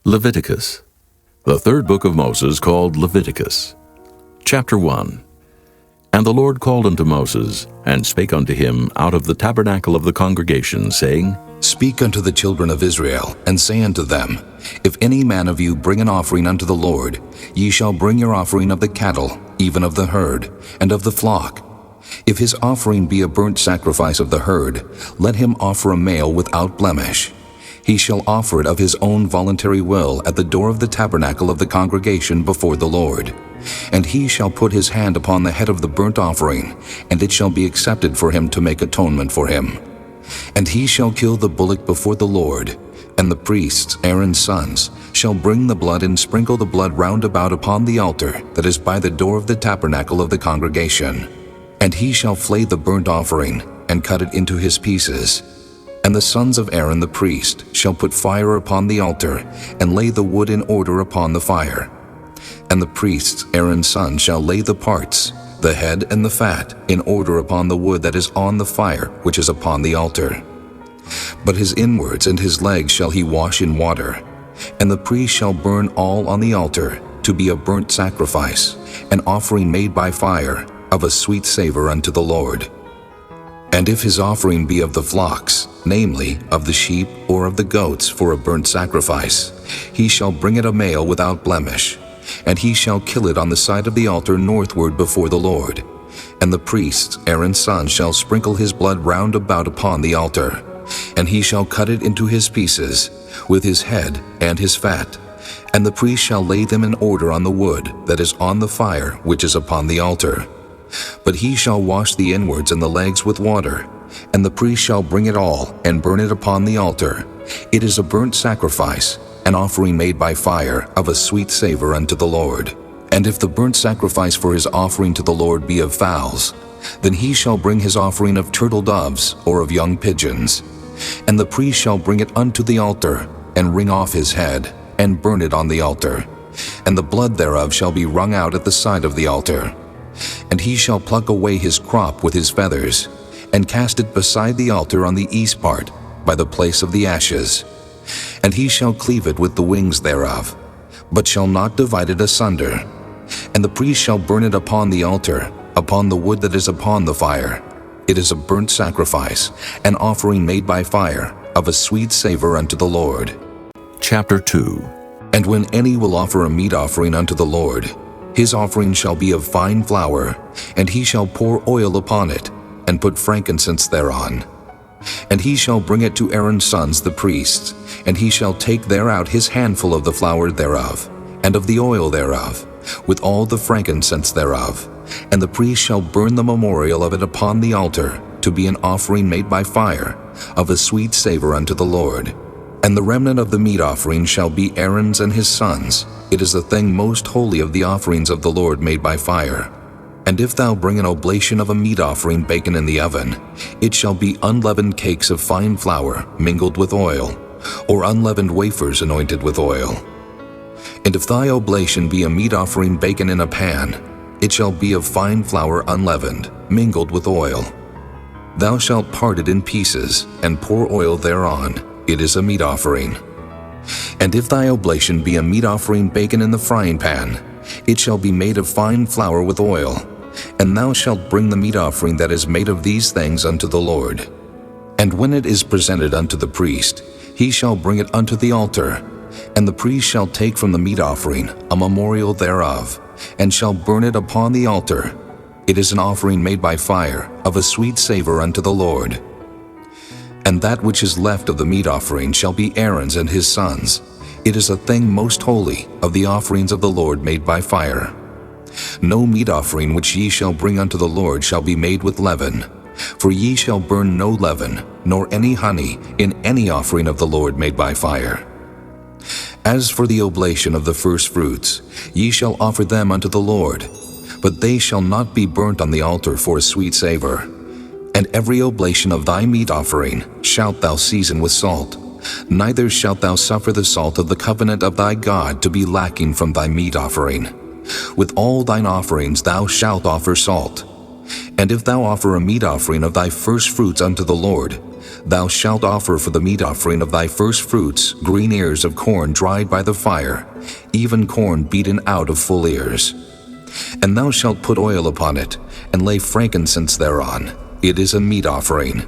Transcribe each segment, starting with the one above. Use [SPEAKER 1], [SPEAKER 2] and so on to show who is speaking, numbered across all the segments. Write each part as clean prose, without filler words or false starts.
[SPEAKER 1] Leviticus, the third book of Moses, called Leviticus. Chapter 1. And the Lord called unto Moses, and spake unto him out of the tabernacle of the congregation, saying,
[SPEAKER 2] Speak unto the children of Israel, and say unto them, If any man of you bring an offering unto the Lord, ye shall bring your offering of the cattle, even of the herd, and of the flock. If his offering be a burnt sacrifice of the herd, let him offer a male without blemish. He shall offer it of his own voluntary will at the door of the tabernacle of the congregation before the Lord. And he shall put his hand upon the head of the burnt offering, and it shall be accepted for him to make atonement for him. And he shall kill the bullock before the Lord, and the priests, Aaron's sons, shall bring the blood and sprinkle the blood round about upon the altar that is by the door of the tabernacle of the congregation. And he shall flay the burnt offering, and cut it into his pieces. And the sons of Aaron the priest shall put fire upon the altar, and lay the wood in order upon the fire. And the priests, Aaron's sons, shall lay the parts, the head and the fat, in order upon the wood that is on the fire, which is upon the altar. But his inwards and his legs shall he wash in water. And the priest shall burn all on the altar, to be a burnt sacrifice, an offering made by fire, of a sweet savor unto the Lord. And if his offering be of the flocks, namely, of the sheep or of the goats for a burnt sacrifice, he shall bring it a male without blemish, and he shall kill it on the side of the altar northward before the Lord. And the priests, Aaron's sons, shall sprinkle his blood round about upon the altar, and he shall cut it into his pieces, with his head and his fat. And the priest shall lay them in order on the wood that is on the fire which is upon the altar. But he shall wash the inwards and the legs with water, and the priest shall bring it all, and burn it upon the altar. It is a burnt sacrifice, an offering made by fire, of a sweet savor unto the Lord. And if the burnt sacrifice for his offering to the Lord be of fowls, then he shall bring his offering of turtle doves, or of young pigeons. And the priest shall bring it unto the altar, and wring off his head, and burn it on the altar. And the blood thereof shall be wrung out at the side of the altar. And he shall pluck away his crop with his feathers, and cast it beside the altar on the east part, by the place of the ashes. And he shall cleave it with the wings thereof, but shall not divide it asunder. And the priest shall burn it upon the altar, upon the wood that is upon the fire. It is a burnt sacrifice, an offering made by fire, of a sweet savor unto the Lord.
[SPEAKER 1] Chapter 2.
[SPEAKER 2] And when any will offer a meat offering unto the Lord, his offering shall be of fine flour, and he shall pour oil upon it, and put frankincense thereon. And he shall bring it to Aaron's sons the priests, and he shall take thereout his handful of the flour thereof, and of the oil thereof, with all the frankincense thereof. And the priest shall burn the memorial of it upon the altar, to be an offering made by fire, of a sweet savor unto the Lord. And the remnant of the meat offering shall be Aaron's and his sons. It is the thing most holy of the offerings of the Lord made by fire. And if thou bring an oblation of a meat offering baken in the oven, it shall be unleavened cakes of fine flour mingled with oil, or unleavened wafers anointed with oil. And if thy oblation be a meat offering baken in a pan, it shall be of fine flour unleavened, mingled with oil. Thou shalt part it in pieces, and pour oil thereon. It is a meat offering. And if thy oblation be a meat offering baken in the frying pan, it shall be made of fine flour with oil. And thou shalt bring the meat offering that is made of these things unto the Lord. And when it is presented unto the priest, he shall bring it unto the altar. And the priest shall take from the meat offering a memorial thereof, and shall burn it upon the altar. It is an offering made by fire, of a sweet savor unto the Lord. And that which is left of the meat offering shall be Aaron's and his sons. It is a thing most holy of the offerings of the Lord made by fire. No meat offering which ye shall bring unto the Lord shall be made with leaven, for ye shall burn no leaven, nor any honey, in any offering of the Lord made by fire. As for the oblation of the first fruits, ye shall offer them unto the Lord, but they shall not be burnt on the altar for a sweet savor. And every oblation of thy meat offering shalt thou season with salt, neither shalt thou suffer the salt of the covenant of thy God to be lacking from thy meat offering. With all thine offerings thou shalt offer salt. And if thou offer a meat offering of thy first fruits unto the Lord, Thou shalt offer for the meat offering of thy first fruits green ears of corn dried by the fire, even corn beaten out of full ears. And thou shalt put oil upon it, and lay frankincense thereon. It is a meat offering.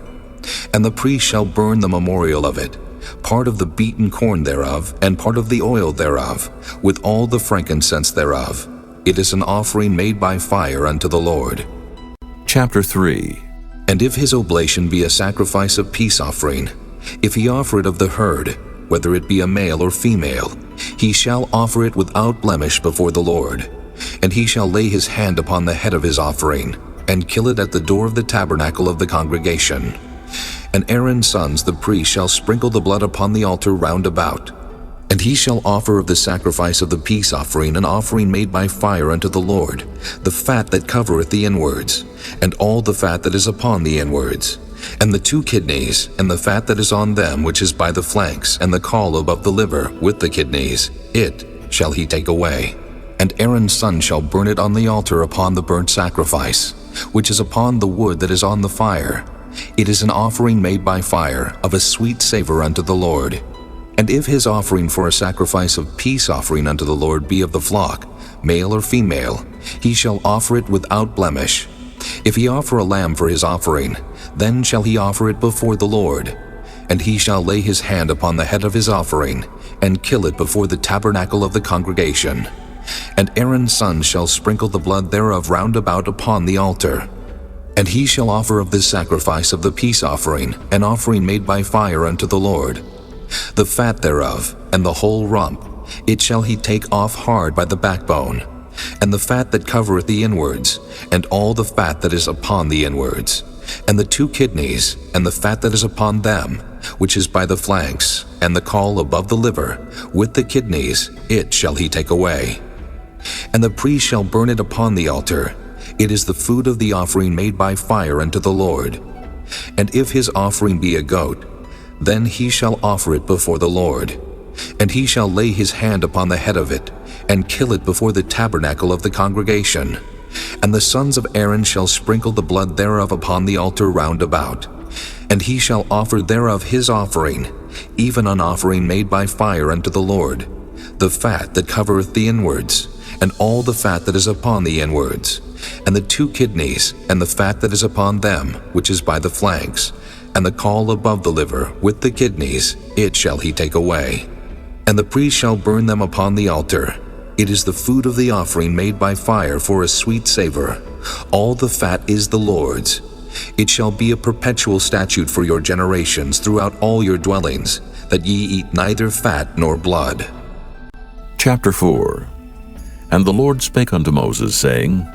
[SPEAKER 2] And the priest shall burn the memorial of it, part of the beaten corn thereof, and part of the oil thereof, with all the frankincense thereof. It is an offering made by fire unto the Lord.
[SPEAKER 1] Chapter 3.
[SPEAKER 2] And if his oblation be a sacrifice of peace offering, if he offer it of the herd, whether it be a male or female, he shall offer it without blemish before the Lord. And he shall lay his hand upon the head of his offering, and kill it at the door of the tabernacle of the congregation. And Aaron's sons the priest shall sprinkle the blood upon the altar round about. And he shall offer of the sacrifice of the peace offering an offering made by fire unto the Lord, the fat that covereth the inwards, and all the fat that is upon the inwards, and the 2 kidneys, and the fat that is on them which is by the flanks, and the caul above the liver with the kidneys, it shall he take away. And Aaron's son shall burn it on the altar upon the burnt sacrifice, which is upon the wood that is on the fire. It is an offering made by fire, of a sweet savor unto the Lord. And if his offering for a sacrifice of peace offering unto the Lord be of the flock, male or female, he shall offer it without blemish. If he offer a lamb for his offering, then shall he offer it before the Lord. And he shall lay his hand upon the head of his offering, and kill it before the tabernacle of the congregation. And Aaron's sons shall sprinkle the blood thereof round about upon the altar. And he shall offer of this sacrifice of the peace offering an offering made by fire unto the Lord. The fat thereof, and the whole rump, it shall he take off hard by the backbone, and the fat that covereth the inwards, and all the fat that is upon the inwards, and the 2 kidneys, and the fat that is upon them, which is by the flanks, and the caul above the liver, with the kidneys, it shall he take away. And the priest shall burn it upon the altar. It is the food of the offering made by fire unto the Lord. And if his offering be a goat, then he shall offer it before the Lord. And he shall lay his hand upon the head of it, and kill it before the tabernacle of the congregation. And the sons of Aaron shall sprinkle the blood thereof upon the altar round about. And he shall offer thereof his offering, even an offering made by fire unto the Lord, the fat that covereth the inwards, and all the fat that is upon the inwards, and the 2 kidneys, and the fat that is upon them, which is by the flanks, and the caul above the liver, with the kidneys, it shall he take away. And the priest shall burn them upon the altar. It is the food of the offering made by fire for a sweet savor. All the fat is the Lord's. It shall be a perpetual statute for your generations throughout all your dwellings, that ye eat neither fat nor blood.
[SPEAKER 1] Chapter 4. And the Lord spake unto Moses, saying,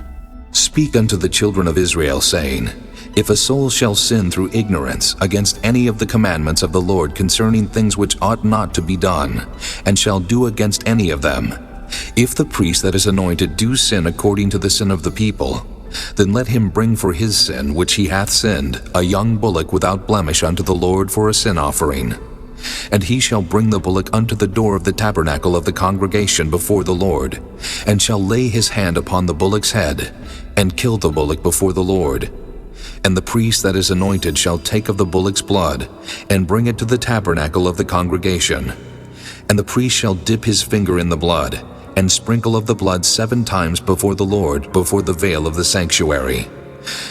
[SPEAKER 2] Speak unto the children of Israel, saying, If a soul shall sin through ignorance against any of the commandments of the Lord concerning things which ought not to be done, and shall do against any of them, if the priest that is anointed do sin according to the sin of the people, then let him bring for his sin which he hath sinned a young bullock without blemish unto the Lord for a sin offering. And he shall bring the bullock unto the door of the tabernacle of the congregation before the Lord, and shall lay his hand upon the bullock's head, and kill the bullock before the Lord. And the priest that is anointed shall take of the bullock's blood, and bring it to the tabernacle of the congregation. And the priest shall dip his finger in the blood, and sprinkle of the blood 7 times before the Lord, before the veil of the sanctuary.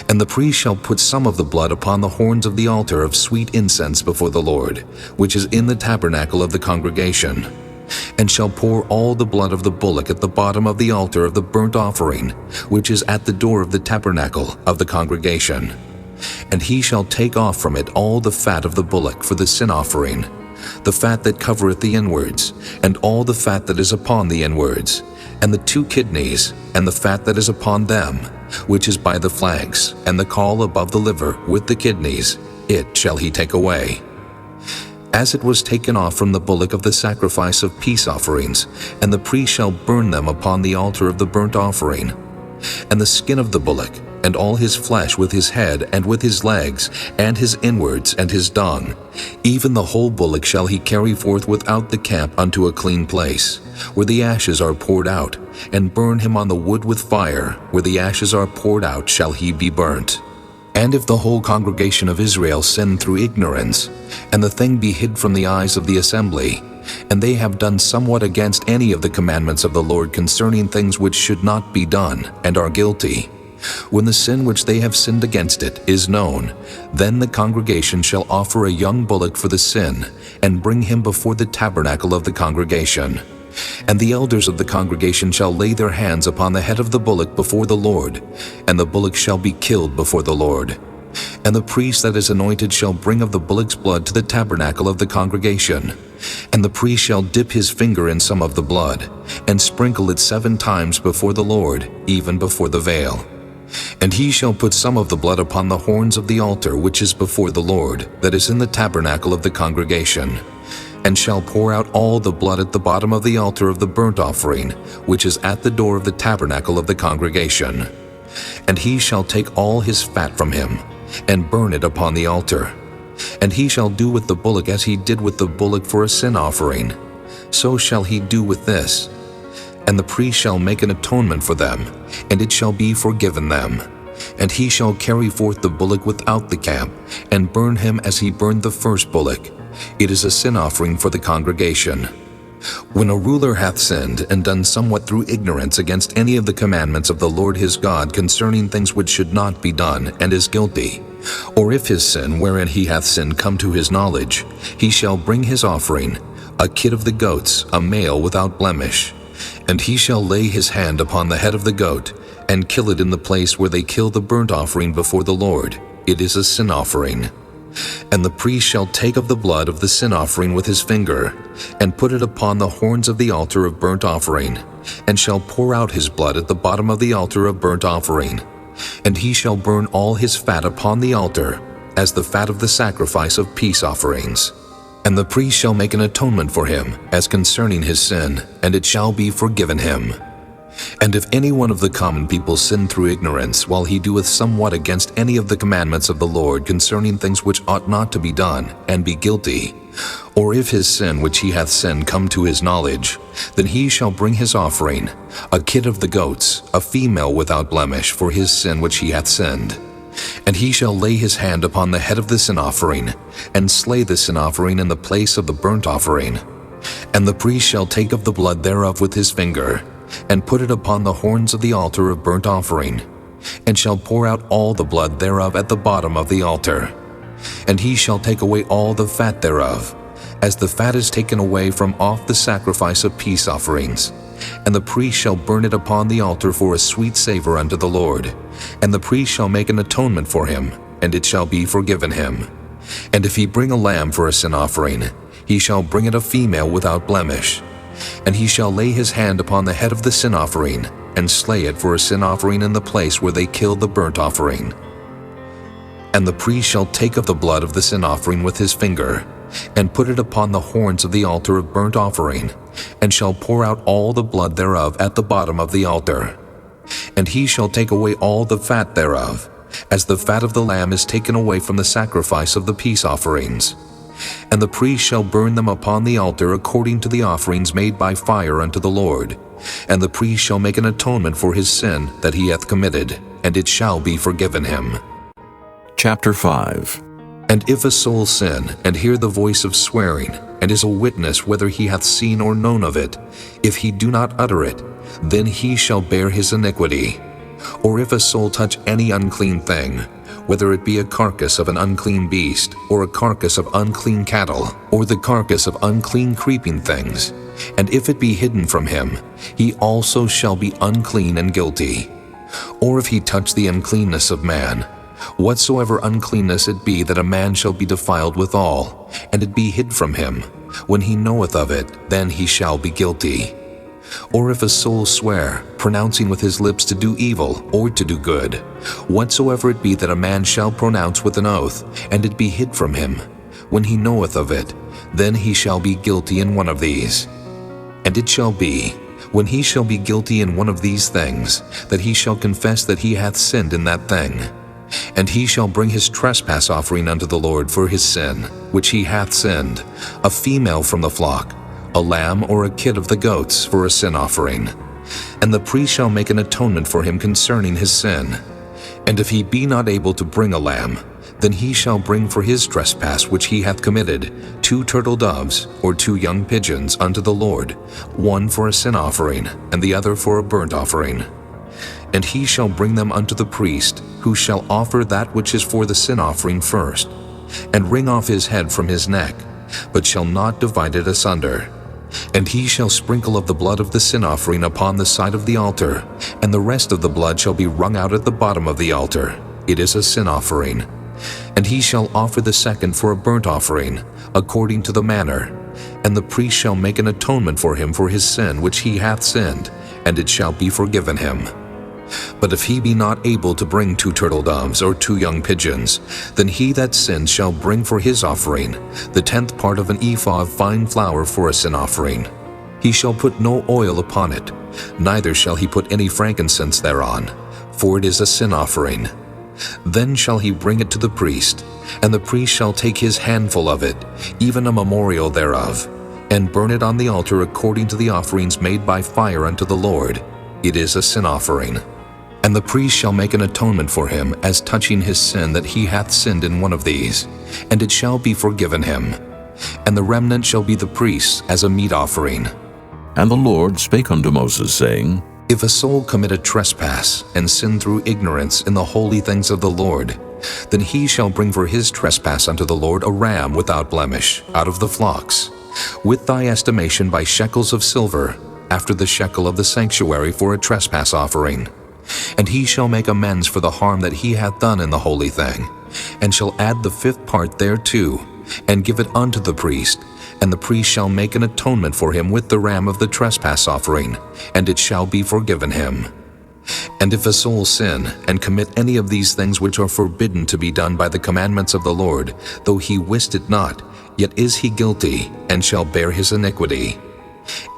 [SPEAKER 2] And the priest shall put some of the blood upon the horns of the altar of sweet incense before the Lord, which is in the tabernacle of the congregation, and shall pour all the blood of the bullock at the bottom of the altar of the burnt offering, which is at the door of the tabernacle of the congregation. And he shall take off from it all the fat of the bullock for the sin offering, the fat that covereth the inwards, and all the fat that is upon the inwards, and the 2 kidneys, and the fat that is upon them, which is by the flanks, and the caul above the liver, with the kidneys, it shall he take away. As it was taken off from the bullock of the sacrifice of peace offerings, and the priest shall burn them upon the altar of the burnt offering. And the skin of the bullock, and all his flesh with his head, and with his legs, and his inwards, and his dung, even the whole bullock shall he carry forth without the camp unto a clean place, where the ashes are poured out, and burn him on the wood with fire, where the ashes are poured out shall he be burnt. And if the whole congregation of Israel sin through ignorance, and the thing be hid from the eyes of the assembly, and they have done somewhat against any of the commandments of the Lord concerning things which should not be done, and are guilty, when the sin which they have sinned against it is known, then the congregation shall offer a young bullock for the sin, and bring him before the tabernacle of the congregation. And the elders of the congregation shall lay their hands upon the head of the bullock before the Lord, and the bullock shall be killed before the Lord. And the priest that is anointed shall bring of the bullock's blood to the tabernacle of the congregation. And the priest shall dip his finger in some of the blood, and sprinkle it 7 times before the Lord, even before the veil. And he shall put some of the blood upon the horns of the altar which is before the Lord, that is in the tabernacle of the congregation, and shall pour out all the blood at the bottom of the altar of the burnt offering, which is at the door of the tabernacle of the congregation. And he shall take all his fat from him, and burn it upon the altar. And he shall do with the bullock as he did with the bullock for a sin offering. So shall he do with this. And the priest shall make an atonement for them, and it shall be forgiven them. And he shall carry forth the bullock without the camp, and burn him as he burned the first bullock. It is a sin offering for the congregation. When a ruler hath sinned, and done somewhat through ignorance against any of the commandments of the Lord his God concerning things which should not be done, and is guilty, or if his sin wherein he hath sinned come to his knowledge, he shall bring his offering, a kid of the goats, a male without blemish. And he shall lay his hand upon the head of the goat, and kill it in the place where they kill the burnt offering before the Lord. It is a sin offering. And the priest shall take of the blood of the sin offering with his finger, and put it upon the horns of the altar of burnt offering, and shall pour out his blood at the bottom of the altar of burnt offering. And he shall burn all his fat upon the altar, as the fat of the sacrifice of peace offerings. And the priest shall make an atonement for him, as concerning his sin, and it shall be forgiven him. And if any one of the common people sin through ignorance, while he doeth somewhat against any of the commandments of the Lord concerning things which ought not to be done, and be guilty, or if his sin which he hath sinned come to his knowledge, then he shall bring his offering, a kid of the goats, a female without blemish, for his sin which he hath sinned. And he shall lay his hand upon the head of the sin offering, and slay the sin offering in the place of the burnt offering. And the priest shall take of the blood thereof with his finger, and put it upon the horns of the altar of burnt offering, and shall pour out all the blood thereof at the bottom of the altar. And he shall take away all the fat thereof, as the fat is taken away from off the sacrifice of peace offerings. And the priest shall burn it upon the altar for a sweet savor unto the Lord. And the priest shall make an atonement for him, and it shall be forgiven him. And if he bring a lamb for a sin offering, he shall bring it a female without blemish. And he shall lay his hand upon the head of the sin offering, and slay it for a sin offering in the place where they kill the burnt offering. And the priest shall take of the blood of the sin offering with his finger, and put it upon the horns of the altar of burnt offering, and shall pour out all the blood thereof at the bottom of the altar. And he shall take away all the fat thereof, as the fat of the lamb is taken away from the sacrifice of the peace offerings. And the priest shall burn them upon the altar according to the offerings made by fire unto the Lord. And the priest shall make an atonement for his sin that he hath committed, and it shall be forgiven him.
[SPEAKER 1] Chapter 5.
[SPEAKER 2] And if a soul sin, and hear the voice of swearing, and is a witness whether he hath seen or known of it, if he do not utter it, then he shall bear his iniquity. Or if a soul touch any unclean thing, whether it be a carcass of an unclean beast, or a carcass of unclean cattle, or the carcass of unclean creeping things, and if it be hidden from him, he also shall be unclean and guilty. Or if he touch the uncleanness of man, whatsoever uncleanness it be that a man shall be defiled withal, and it be hid from him, when he knoweth of it, then he shall be guilty. Or if a soul swear, pronouncing with his lips to do evil or to do good, whatsoever it be that a man shall pronounce with an oath, and it be hid from him, when he knoweth of it, then he shall be guilty in one of these. And it shall be, when he shall be guilty in one of these things, that he shall confess that he hath sinned in that thing. And he shall bring his trespass offering unto the Lord for his sin, which he hath sinned, a female from the flock, a lamb or a kid of the goats for a sin offering. And the priest shall make an atonement for him concerning his sin. And if he be not able to bring a lamb, then he shall bring for his trespass which he hath committed 2 turtle doves or 2 young pigeons unto the Lord, one for a sin offering, and the other for a burnt offering. And he shall bring them unto the priest, who shall offer that which is for the sin offering first, and wring off his head from his neck, but shall not divide it asunder. And he shall sprinkle of the blood of the sin offering upon the side of the altar, and the rest of the blood shall be wrung out at the bottom of the altar. It is a sin offering. And he shall offer the second for a burnt offering, according to the manner. And the priest shall make an atonement for him for his sin which he hath sinned, and it shall be forgiven him. But if he be not able to bring 2 turtle doves or 2 young pigeons, then he that sinned shall bring for his offering the 10th part of an ephah of fine flour for a sin offering. He shall put no oil upon it, neither shall he put any frankincense thereon, for it is a sin offering. Then shall he bring it to the priest, and the priest shall take his handful of it, even a memorial thereof, and burn it on the altar according to the offerings made by fire unto the Lord. It is a sin offering. And the priest shall make an atonement for him as touching his sin that he hath sinned in one of these, and it shall be forgiven him. And the remnant shall be the priest's as a meat offering.
[SPEAKER 1] And the Lord spake unto Moses, saying,
[SPEAKER 2] If a soul commit a trespass, and sin through ignorance in the holy things of the Lord, then he shall bring for his trespass unto the Lord a ram without blemish, out of the flocks, with thy estimation by shekels of silver, after the shekel of the sanctuary for a trespass offering. And he shall make amends for the harm that he hath done in the holy thing, and shall add the 5th part thereto, and give it unto the priest, and the priest shall make an atonement for him with the ram of the trespass offering, and it shall be forgiven him. And if a soul sin, and commit any of these things which are forbidden to be done by the commandments of the Lord, though he wist it not, yet is he guilty, and shall bear his iniquity.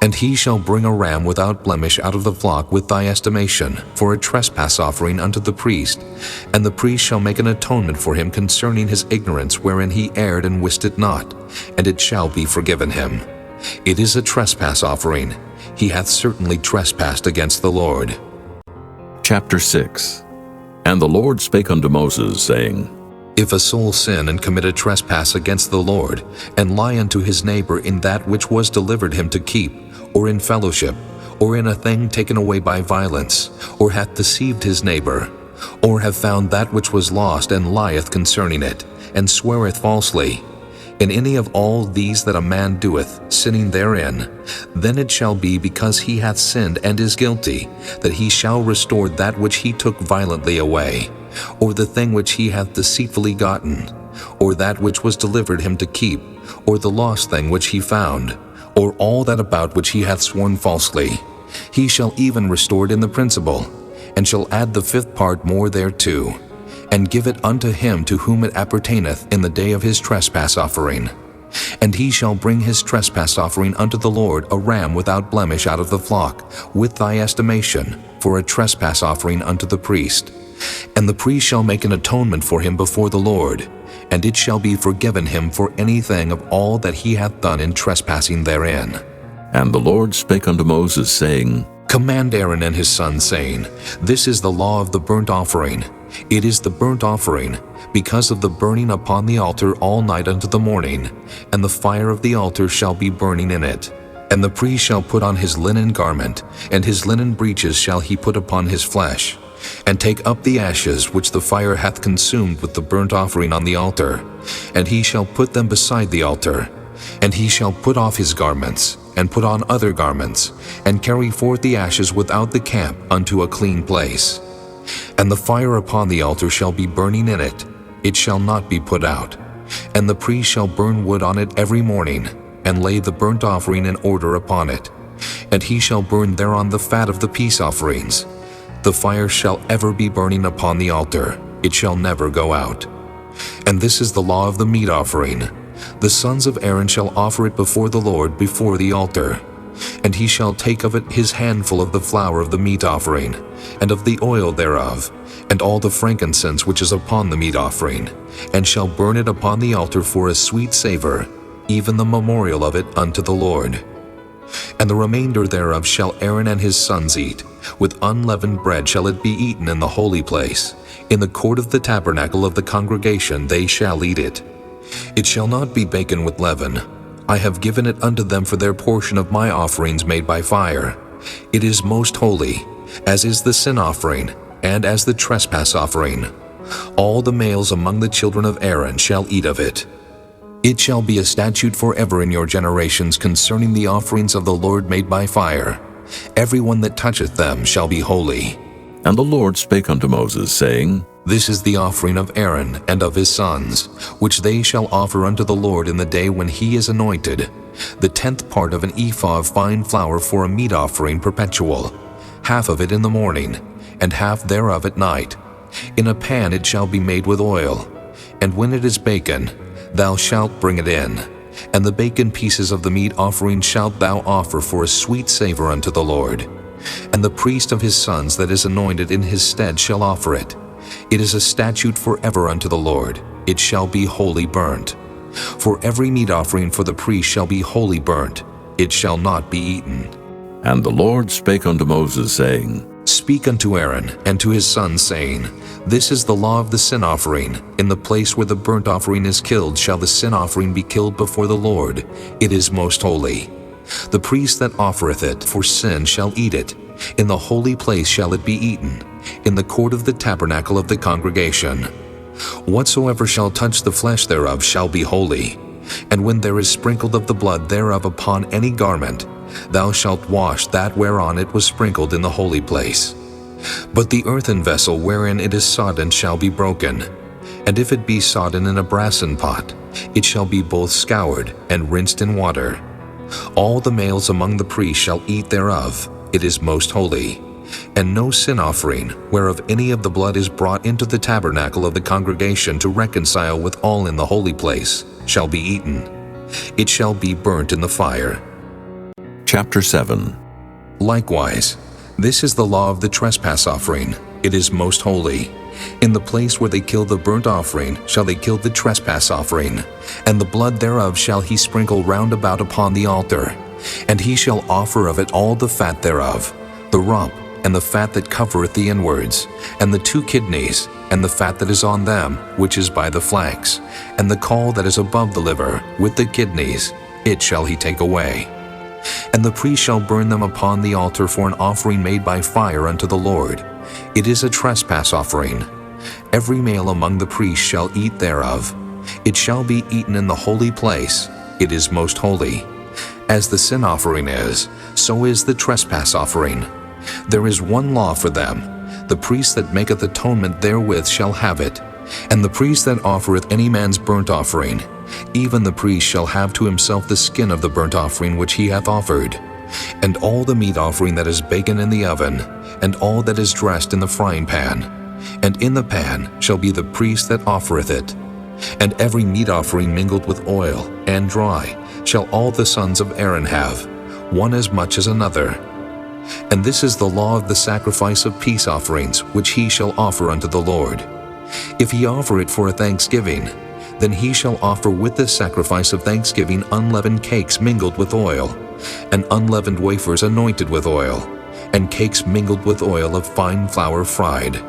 [SPEAKER 2] And he shall bring a ram without blemish out of the flock with thy estimation, for a trespass offering unto the priest, and the priest shall make an atonement for him concerning his ignorance wherein he erred and wist it not, and it shall be forgiven him. It is a trespass offering. He hath certainly trespassed against the Lord.
[SPEAKER 1] Chapter 6. And the Lord spake unto Moses, saying,
[SPEAKER 2] If a soul sin and commit a trespass against the Lord, and lie unto his neighbor in that which was delivered him to keep, or in fellowship, or in a thing taken away by violence, or hath deceived his neighbor, or have found that which was lost and lieth concerning it, and sweareth falsely, in any of all these that a man doeth, sinning therein, then it shall be because he hath sinned and is guilty, that he shall restore that which he took violently away, or the thing which he hath deceitfully gotten, or that which was delivered him to keep, or the lost thing which he found, or all that about which he hath sworn falsely. He shall even restore it in the principal, and shall add the 5th part more thereto, and give it unto him to whom it appertaineth in the day of his trespass offering. And he shall bring his trespass offering unto the Lord a ram without blemish out of the flock, with thy estimation, for a trespass offering unto the priest. And the priest shall make an atonement for him before the Lord, and it shall be forgiven him for anything of all that he hath done in trespassing therein.
[SPEAKER 1] And the Lord spake unto Moses, saying,
[SPEAKER 2] Command Aaron and his sons, saying, This is the law of the burnt offering. It is the burnt offering, because of the burning upon the altar all night unto the morning, and the fire of the altar shall be burning in it. And the priest shall put on his linen garment, and his linen breeches shall he put upon his flesh, and take up the ashes which the fire hath consumed with the burnt offering on the altar, and he shall put them beside the altar. And he shall put off his garments, and put on other garments, and carry forth the ashes without the camp unto a clean place. And the fire upon the altar shall be burning in it, it shall not be put out. And the priest shall burn wood on it every morning, and lay the burnt offering in order upon it. And he shall burn thereon the fat of the peace offerings. The fire shall ever be burning upon the altar, it shall never go out. And this is the law of the meat offering. The sons of Aaron shall offer it before the Lord before the altar. And he shall take of it his handful of the flour of the meat offering, and of the oil thereof, and all the frankincense which is upon the meat offering, and shall burn it upon the altar for a sweet savor, even the memorial of it unto the Lord. And the remainder thereof shall Aaron and his sons eat. With unleavened bread shall it be eaten in the holy place. In the court of the tabernacle of the congregation they shall eat it. It shall not be baken with leaven. I have given it unto them for their portion of my offerings made by fire. It is most holy, as is the sin offering, and as the trespass offering. All the males among the children of Aaron shall eat of it. It shall be a statute forever in your generations concerning the offerings of the Lord made by fire. Every one that toucheth them shall be holy.
[SPEAKER 1] And the Lord spake unto Moses, saying,
[SPEAKER 2] This is the offering of Aaron and of his sons, which they shall offer unto the Lord in the day when he is anointed, the 10th part of an ephah of fine flour for a meat offering perpetual, half of it in the morning, and half thereof at night. In a pan it shall be made with oil, and when it is baken, thou shalt bring it in. And the baken pieces of the meat offering shalt thou offer for a sweet savor unto the Lord. And the priest of his sons that is anointed in his stead shall offer it. It is a statute forever unto the Lord. It shall be wholly burnt. For every meat offering for the priest shall be wholly burnt. It shall not be eaten.
[SPEAKER 1] And the Lord spake unto Moses, saying,
[SPEAKER 2] Speak unto Aaron and to his sons, saying, This is the law of the sin offering. In the place where the burnt offering is killed shall the sin offering be killed before the Lord. It is most holy. The priest that offereth it for sin shall eat it. In the holy place shall it be eaten, in the court of the tabernacle of the congregation. Whatsoever shall touch the flesh thereof shall be holy. And when there is sprinkled of the blood thereof upon any garment, thou shalt wash that whereon it was sprinkled in the holy place. But the earthen vessel wherein it is sodden shall be broken. And if it be sodden in a brassen pot, it shall be both scoured and rinsed in water. All the males among the priests shall eat thereof. It is most holy. And no sin offering, whereof any of the blood is brought into the tabernacle of the congregation to reconcile with all in the holy place, shall be eaten. It shall be burnt in the fire.
[SPEAKER 1] Chapter 7.
[SPEAKER 2] Likewise, this is the law of the trespass offering. It is most holy. In the place where they kill the burnt offering shall they kill the trespass offering, and the blood thereof shall he sprinkle round about upon the altar. And he shall offer of it all the fat thereof, the rump, and the fat that covereth the inwards, and the 2 kidneys, and the fat that is on them, which is by the flanks, and the caul that is above the liver, with the kidneys, it shall he take away. And the priest shall burn them upon the altar for an offering made by fire unto the Lord. It is a trespass offering. Every male among the priests shall eat thereof. It shall be eaten in the holy place. It is most holy. As the sin offering is, so is the trespass offering. There is one law for them. The priest that maketh atonement therewith shall have it. And the priest that offereth any man's burnt offering, even the priest shall have to himself the skin of the burnt offering which he hath offered, and all the meat offering that is baken in the oven, and all that is dressed in the frying pan. And in the pan shall be the priest that offereth it. And every meat offering mingled with oil, and dry, shall all the sons of Aaron have, one as much as another. And this is the law of the sacrifice of peace offerings, which he shall offer unto the Lord. If he offer it for a thanksgiving, then he shall offer with the sacrifice of thanksgiving unleavened cakes mingled with oil, and unleavened wafers anointed with oil, and cakes mingled with oil of fine flour fried.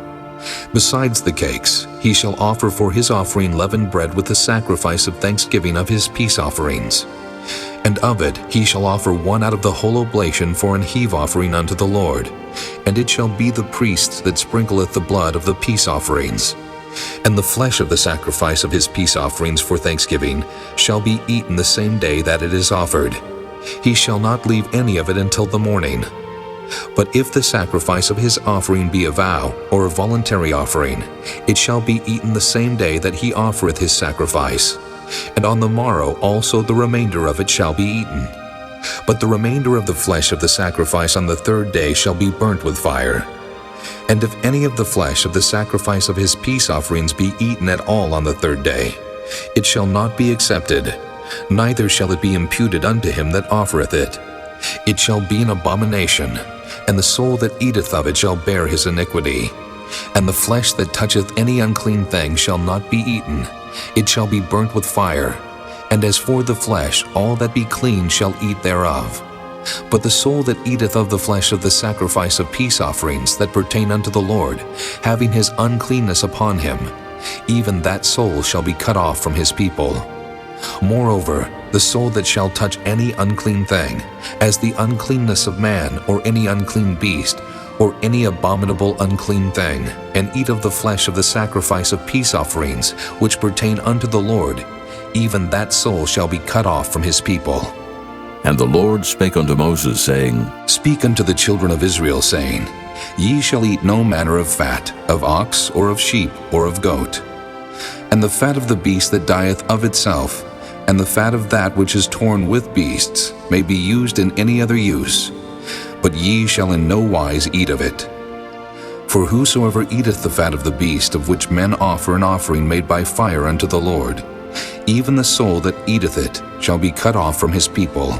[SPEAKER 2] Besides the cakes, he shall offer for his offering leavened bread with the sacrifice of thanksgiving of his peace offerings. And of it he shall offer one out of the whole oblation for an heave offering unto the Lord, and it shall be the priest that sprinkleth the blood of the peace offerings. And the flesh of the sacrifice of his peace offerings for thanksgiving shall be eaten the same day that it is offered. He shall not leave any of it until the morning. But if the sacrifice of his offering be a vow or a voluntary offering, it shall be eaten the same day that he offereth his sacrifice. And on the morrow also the remainder of it shall be eaten. But the remainder of the flesh of the sacrifice on the 3rd day shall be burnt with fire. And if any of the flesh of the sacrifice of his peace offerings be eaten at all on the 3rd day, it shall not be accepted, neither shall it be imputed unto him that offereth it. It shall be an abomination, and the soul that eateth of it shall bear his iniquity. And the flesh that toucheth any unclean thing shall not be eaten, it shall be burnt with fire. And as for the flesh, all that be clean shall eat thereof. But the soul that eateth of the flesh of the sacrifice of peace offerings that pertain unto the Lord, having his uncleanness upon him, even that soul shall be cut off from his people. Moreover, the soul that shall touch any unclean thing, as the uncleanness of man, or any unclean beast, or any abominable unclean thing, and eat of the flesh of the sacrifice of peace offerings, which pertain unto the Lord, even that soul shall be cut off from his people.
[SPEAKER 1] And the Lord spake unto Moses, saying,
[SPEAKER 2] Speak unto the children of Israel, saying, Ye shall eat no manner of fat, of ox, or of sheep, or of goat. And the fat of the beast that dieth of itself, and the fat of that which is torn with beasts, may be used in any other use. But ye shall in no wise eat of it. For whosoever eateth the fat of the beast, of which men offer an offering made by fire unto the Lord, even the soul that eateth it shall be cut off from his people.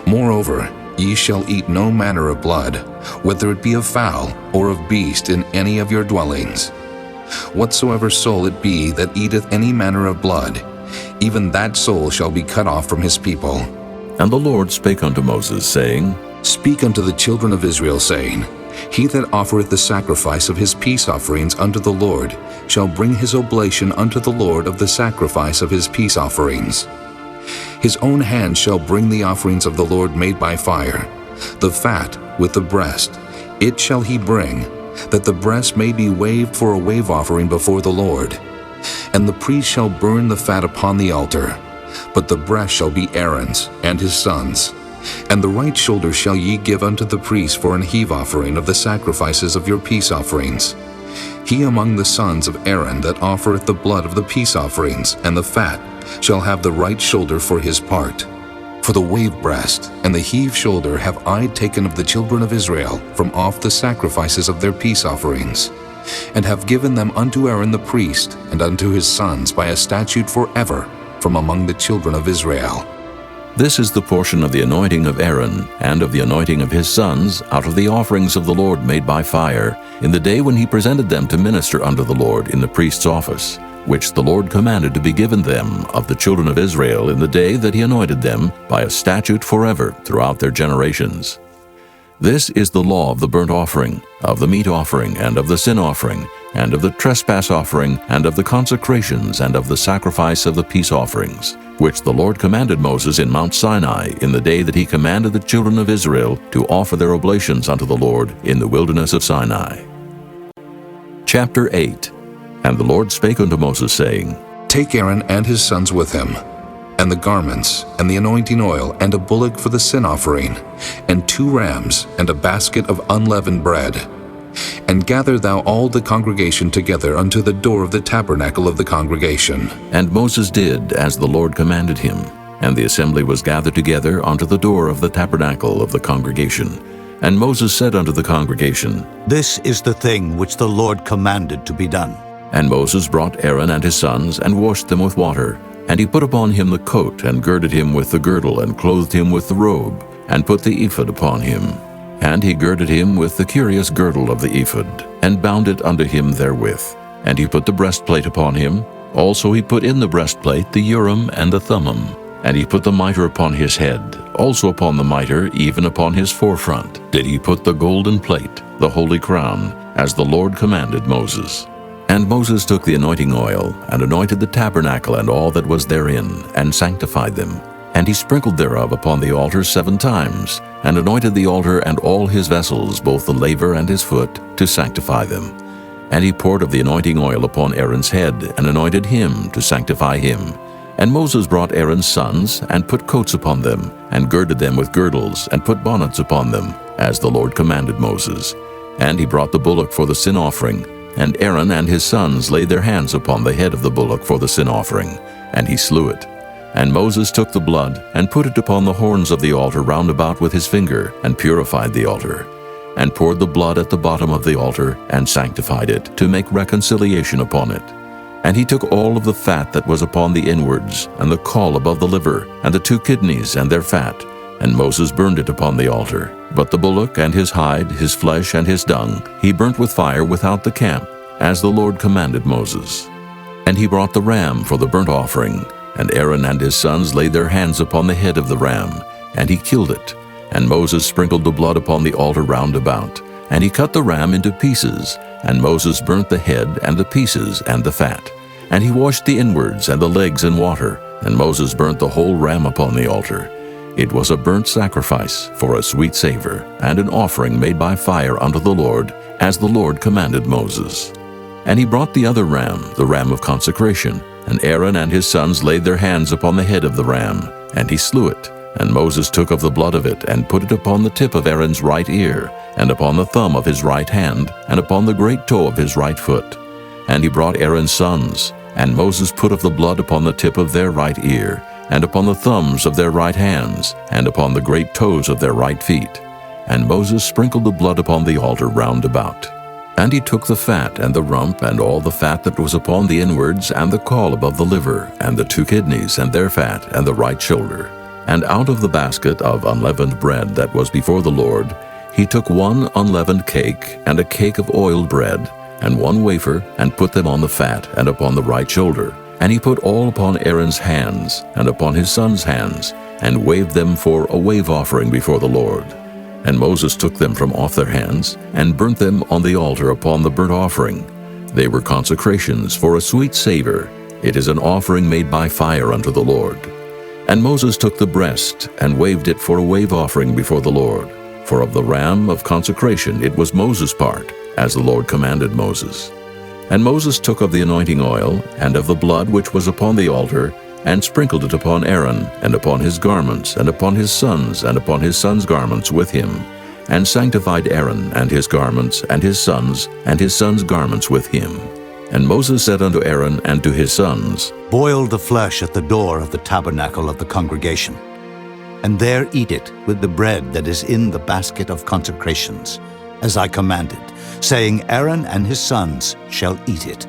[SPEAKER 2] Moreover, ye shall eat no manner of blood, whether it be of fowl or of beast, in any of your dwellings. Whatsoever soul it be that eateth any manner of blood, even that soul shall be cut off from his people.
[SPEAKER 1] And the Lord spake unto Moses, saying,
[SPEAKER 2] Speak unto the children of Israel, saying, He that offereth the sacrifice of his peace offerings unto the Lord shall bring his oblation unto the Lord of the sacrifice of his peace offerings. His own hand shall bring the offerings of the Lord made by fire, the fat with the breast, it shall he bring, that the breast may be waved for a wave offering before the Lord. And the priest shall burn the fat upon the altar, but the breast shall be Aaron's and his sons'. And the right shoulder shall ye give unto the priest for an heave offering of the sacrifices of your peace offerings. He among the sons of Aaron that offereth the blood of the peace offerings and the fat shall have the right shoulder for his part. For the wave breast and the heave shoulder have I taken of the children of Israel from off the sacrifices of their peace offerings, and have given them unto Aaron the priest and unto his sons by a statute forever from among the children of Israel.
[SPEAKER 1] This is the portion of the anointing of Aaron, and of the anointing of his sons, out of the offerings of the Lord made by fire, in the day when he presented them to minister unto the Lord in the priest's office, which the Lord commanded to be given them of the children of Israel in the day that he anointed them, by a statute forever throughout their generations. This is the law of the burnt offering, of the meat offering, and of the sin offering, and of the trespass offering, and of the consecrations, and of the sacrifice of the peace offerings, which the Lord commanded Moses in Mount Sinai in the day that he commanded the children of Israel to offer their oblations unto the Lord in the wilderness of Sinai. Chapter 8. And the Lord spake unto Moses, saying,
[SPEAKER 2] Take Aaron and his sons with him, and the garments, and the anointing oil, and a bullock for the sin offering, and 2 rams, and a basket of unleavened bread. And gather thou all the congregation together unto the door of the tabernacle of the congregation.
[SPEAKER 1] And Moses did as the Lord commanded him. And the assembly was gathered together unto the door of the tabernacle of the congregation. And Moses said unto the congregation,
[SPEAKER 3] This is the thing which the Lord commanded to be done.
[SPEAKER 1] And Moses brought Aaron and his sons, and washed them with water. And he put upon him the coat, and girded him with the girdle, and clothed him with the robe, and put the ephod upon him. And he girded him with the curious girdle of the ephod, and bound it unto him therewith. And he put the breastplate upon him. Also he put in the breastplate the Urim and the Thummim. And he put the mitre upon his head. Also upon the mitre, even upon his forefront, did he put the golden plate, the holy crown, as the Lord commanded Moses. And Moses took the anointing oil, and anointed the tabernacle and all that was therein, and sanctified them. And he sprinkled thereof upon the altar 7 times, and anointed the altar and all his vessels, both the laver and his foot, to sanctify them. And he poured of the anointing oil upon Aaron's head, and anointed him to sanctify him. And Moses brought Aaron's sons, and put coats upon them, and girded them with girdles, and put bonnets upon them, as the Lord commanded Moses. And he brought the bullock for the sin offering, and Aaron and his sons laid their hands upon the head of the bullock for the sin offering, and he slew it. And Moses took the blood, and put it upon the horns of the altar round about with his finger, and purified the altar, and poured the blood at the bottom of the altar, and sanctified it, to make reconciliation upon it. And he took all of the fat that was upon the inwards, and the caul above the liver, and the 2 kidneys and their fat, and Moses burned it upon the altar. But the bullock and his hide, his flesh and his dung, he burnt with fire without the camp, as the Lord commanded Moses. And he brought the ram for the burnt offering, and Aaron and his sons laid their hands upon the head of the ram, and he killed it. And Moses sprinkled the blood upon the altar round about. And he cut the ram into pieces, and Moses burnt the head and the pieces and the fat. And he washed the inwards and the legs in water, and Moses burnt the whole ram upon the altar. It was a burnt sacrifice for a sweet savor, and an offering made by fire unto the Lord, as the Lord commanded Moses. And he brought the other ram, the ram of consecration, and Aaron and his sons laid their hands upon the head of the ram, and he slew it. And Moses took of the blood of it, and put it upon the tip of Aaron's right ear, and upon the thumb of his right hand, and upon the great toe of his right foot. And he brought Aaron's sons, and Moses put of the blood upon the tip of their right ear, and upon the thumbs of their right hands, and upon the great toes of their right feet. And Moses sprinkled the blood upon the altar round about. And he took the fat and the rump, and all the fat that was upon the inwards, and the caul above the liver, and the 2 kidneys, and their fat, and the right shoulder. And out of the basket of unleavened bread that was before the Lord, he took 1 unleavened cake, and a cake of oiled bread, and 1 wafer, and put them on the fat, and upon the right shoulder. And he put all upon Aaron's hands, and upon his sons' hands, and waved them for a wave offering before the Lord. And Moses took them from off their hands, and burnt them on the altar upon the burnt offering. They were consecrations for a sweet savor. It is an offering made by fire unto the Lord. And Moses took the breast, and waved it for a wave offering before the Lord. For of the ram of consecration it was Moses' part, as the Lord commanded Moses. And Moses took of the anointing oil, and of the blood which was upon the altar, and sprinkled it upon Aaron, and upon his garments, and upon his sons' garments with him, and sanctified Aaron and his garments, and his sons' garments with him. And Moses said unto Aaron and to his sons,
[SPEAKER 3] Boil the flesh at the door of the tabernacle of the congregation, and there eat it with the bread that is in the basket of consecrations, as I commanded, saying, Aaron and his sons shall eat it.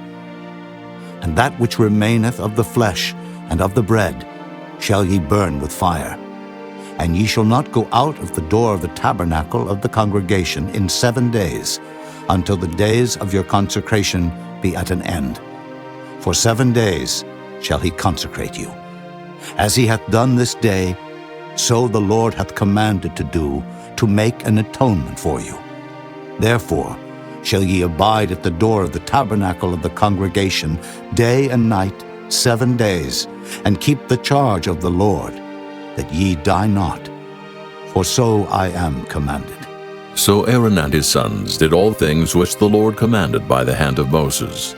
[SPEAKER 3] And that which remaineth of the flesh and of the bread shall ye burn with fire. And ye shall not go out of the door of the tabernacle of the congregation in 7 days, until the days of your consecration be at an end. For 7 days shall he consecrate you. As he hath done this day, so the Lord hath commanded to do, to make an atonement for you. Therefore shall ye abide at the door of the tabernacle of the congregation day and night 7 days, and keep the charge of the Lord, that ye die not. For so I am commanded.
[SPEAKER 1] So Aaron and his sons did all things which the Lord commanded by the hand of Moses.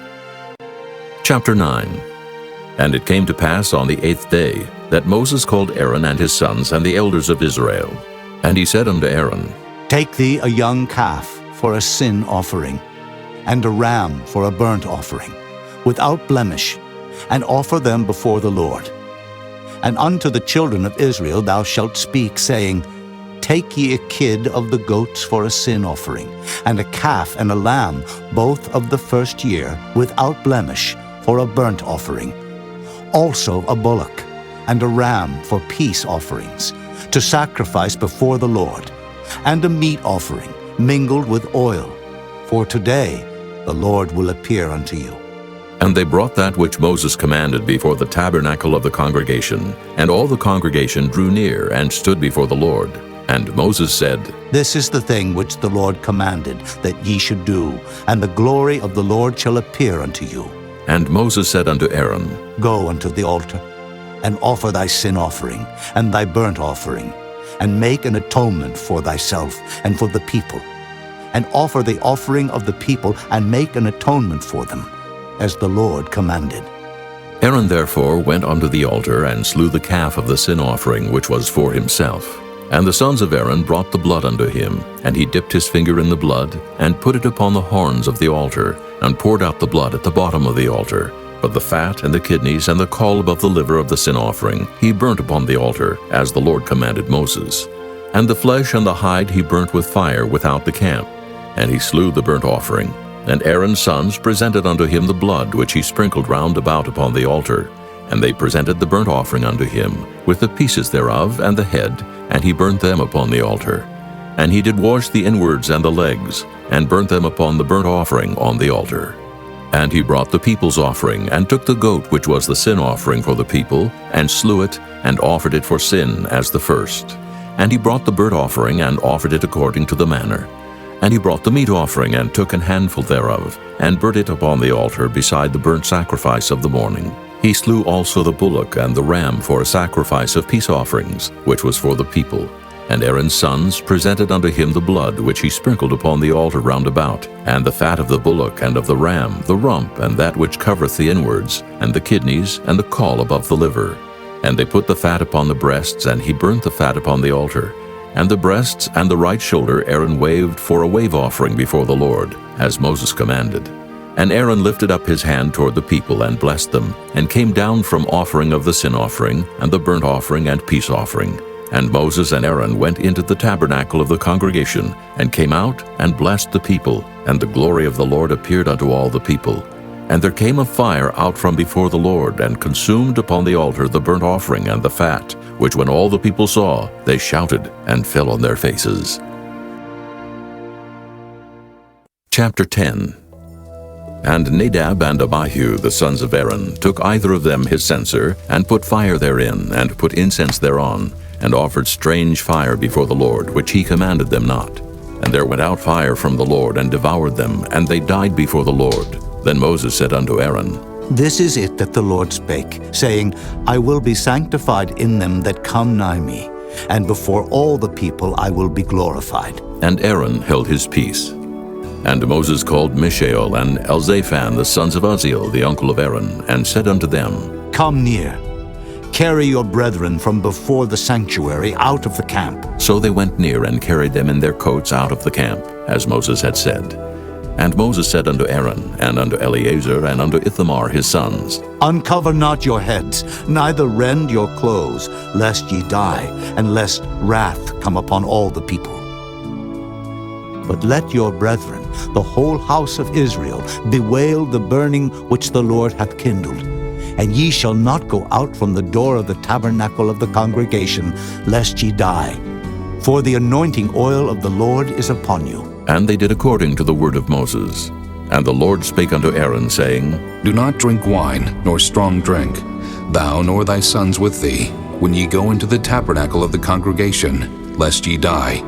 [SPEAKER 1] Chapter 9. And it came to pass on the 8th day that Moses called Aaron and his sons and the elders of Israel. And he said unto Aaron,
[SPEAKER 3] Take thee a young calf for a sin offering, and a ram for a burnt offering, without blemish, and offer them before the Lord. And unto the children of Israel thou shalt speak, saying, Take ye a kid of the goats for a sin offering, and a calf and a lamb, both of the first year, without blemish, for a burnt offering. Also a bullock, and a ram for peace offerings, to sacrifice before the Lord, and a meat offering, mingled with oil. For today the Lord will appear unto you.
[SPEAKER 1] And they brought that which Moses commanded before the tabernacle of the congregation, and all the congregation drew near and stood before the Lord. And Moses said,
[SPEAKER 3] This is the thing which the Lord commanded that ye should do, and the glory of the Lord shall appear unto you.
[SPEAKER 1] And Moses said unto Aaron,
[SPEAKER 3] Go unto the altar, and offer thy sin offering, and thy burnt offering, and make an atonement for thyself and for the people, and offer the offering of the people, and make an atonement for them, as the Lord commanded.
[SPEAKER 1] Aaron therefore went unto the altar, and slew the calf of the sin offering which was for himself. And the sons of Aaron brought the blood unto him, and he dipped his finger in the blood, and put it upon the horns of the altar, and poured out the blood at the bottom of the altar. But the fat and the kidneys and the caul above the liver of the sin offering he burnt upon the altar, as the Lord commanded Moses. And the flesh and the hide he burnt with fire without the camp. And he slew the burnt offering. And Aaron's sons presented unto him the blood which he sprinkled round about upon the altar. And they presented the burnt offering unto him, with the pieces thereof and the head, and he burnt them upon the altar. And he did wash the inwards and the legs, and burnt them upon the burnt offering on the altar. And he brought the people's offering, and took the goat which was the sin offering for the people, and slew it, and offered it for sin as the first. And he brought the burnt offering, and offered it according to the manner. And he brought the meat offering, and took an handful thereof, and burnt it upon the altar beside the burnt sacrifice of the morning. He slew also the bullock and the ram for a sacrifice of peace offerings, which was for the people. And Aaron's sons presented unto him the blood which he sprinkled upon the altar round about, and the fat of the bullock and of the ram, the rump, and that which covereth the inwards, and the kidneys, and the caul above the liver. And they put the fat upon the breasts, and he burnt the fat upon the altar. And the breasts and the right shoulder Aaron waved for a wave offering before the Lord, as Moses commanded. And Aaron lifted up his hand toward the people, and blessed them, and came down from offering of the sin offering, and the burnt offering, and peace offering. And Moses and Aaron went into the tabernacle of the congregation, and came out, and blessed the people, and the glory of the Lord appeared unto all the people. And there came a fire out from before the Lord, and consumed upon the altar the burnt offering and the fat, which when all the people saw, they shouted, and fell on their faces. Chapter 10. And Nadab and Abihu, the sons of Aaron, took either of them his censer, and put fire therein, and put incense thereon, and offered strange fire before the Lord, which he commanded them not. And there went out fire from the Lord, and devoured them, and they died before the Lord. Then Moses said unto Aaron,
[SPEAKER 3] This is it that the Lord spake, saying, I will be sanctified in them that come nigh me, and before all the people I will be glorified.
[SPEAKER 1] And Aaron held his peace. And Moses called Mishael and Elzaphan, the sons of Uzziel, the uncle of Aaron, and said unto them,
[SPEAKER 3] Come near. Carry your brethren from before the sanctuary out of the camp.
[SPEAKER 1] So they went near, and carried them in their coats out of the camp, as Moses had said. And Moses said unto Aaron, and unto Eleazar, and unto Ithamar his sons,
[SPEAKER 3] Uncover not your heads, neither rend your clothes, lest ye die, and lest wrath come upon all the people. But let your brethren, the whole house of Israel, bewail the burning which the Lord hath kindled. And ye shall not go out from the door of the tabernacle of the congregation, lest ye die. For the anointing oil of the Lord is upon you.
[SPEAKER 1] And they did according to the word of Moses. And the Lord spake unto Aaron, saying,
[SPEAKER 2] Do not drink wine, nor strong drink, thou nor thy sons with thee, when ye go into the tabernacle of the congregation, lest ye die.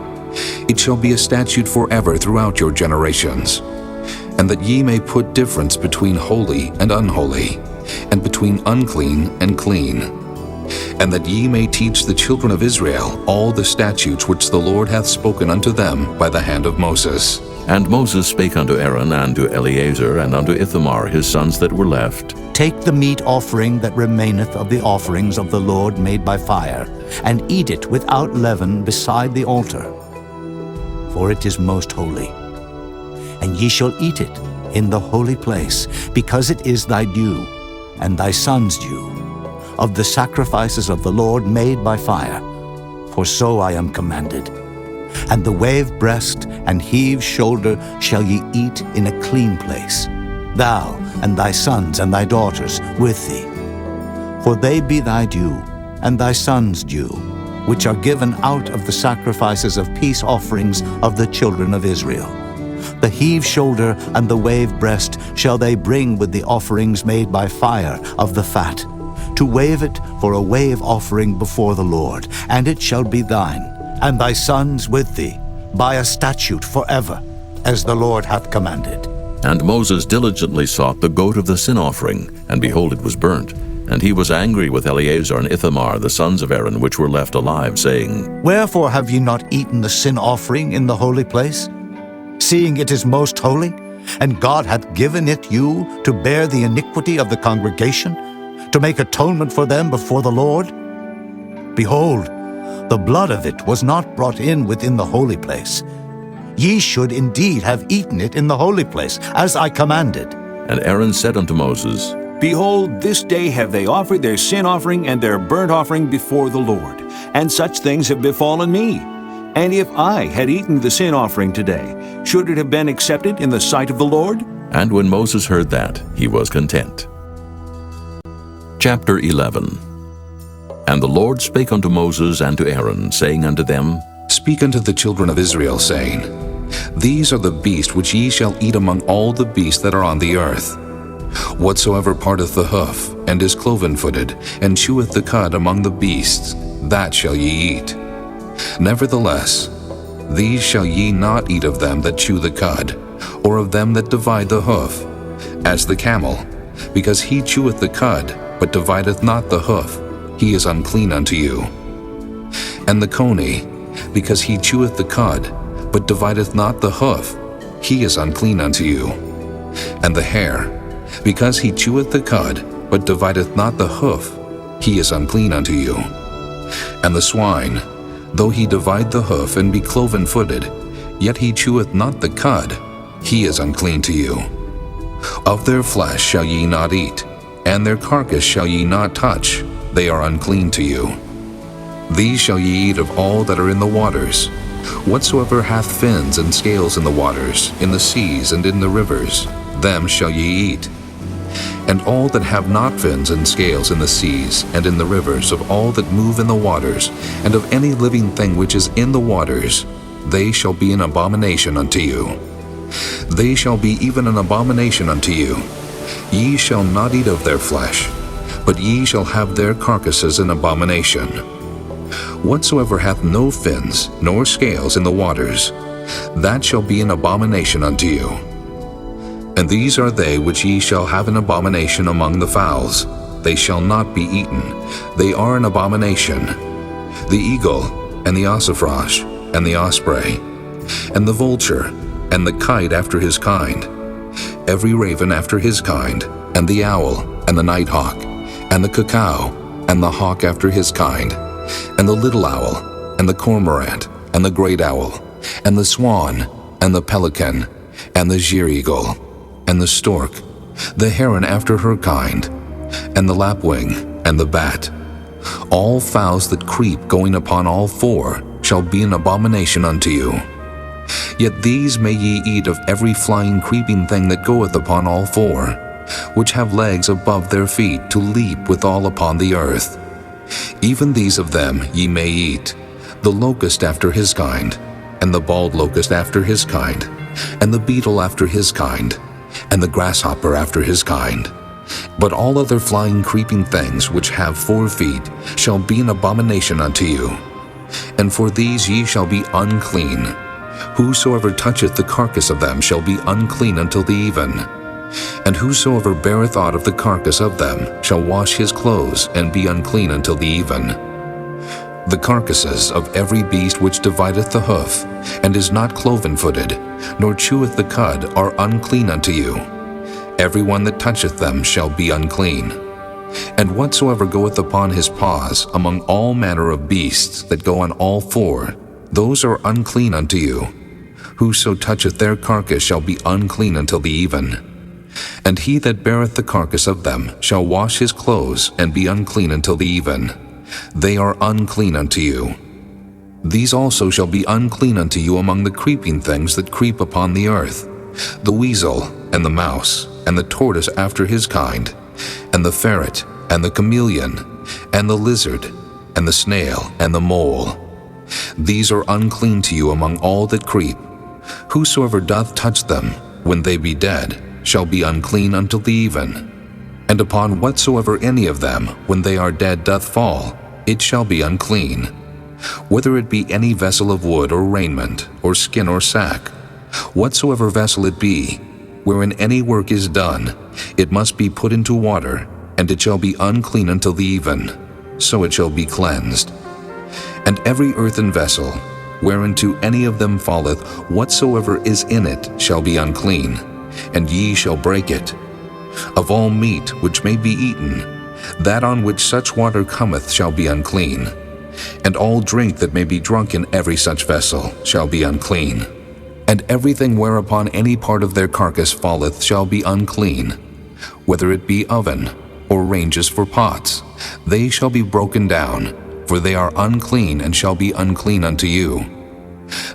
[SPEAKER 2] It shall be a statute forever throughout your generations. And that ye may put difference between holy and unholy, and between unclean and clean. And that ye may teach the children of Israel all the statutes which the Lord hath spoken unto them by the hand of Moses.
[SPEAKER 1] And Moses spake unto Aaron, and to Eleazar, and unto Ithamar his sons that were left,
[SPEAKER 3] Take the meat offering that remaineth of the offerings of the Lord made by fire, and eat it without leaven beside the altar. For it is most holy. And ye shall eat it in the holy place, because it is thy due, and thy son's due, of the sacrifices of the Lord made by fire. For so I am commanded. And the wave breast and heave shoulder shall ye eat in a clean place, thou and thy sons and thy daughters with thee. For they be thy due, and thy sons' due, which are given out of the sacrifices of peace offerings of the children of Israel. The heave shoulder and the wave breast shall they bring with the offerings made by fire of the fat, to wave it for a wave offering before the Lord, and it shall be thine, and thy sons with thee, by a statute forever, as the Lord hath commanded.
[SPEAKER 1] And Moses diligently sought the goat of the sin offering, and behold, it was burnt. And he was angry with Eleazar and Ithamar, the sons of Aaron, which were left alive, saying,
[SPEAKER 3] Wherefore have ye not eaten the sin offering in the holy place, seeing it is most holy, and God hath given it you to bear the iniquity of the congregation, to make atonement for them before the Lord? Behold, the blood of it was not brought in within the holy place. Ye should indeed have eaten it in the holy place, as I commanded.
[SPEAKER 1] And Aaron said unto Moses,
[SPEAKER 4] Behold, this day have they offered their sin offering and their burnt offering before the Lord, and such things have befallen me. And if I had eaten the sin offering today, should it have been accepted in the sight of the Lord?
[SPEAKER 1] And when Moses heard that, he was content. Chapter 11. And the Lord spake unto Moses and to Aaron, saying unto them,
[SPEAKER 2] Speak unto the children of Israel, saying, These are the beasts which ye shall eat among all the beasts that are on the earth. Whatsoever parteth the hoof, and is cloven-footed, and cheweth the cud among the beasts, that shall ye eat. Nevertheless, these shall ye not eat of them that chew the cud, or of them that divide the hoof, as the camel, because he cheweth the cud, but divideth not the hoof, he is unclean unto you. And the coney, because he cheweth the cud, but divideth not the hoof, he is unclean unto you. And the hare, because he cheweth the cud, but divideth not the hoof, he is unclean unto you. And the swine, though he divide the hoof and be cloven-footed, yet he cheweth not the cud, he is unclean to you. Of their flesh shall ye not eat, and their carcass shall ye not touch, they are unclean to you. These shall ye eat of all that are in the waters. Whatsoever hath fins and scales in the waters, in the seas and in the rivers, them shall ye eat. And all that have not fins and scales in the seas and in the rivers, of all that move in the waters, and of any living thing which is in the waters, they shall be an abomination unto you. They shall be even an abomination unto you. Ye shall not eat of their flesh, but ye shall have their carcasses in abomination. Whatsoever hath no fins nor scales in the waters, that shall be an abomination unto you. And these are they which ye shall have an abomination among the fowls. They shall not be eaten. They are an abomination. The eagle, and the ossifrage, and the osprey, and the vulture, and the kite after his kind, every raven after his kind, and the owl, and the nighthawk, and the cuckoo, and the hawk after his kind, and the little owl, and the cormorant, and the great owl, and the swan, and the pelican, and the sheer-eagle, and the stork, the heron after her kind, and the lapwing, and the bat. All fowls that creep going upon all four shall be an abomination unto you. Yet these may ye eat of every flying creeping thing that goeth upon all four, which have legs above their feet to leap withal upon the earth. Even these of them ye may eat, the locust after his kind, and the bald locust after his kind, and the beetle after his kind, and the grasshopper after his kind. But all other flying creeping things which have 4 feet shall be an abomination unto you. And for these ye shall be unclean. Whosoever toucheth the carcass of them shall be unclean until the even. And whosoever beareth aught of the carcass of them shall wash his clothes and be unclean until the even. The carcasses of every beast which divideth the hoof, and is not cloven-footed, nor cheweth the cud, are unclean unto you. Every one that toucheth them shall be unclean. And whatsoever goeth upon his paws among all manner of beasts that go on all 4, those are unclean unto you. Whoso toucheth their carcass shall be unclean until the even. And he that beareth the carcass of them shall wash his clothes and be unclean until the even. They are unclean unto you. These also shall be unclean unto you among the creeping things that creep upon the earth, the weasel, and the mouse, and the tortoise after his kind, and the ferret, and the chameleon, and the lizard, and the snail, and the mole. These are unclean to you among all that creep. Whosoever doth touch them, when they be dead, shall be unclean until the even. And upon whatsoever any of them, when they are dead, doth fall, it shall be unclean. Whether it be any vessel of wood or raiment, or skin or sack, whatsoever vessel it be, wherein any work is done, it must be put into water, and it shall be unclean until the even, so it shall be cleansed. And every earthen vessel, whereinto any of them falleth, whatsoever is in it shall be unclean, and ye shall break it. Of all meat which may be eaten, that on which such water cometh shall be unclean, and all drink that may be drunk in every such vessel shall be unclean. And everything whereupon any part of their carcass falleth shall be unclean, whether it be oven, or ranges for pots, they shall be broken down, for they are unclean and shall be unclean unto you.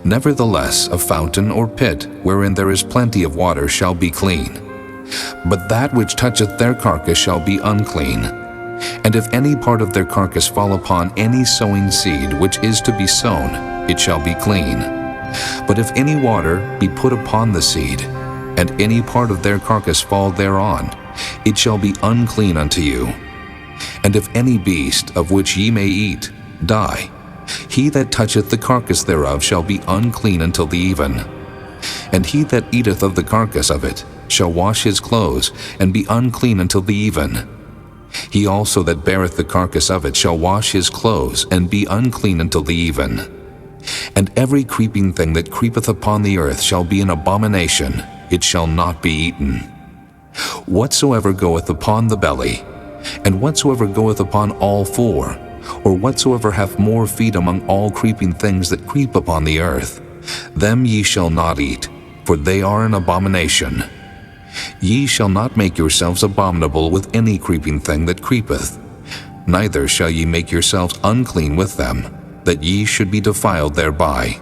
[SPEAKER 2] Nevertheless, a fountain or pit, wherein there is plenty of water, shall be clean. But that which toucheth their carcass shall be unclean. And if any part of their carcass fall upon any sowing seed which is to be sown, it shall be clean. But if any water be put upon the seed, and any part of their carcass fall thereon, it shall be unclean unto you. And if any beast of which ye may eat die, He that toucheth the carcass thereof shall be unclean until the even. And he that eateth of the carcass of it shall wash his clothes, and be unclean until the even. He also that beareth the carcass of it shall wash his clothes, and be unclean until the even. And every creeping thing that creepeth upon the earth shall be an abomination, it shall not be eaten. Whatsoever goeth upon the belly, and whatsoever goeth upon all four, or whatsoever hath more feet among all creeping things that creep upon the earth, them ye shall not eat, for they are an abomination. Ye shall not make yourselves abominable with any creeping thing that creepeth, neither shall ye make yourselves unclean with them, that ye should be defiled thereby.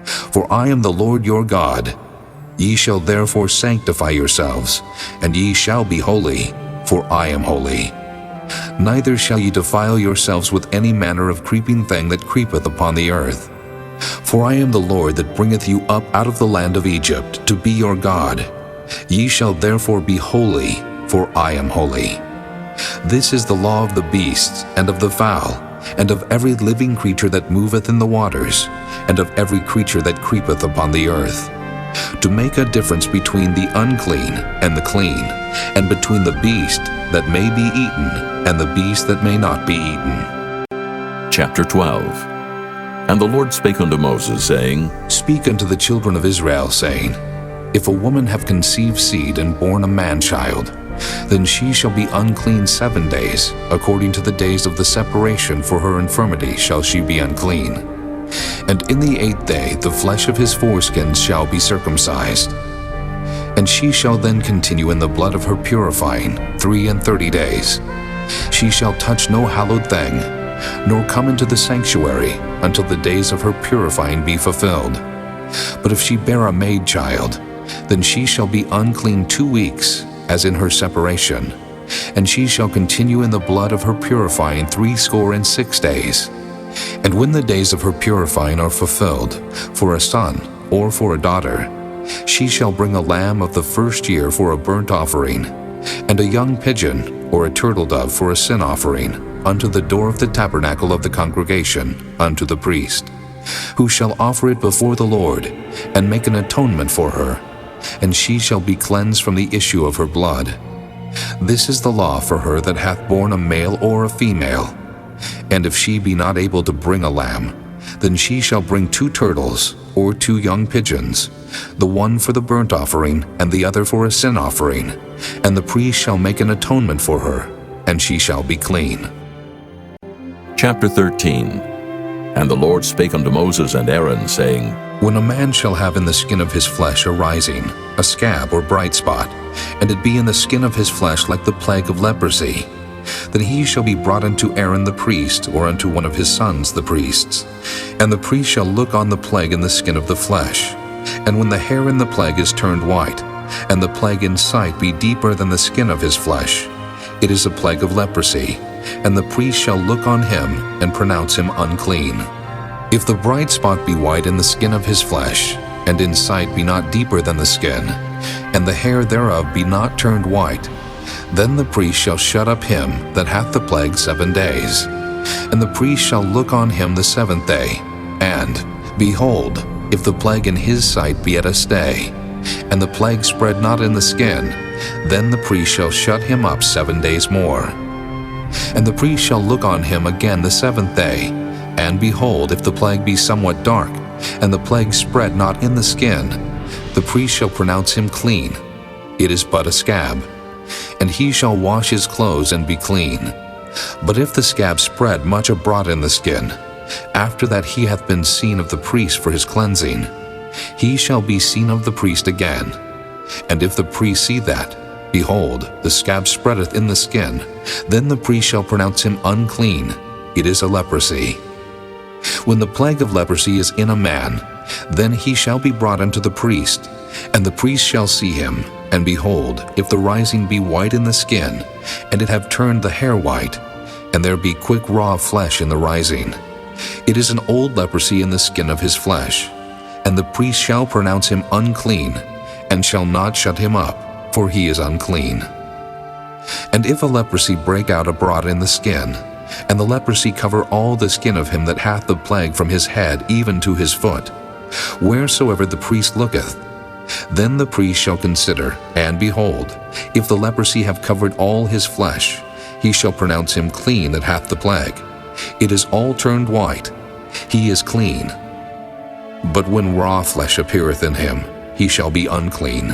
[SPEAKER 2] For I am the Lord your God. Ye shall therefore sanctify yourselves, and ye shall be holy, for I am holy. Neither shall ye defile yourselves with any manner of creeping thing that creepeth upon the earth. For I am the Lord that bringeth you up out of the land of Egypt, to be your God. Ye shall therefore be holy, for I am holy. This is the law of the beasts, and of the fowl, and of every living creature that moveth in the waters, and of every creature that creepeth upon the earth, to make a difference between the unclean and the clean, and between the beast that may be eaten and the beast that may not be eaten.
[SPEAKER 1] Chapter 12. And the Lord spake unto Moses, saying,
[SPEAKER 2] Speak unto the children of Israel, saying, If a woman have conceived seed and born a man-child, then she shall be unclean 7 days, according to the days of the separation for her infirmity shall she be unclean. And in the 8th day the flesh of his foreskins shall be circumcised. And she shall then continue in the blood of her purifying 33 days. She shall touch no hallowed thing, nor come into the sanctuary until the days of her purifying be fulfilled. But if she bear a maid child, then she shall be unclean 2 weeks, as in her separation, and she shall continue in the blood of her purifying 66 days. And when the days of her purifying are fulfilled, for a son or for a daughter, she shall bring a lamb of the first year for a burnt offering, and a young pigeon or a turtle dove for a sin offering, unto the door of the tabernacle of the congregation, unto the priest, who shall offer it before the Lord, and make an atonement for her, and she shall be cleansed from the issue of her blood. This is the law for her that hath borne a male or a female. And if she be not able to bring a lamb, then she shall bring 2 turtles or 2 young pigeons, the one for the burnt offering and the other for a sin offering, and the priest shall make an atonement for her, and she shall be clean.
[SPEAKER 1] Chapter 13. And the Lord spake unto Moses and Aaron, saying,
[SPEAKER 2] When a man shall have in the skin of his flesh a rising, a scab or bright spot, and it be in the skin of his flesh like the plague of leprosy, then he shall be brought unto Aaron the priest, or unto one of his sons the priests. And the priest shall look on the plague in the skin of the flesh. And when the hair in the plague is turned white, and the plague in sight be deeper than the skin of his flesh, it is a plague of leprosy, and the priest shall look on him, and pronounce him unclean. If the bright spot be white in the skin of his flesh, and in sight be not deeper than the skin, and the hair thereof be not turned white, then the priest shall shut up him that hath the plague 7 days. And the priest shall look on him the 7th day, and, behold, if the plague in his sight be at a stay, and the plague spread not in the skin, then the priest shall shut him up 7 days more. And the priest shall look on him again the 7th day, and behold, if the plague be somewhat dark, and the plague spread not in the skin, the priest shall pronounce him clean. It is but a scab. And he shall wash his clothes and be clean. But if the scab spread much abroad in the skin, after that he hath been seen of the priest for his cleansing, he shall be seen of the priest again. And if the priest see that, behold, the scab spreadeth in the skin, then the priest shall pronounce him unclean. It is a leprosy. When the plague of leprosy is in a man, then he shall be brought unto the priest, and the priest shall see him. And behold, if the rising be white in the skin, and it have turned the hair white, and there be quick raw flesh in the rising, it is an old leprosy in the skin of his flesh. And the priest shall pronounce him unclean, and shall not shut him up, for he is unclean. And if a leprosy break out abroad in the skin, and the leprosy cover all the skin of him that hath the plague from his head even to his foot, wheresoever the priest looketh. Then the priest shall consider, and behold, if the leprosy have covered all his flesh, he shall pronounce him clean that hath the plague. It is all turned white, he is clean. But when raw flesh appeareth in him, he shall be unclean.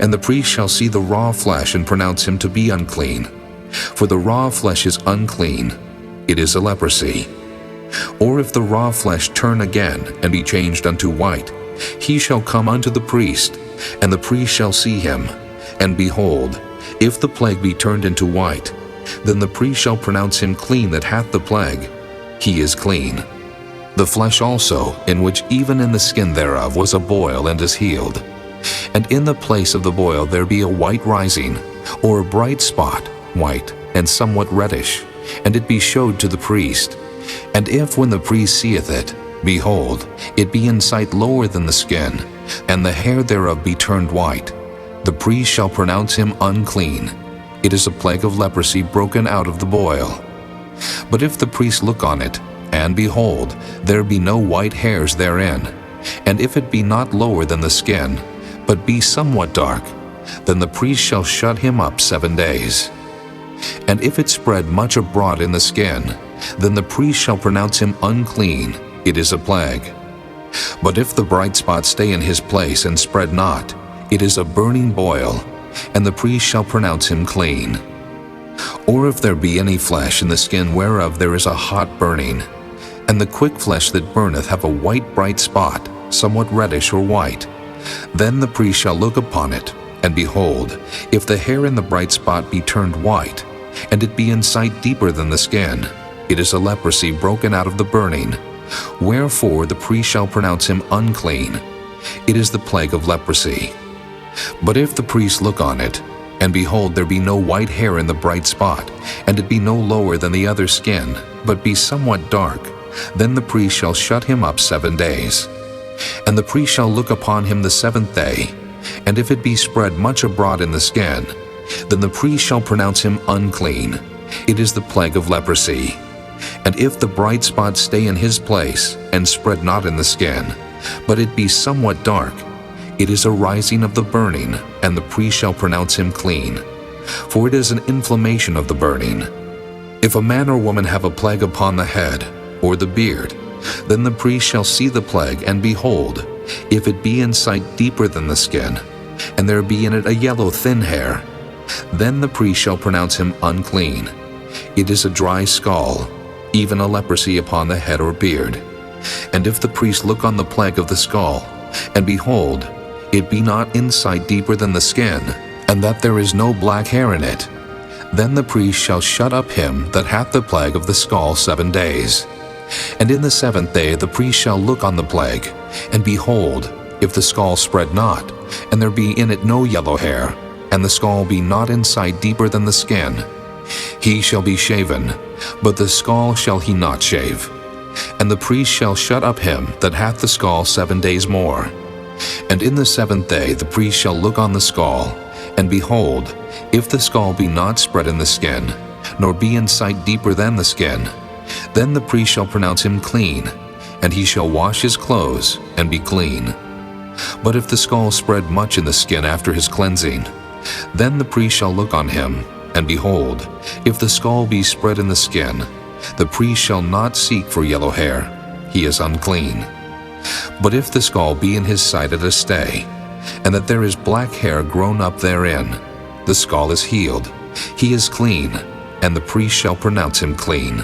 [SPEAKER 2] And the priest shall see the raw flesh, and pronounce him to be unclean. For the raw flesh is unclean, it is a leprosy. Or if the raw flesh turn again, and be changed unto white, he shall come unto the priest, and the priest shall see him. And behold, if the plague be turned into white, then the priest shall pronounce him clean that hath the plague. He is clean. The flesh also, in which even in the skin thereof was a boil, and is healed. And in the place of the boil there be a white rising, or a bright spot, white, and somewhat reddish, and it be showed to the priest. And if when the priest seeth it, behold, it be in sight lower than the skin, and the hair thereof be turned white, the priest shall pronounce him unclean. It is a plague of leprosy broken out of the boil. But if the priest look on it, and behold, there be no white hairs therein, and if it be not lower than the skin, but be somewhat dark, then the priest shall shut him up 7 days. And if it spread much abroad in the skin, then the priest shall pronounce him unclean. It is a plague. But if the bright spot stay in his place and spread not, it is a burning boil, and the priest shall pronounce him clean. Or if there be any flesh in the skin whereof there is a hot burning, and the quick flesh that burneth have a white bright spot, somewhat reddish or white, then the priest shall look upon it, and behold, if the hair in the bright spot be turned white, and it be in sight deeper than the skin, it is a leprosy broken out of the burning. Wherefore the priest shall pronounce him unclean. It is the plague of leprosy. But if the priest look on it, and behold, there be no white hair in the bright spot, and it be no lower than the other skin, but be somewhat dark, then the priest shall shut him up 7 days. And the priest shall look upon him the 7th day, and if it be spread much abroad in the skin, then the priest shall pronounce him unclean. It is the plague of leprosy. And if the bright spot stay in his place, and spread not in the skin, but it be somewhat dark, it is a rising of the burning, and the priest shall pronounce him clean. For it is an inflammation of the burning. If a man or woman have a plague upon the head, or the beard, then the priest shall see the plague, and behold, if it be in sight deeper than the skin, and there be in it a yellow thin hair, then the priest shall pronounce him unclean. It is a dry scall, even a leprosy upon the head or beard. And if the priest look on the plague of the scall, and behold, it be not in sight deeper than the skin, and that there is no black hair in it, then the priest shall shut up him that hath the plague of the scall 7 days. And in the 7th day the priest shall look on the plague, and behold, if the scall spread not, and there be in it no yellow hair, and the scall be not in sight deeper than the skin, he shall be shaven, but the scall shall he not shave. And the priest shall shut up him that hath the scall 7 days more. And in the 7th day the priest shall look on the scall, and behold, if the scall be not spread in the skin, nor be in sight deeper than the skin, then the priest shall pronounce him clean, and he shall wash his clothes, and be clean. But if the scall spread much in the skin after his cleansing, then the priest shall look on him, and behold, if the scall be spread in the skin, the priest shall not seek for yellow hair, he is unclean. But if the scall be in his sight at a stay, and that there is black hair grown up therein, the scall is healed, he is clean, and the priest shall pronounce him clean.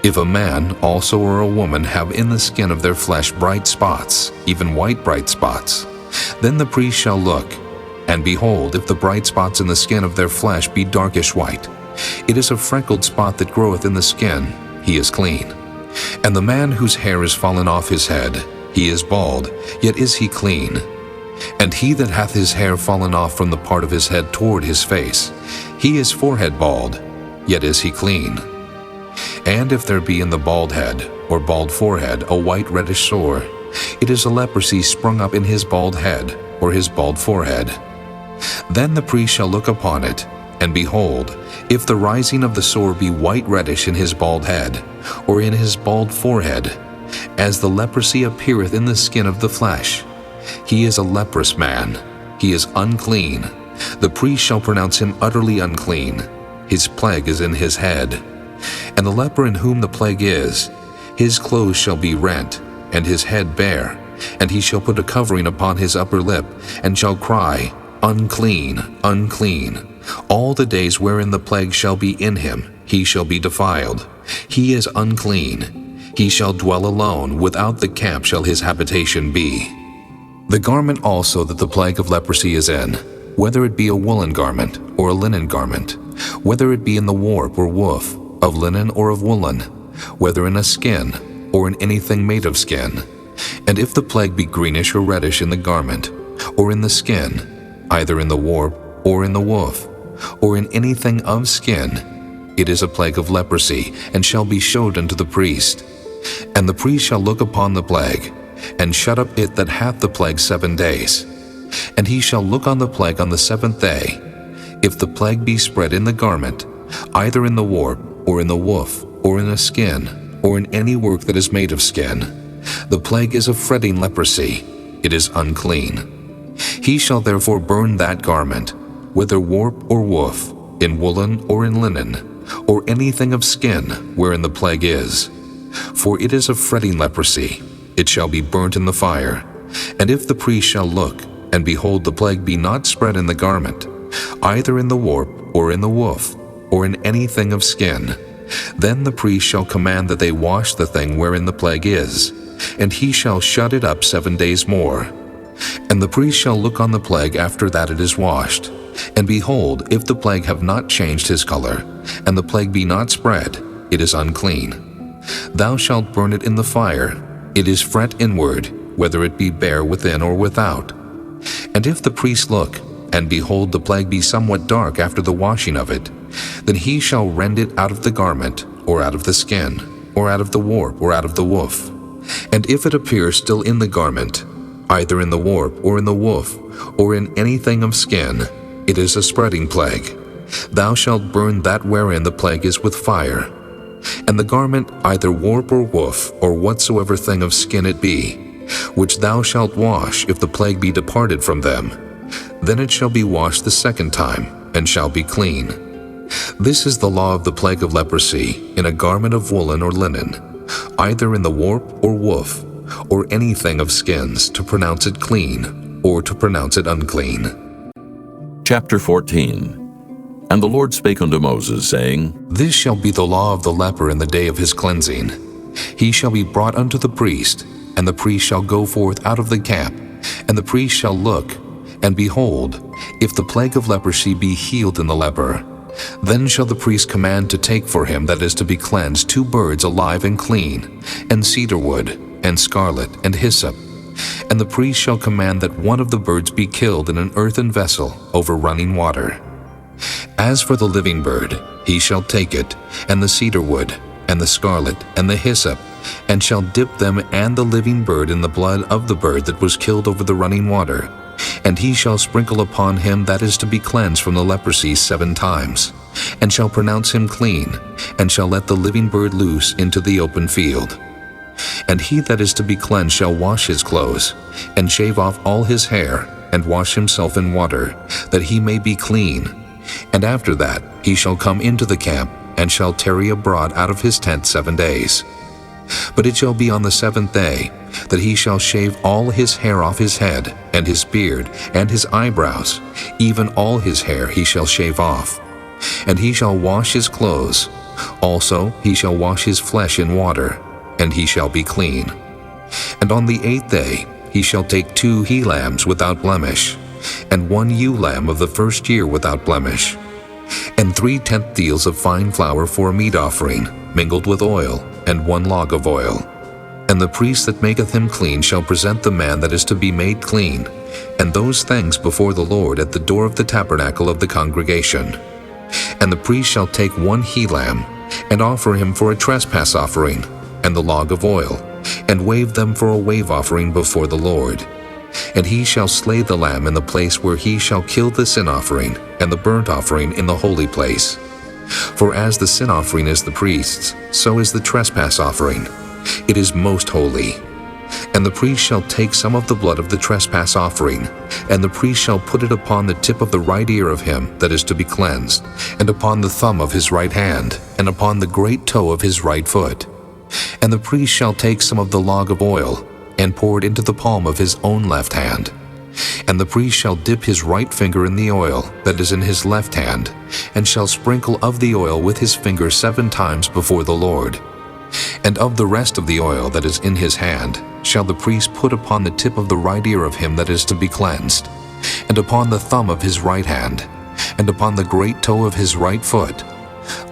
[SPEAKER 2] If a man also or a woman have in the skin of their flesh bright spots, even white bright spots, then the priest shall look, and behold, if the bright spots in the skin of their flesh be darkish white, it is a freckled spot that groweth in the skin, he is clean. And the man whose hair is fallen off his head, he is bald, yet is he clean. And he that hath his hair fallen off from the part of his head toward his face, he is forehead bald, yet is he clean. And if there be in the bald head, or bald forehead, a white reddish sore, it is a leprosy sprung up in his bald head, or his bald forehead. Then the priest shall look upon it, And behold, if the rising of the sore be white reddish in his bald head, or in his bald forehead, as the leprosy appeareth in the skin of the flesh, he is a leprous man, he is unclean. The priest shall pronounce him utterly unclean. His plague is in his head. And the leper in whom the plague is, his clothes shall be rent, and his head bare, and he shall put a covering upon his upper lip, and shall cry, Unclean, unclean. All the days wherein the plague shall be in him, he shall be defiled. He is unclean. He shall dwell alone, without the camp shall his habitation be. The garment also that the plague of leprosy is in, whether it be a woolen garment or a linen garment, whether it be in the warp or woof, of linen or of woolen, whether in a skin or in anything made of skin. And if the plague be greenish or reddish in the garment, or in the skin, either in the warp or in the woof, or in anything of skin, it is a plague of leprosy, and shall be showed unto the priest. And the priest shall look upon the plague, and shut up it that hath the plague 7 days. And he shall look on the plague on the 7th day. If the plague be spread in the garment, either in the warp, or in the woof, or in a skin, or in any work that is made of skin, the plague is a fretting leprosy, it is unclean. He shall therefore burn that garment, whether warp or woof, in woolen or in linen, or anything of skin wherein the plague is. For it is a fretting leprosy, it shall be burnt in the fire. And if the priest shall look, and behold the plague be not spread in the garment, either in the warp or in the woof, or in anything of skin, then the priest shall command that they wash the thing wherein the plague is, and he shall shut it up 7 days more. And the priest shall look on the plague after that it is washed, and behold, if the plague have not changed his color, and the plague be not spread, it is unclean. Thou shalt burn it in the fire, it is fret inward, whether it be bare within or without. And if the priest look, and behold the plague be somewhat dark after the washing of it, then he shall rend it out of the garment, or out of the skin, or out of the warp, or out of the woof. And if it appear still in the garment, either in the warp, or in the woof, or in anything of skin, it is a spreading plague. Thou shalt burn that wherein the plague is with fire. And the garment, either warp or woof, or whatsoever thing of skin it be, which thou shalt wash if the plague be departed from them, then it shall be washed the 2nd time, and shall be clean. This is the law of the plague of leprosy, in a garment of woolen or linen, either in the warp or woof, or anything of skins, to pronounce it clean, or to pronounce it unclean.
[SPEAKER 1] Chapter 14. And the Lord spake unto Moses, saying,
[SPEAKER 2] This shall be the law of the leper in the day of his cleansing. He shall be brought unto the priest, and the priest shall go forth out of the camp, and the priest shall look, and behold, if the plague of leprosy be healed in the leper, then shall the priest command to take for him that is to be cleansed 2 birds alive and clean, and cedar wood, and scarlet, and hyssop. And the priest shall command that one of the birds be killed in an earthen vessel over running water. As for the living bird, he shall take it, and the cedar wood, and the scarlet, and the hyssop, and shall dip them and the living bird in the blood of the bird that was killed over the running water. And he shall sprinkle upon him that is to be cleansed from the leprosy 7 times, and shall pronounce him clean, and shall let the living bird loose into the open field. And he that is to be cleansed shall wash his clothes, and shave off all his hair, and wash himself in water, that he may be clean. And after that he shall come into the camp, and shall tarry abroad out of his tent 7 days. But it shall be on the 7th day that he shall shave all his hair off his head, and his beard, and his eyebrows, even all his hair he shall shave off. And he shall wash his clothes. Also he shall wash his flesh in water, and he shall be clean. And on the 8th day he shall take 2 he-lambs without blemish, and 1 ewe-lamb of the 1st year without blemish, and 3 tenth deals of fine flour for a meat offering, mingled with oil, and 1 log of oil. And the priest that maketh him clean shall present the man that is to be made clean, and those things before the Lord at the door of the tabernacle of the congregation. And the priest shall take 1 he-lamb, and offer him for a trespass offering, and the log of oil, and wave them for a wave offering before the Lord. And he shall slay the lamb in the place where he shall kill the sin offering and the burnt offering in the holy place. For as the sin offering is the priest's, so is the trespass offering. It is most holy. And the priest shall take some of the blood of the trespass offering, and the priest shall put it upon the tip of the right ear of him that is to be cleansed, and upon the thumb of his right hand, and upon the great toe of his right foot. And the priest shall take some of the log of oil, and pour it into the palm of his own left hand. And the priest shall dip his right finger in the oil that is in his left hand, and shall sprinkle of the oil with his finger 7 times before the Lord. And of the rest of the oil that is in his hand shall the priest put upon the tip of the right ear of him that is to be cleansed, and upon the thumb of his right hand, and upon the great toe of his right foot,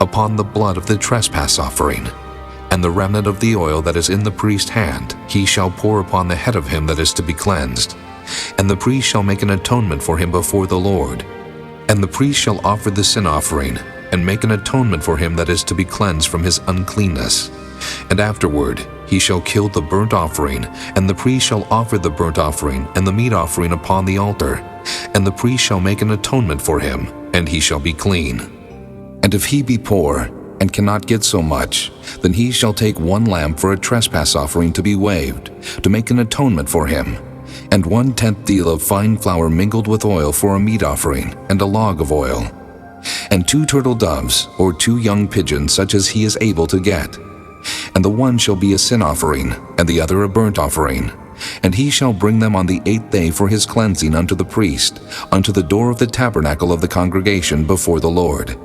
[SPEAKER 2] upon the blood of the trespass offering. And the remnant of the oil that is in the priest's hand he shall pour upon the head of him that is to be cleansed. And the priest shall make an atonement for him before the Lord. And the priest shall offer the sin offering, and make an atonement for him that is to be cleansed from his uncleanness. And afterward he shall kill the burnt offering, and the priest shall offer the burnt offering and the meat offering upon the altar. And the priest shall make an atonement for him, and he shall be clean. And if he be poor, and cannot get so much, then he shall take 1 lamb for a trespass offering to be waved, to make an atonement for him, and 1/10 deal of fine flour mingled with oil for a meat offering, and a log of oil, and 2 turtle doves, or 2 young pigeons, such as he is able to get. And the one shall be a sin offering, and the other a burnt offering. And he shall bring them on the 8th day for his cleansing unto the priest, unto the door of the tabernacle of the congregation before the Lord.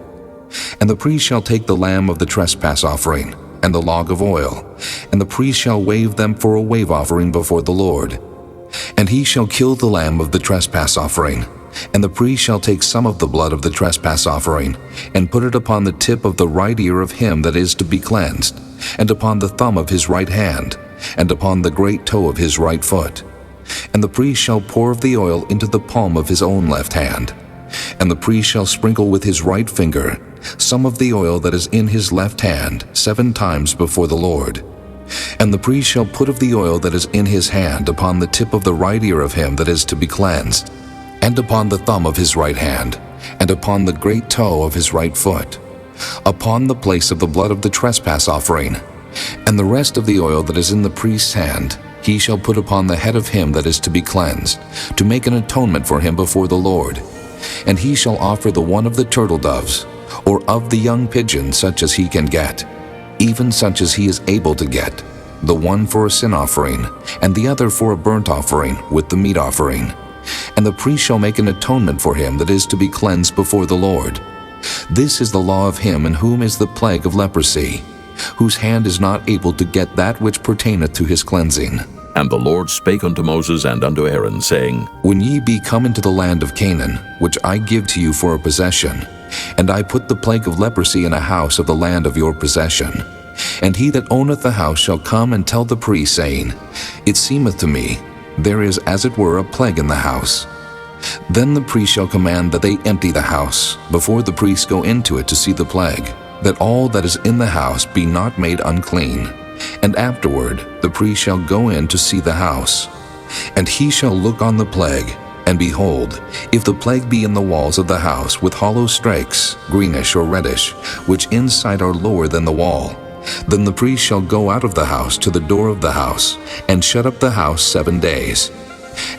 [SPEAKER 2] And the priest shall take the lamb of the trespass offering, and the log of oil, and the priest shall wave them for a wave offering before the Lord. And he shall kill the lamb of the trespass offering, and the priest shall take some of the blood of the trespass offering, and put it upon the tip of the right ear of him that is to be cleansed, and upon the thumb of his right hand, and upon the great toe of his right foot. And the priest shall pour of the oil into the palm of his own left hand. And the priest shall sprinkle with his right finger some of the oil that is in his left hand 7 times before the Lord. And the priest shall put of the oil that is in his hand upon the tip of the right ear of him that is to be cleansed, and upon the thumb of his right hand, and upon the great toe of his right foot, upon the place of the blood of the trespass offering. And the rest of the oil that is in the priest's hand he shall put upon the head of him that is to be cleansed, to make an atonement for him before the Lord. And he shall offer the one of the turtle doves, or of the young pigeon, such as he can get, even such as he is able to get, the one for a sin offering, and the other for a burnt offering with the meat offering. And the priest shall make an atonement for him that is to be cleansed before the Lord. This is the law of him in whom is the plague of leprosy, whose hand is not able to get that which pertaineth to his cleansing.
[SPEAKER 1] And the Lord spake unto Moses and unto Aaron, saying,
[SPEAKER 2] When ye be come into the land of Canaan, which I give to you for a possession, and I put the plague of leprosy in a house of the land of your possession, and he that owneth the house shall come and tell the priest, saying, It seemeth to me, there is as it were a plague in the house. Then the priest shall command that they empty the house, before the priests go into it to see the plague, that all that is in the house be not made unclean. And afterward the priest shall go in to see the house. And he shall look on the plague, and behold, if the plague be in the walls of the house with hollow strakes, greenish or reddish, which inside are lower than the wall, then the priest shall go out of the house to the door of the house, and shut up the house 7 days.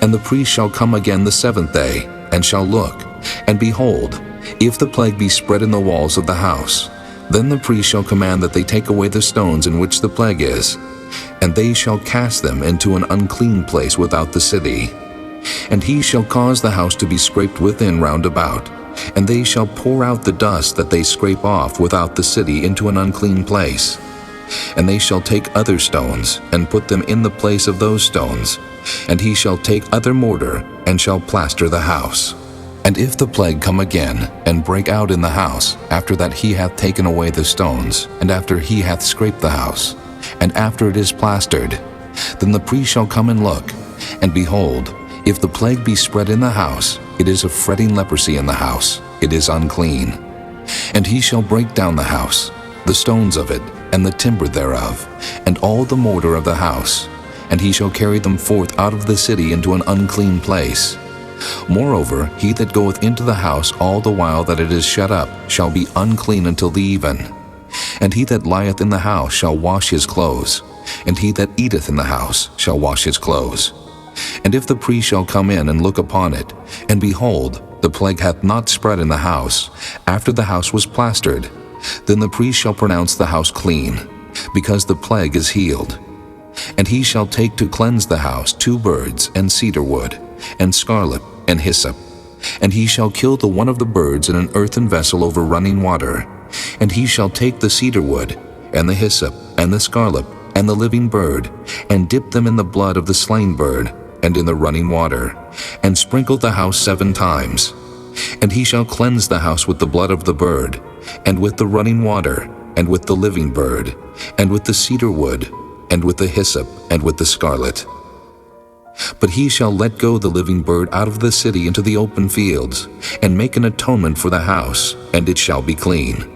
[SPEAKER 2] And the priest shall come again the 7th day, and shall look, and behold, if the plague be spread in the walls of the house, then the priest shall command that they take away the stones in which the plague is, and they shall cast them into an unclean place without the city. And he shall cause the house to be scraped within round about, and they shall pour out the dust that they scrape off without the city into an unclean place. And they shall take other stones, and put them in the place of those stones, and he shall take other mortar, and shall plaster the house. And if the plague come again, and break out in the house, after that he hath taken away the stones, and after he hath scraped the house, and after it is plastered, then the priest shall come and look, and behold, if the plague be spread in the house, it is a fretting leprosy in the house, it is unclean. And he shall break down the house, the stones of it, and the timber thereof, and all the mortar of the house, and he shall carry them forth out of the city into an unclean place. Moreover, he that goeth into the house all the while that it is shut up shall be unclean until the even. And he that lieth in the house shall wash his clothes, and he that eateth in the house shall wash his clothes. And if the priest shall come in and look upon it, and behold, the plague hath not spread in the house, after the house was plastered, then the priest shall pronounce the house clean, because the plague is healed. And he shall take to cleanse the house 2 birds, and cedar wood, and scarlet, and hyssop. And he shall kill the one of the birds in an earthen vessel over running water. And he shall take the cedar wood, and the hyssop, and the scarlet, and the living bird, and dip them in the blood of the slain bird, and in the running water, and sprinkle the house 7 times. And he shall cleanse the house with the blood of the bird, and with the running water, and with the living bird, and with the cedar wood, and with the hyssop, and with the scarlet. But he shall let go the living bird out of the city into the open fields, and make an atonement for the house, and it shall be clean.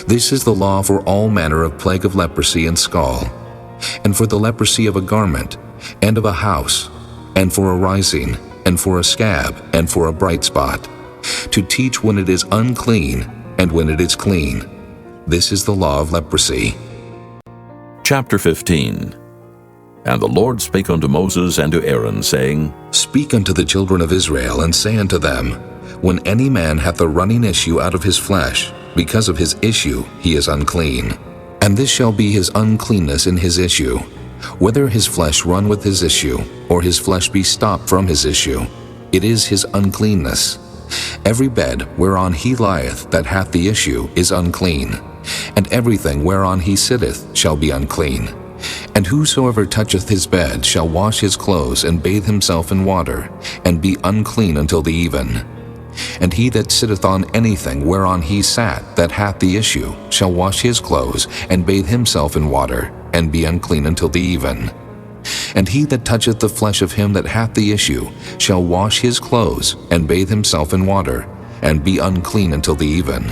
[SPEAKER 2] This is the law for all manner of plague of leprosy and scall, and for the leprosy of a garment, and of a house, and for a rising, and for a scab, and for a bright spot, to teach when it is unclean, and when it is clean. This is the law of leprosy.
[SPEAKER 1] Chapter 15. And the Lord spake unto Moses and to Aaron, saying,
[SPEAKER 2] Speak unto the children of Israel, and say unto them, When any man hath a running issue out of his flesh, because of his issue he is unclean. And this shall be his uncleanness in his issue, whether his flesh run with his issue, or his flesh be stopped from his issue, it is his uncleanness. Every bed whereon he lieth that hath the issue is unclean, and everything whereon he sitteth shall be unclean. And whosoever toucheth his bed shall wash his clothes and bathe himself in water, and be unclean until the even. And he that sitteth on anything whereon he sat that hath the issue shall wash his clothes and bathe himself in water, and be unclean until the even. And he that toucheth the flesh of him that hath the issue shall wash his clothes and bathe himself in water, and be unclean until the even.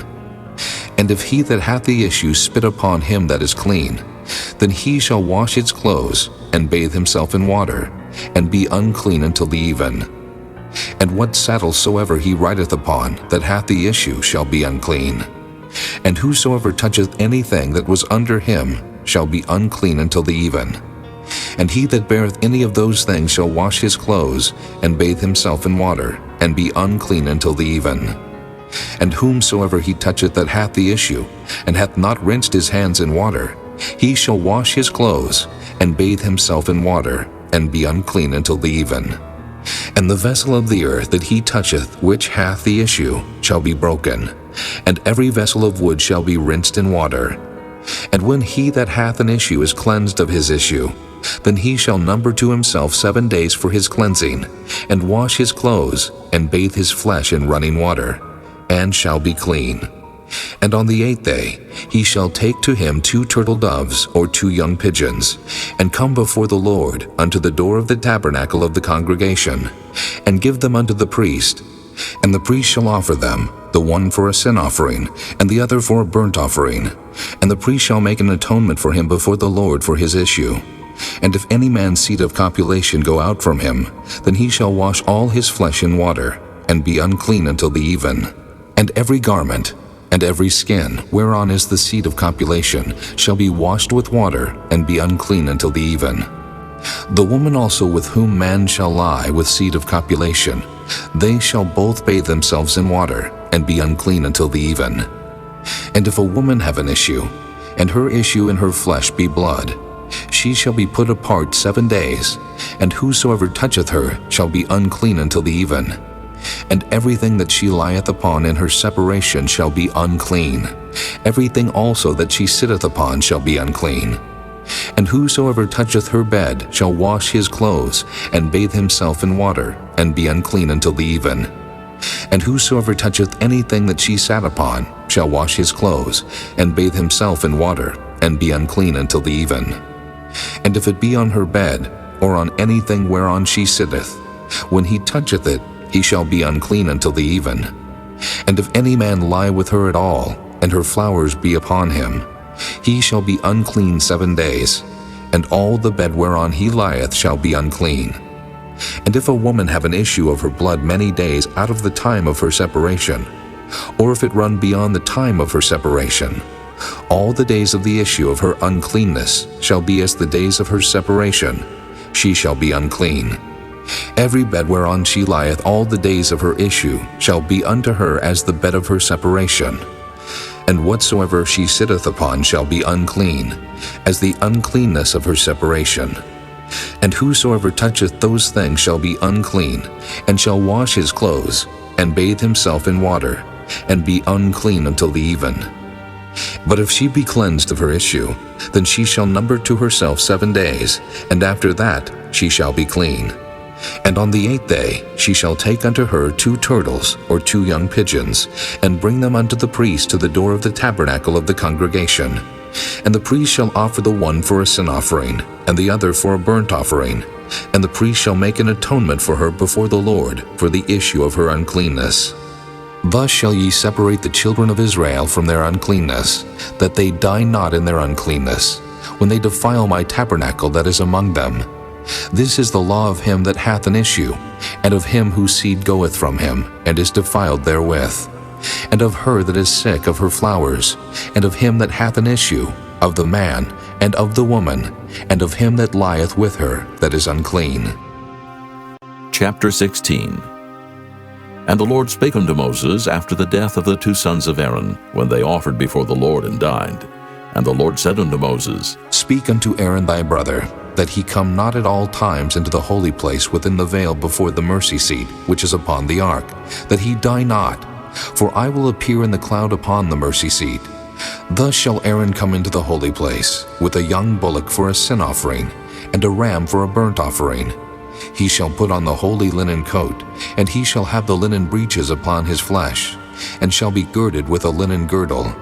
[SPEAKER 2] And if he that hath the issue spit upon him that is clean, then he shall wash his clothes and bathe himself in water, and be unclean until the even. And what saddle soever he rideth upon that hath the issue shall be unclean. And whosoever toucheth anything that was under him shall be unclean until the even. And he that beareth any of those things shall wash his clothes, and bathe himself in water, and be unclean until the even. And whomsoever he toucheth that hath the issue, and hath not rinsed his hands in water, he shall wash his clothes, and bathe himself in water, and be unclean until the even. And the vessel of the earth that he toucheth which hath the issue shall be broken, and every vessel of wood shall be rinsed in water. And when he that hath an issue is cleansed of his issue, then he shall number to himself 7 days for his cleansing, and wash his clothes, and bathe his flesh in running water, and shall be clean. And on the 8th day he shall take to him 2 turtle doves or 2 young pigeons, and come before the Lord unto the door of the tabernacle of the congregation, and give them unto the priest. And the priest shall offer them, the one for a sin offering, and the other for a burnt offering. And the priest shall make an atonement for him before the Lord for his issue. And if any man's seed of copulation go out from him, then he shall wash all his flesh in water, and be unclean until the even. And every garment, and every skin, whereon is the seed of copulation, shall be washed with water, and be unclean until the even. The woman also with whom man shall lie with seed of copulation, they shall both bathe themselves in water, and be unclean until the even. And if a woman have an issue, and her issue in her flesh be blood, she shall be put apart 7 days, and whosoever toucheth her shall be unclean until the even. And everything that she lieth upon in her separation shall be unclean. Everything also that she sitteth upon shall be unclean. And whosoever toucheth her bed shall wash his clothes, and bathe himself in water, and be unclean until the even. And whosoever toucheth anything that she sat upon shall wash his clothes, and bathe himself in water, and be unclean until the even. And if it be on her bed, or on anything whereon she sitteth, when he toucheth it, he shall be unclean until the even. And if any man lie with her at all, and her flowers be upon him, he shall be unclean 7 days. and all the bed whereon he lieth shall be unclean. And if a woman have an issue of her blood many days out of the time of her separation, or if it run beyond the time of her separation, all the days of the issue of her uncleanness shall be as the days of her separation. She shall be unclean. Every bed whereon she lieth all the days of her issue shall be unto her as the bed of her separation. And whatsoever she sitteth upon shall be unclean, as the uncleanness of her separation. And whosoever toucheth those things shall be unclean, and shall wash his clothes, and bathe himself in water, and be unclean until the even. But if she be cleansed of her issue, then she shall number to herself 7 days, and after that she shall be clean. And on the 8th day she shall take unto her 2 turtles or 2 young pigeons, and bring them unto the priest to the door of the tabernacle of the congregation. And the priest shall offer the one for a sin offering, and the other for a burnt offering. And the priest shall make an atonement for her before the Lord for the issue of her uncleanness. Thus shall ye separate the children of Israel from their uncleanness, that they die not in their uncleanness, when they defile my tabernacle that is among them. This is the law of him that hath an issue, and of him whose seed goeth from him, and is defiled therewith, and of her that is sick of her flowers, and of him that hath an issue, of the man, and of the woman, and of him that lieth with her that is unclean.
[SPEAKER 1] Chapter 16. And the Lord spake unto Moses after the death of the 2 sons of Aaron, when they offered before the Lord and died. And the Lord said unto Moses,
[SPEAKER 2] Speak unto Aaron thy brother, that he come not at all times into the holy place within the veil before the mercy seat, which is upon the ark, that he die not. For I will appear in the cloud upon the mercy seat. Thus shall Aaron come into the holy place, with a young bullock for a sin offering, and a ram for a burnt offering. He shall put on the holy linen coat, and he shall have the linen breeches upon his flesh, and shall be girded with a linen girdle,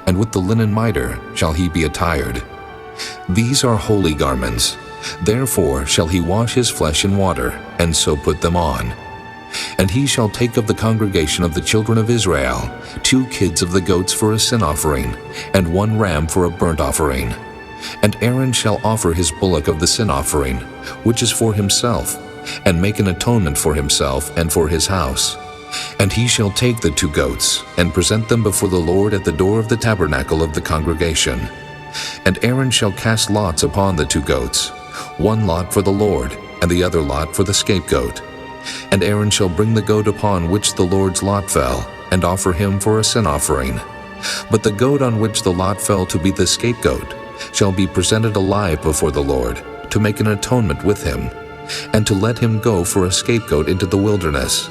[SPEAKER 2] and with the linen mitre shall he be attired. These are holy garments. Therefore shall he wash his flesh in water, and so put them on. And he shall take of the congregation of the children of Israel 2 kids of the goats for a sin offering, and 1 ram for a burnt offering. And Aaron shall offer his bullock of the sin offering, which is for himself, and make an atonement for himself and for his house. And he shall take the 2 goats, and present them before the Lord at the door of the tabernacle of the congregation. And Aaron shall cast lots upon the 2 goats, 1 lot for the Lord, and the other lot for the scapegoat. And Aaron shall bring the goat upon which the Lord's lot fell, and offer him for a sin offering. But the goat on which the lot fell to be the scapegoat shall be presented alive before the Lord, to make an atonement with him, and to let him go for a scapegoat into the wilderness.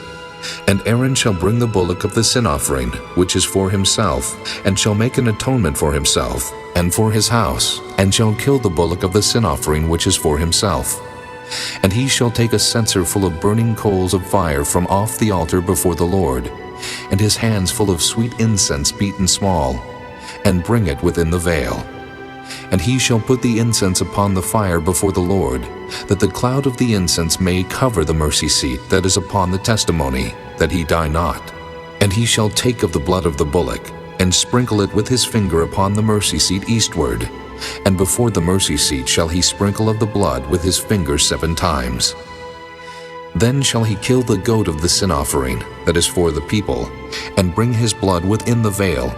[SPEAKER 2] And Aaron shall bring the bullock of the sin offering, which is for himself, and shall make an atonement for himself, and for his house, and shall kill the bullock of the sin offering which is for himself. And he shall take a censer full of burning coals of fire from off the altar before the Lord, and his hands full of sweet incense beaten small, and bring it within the veil. And he shall put the incense upon the fire before the Lord, that the cloud of the incense may cover the mercy seat that is upon the testimony, that he die not. And he shall take of the blood of the bullock, and sprinkle it with his finger upon the mercy seat eastward, and before the mercy seat shall he sprinkle of the blood with his finger 7 times. Then shall he kill the goat of the sin offering, that is for the people, and bring his blood within the veil,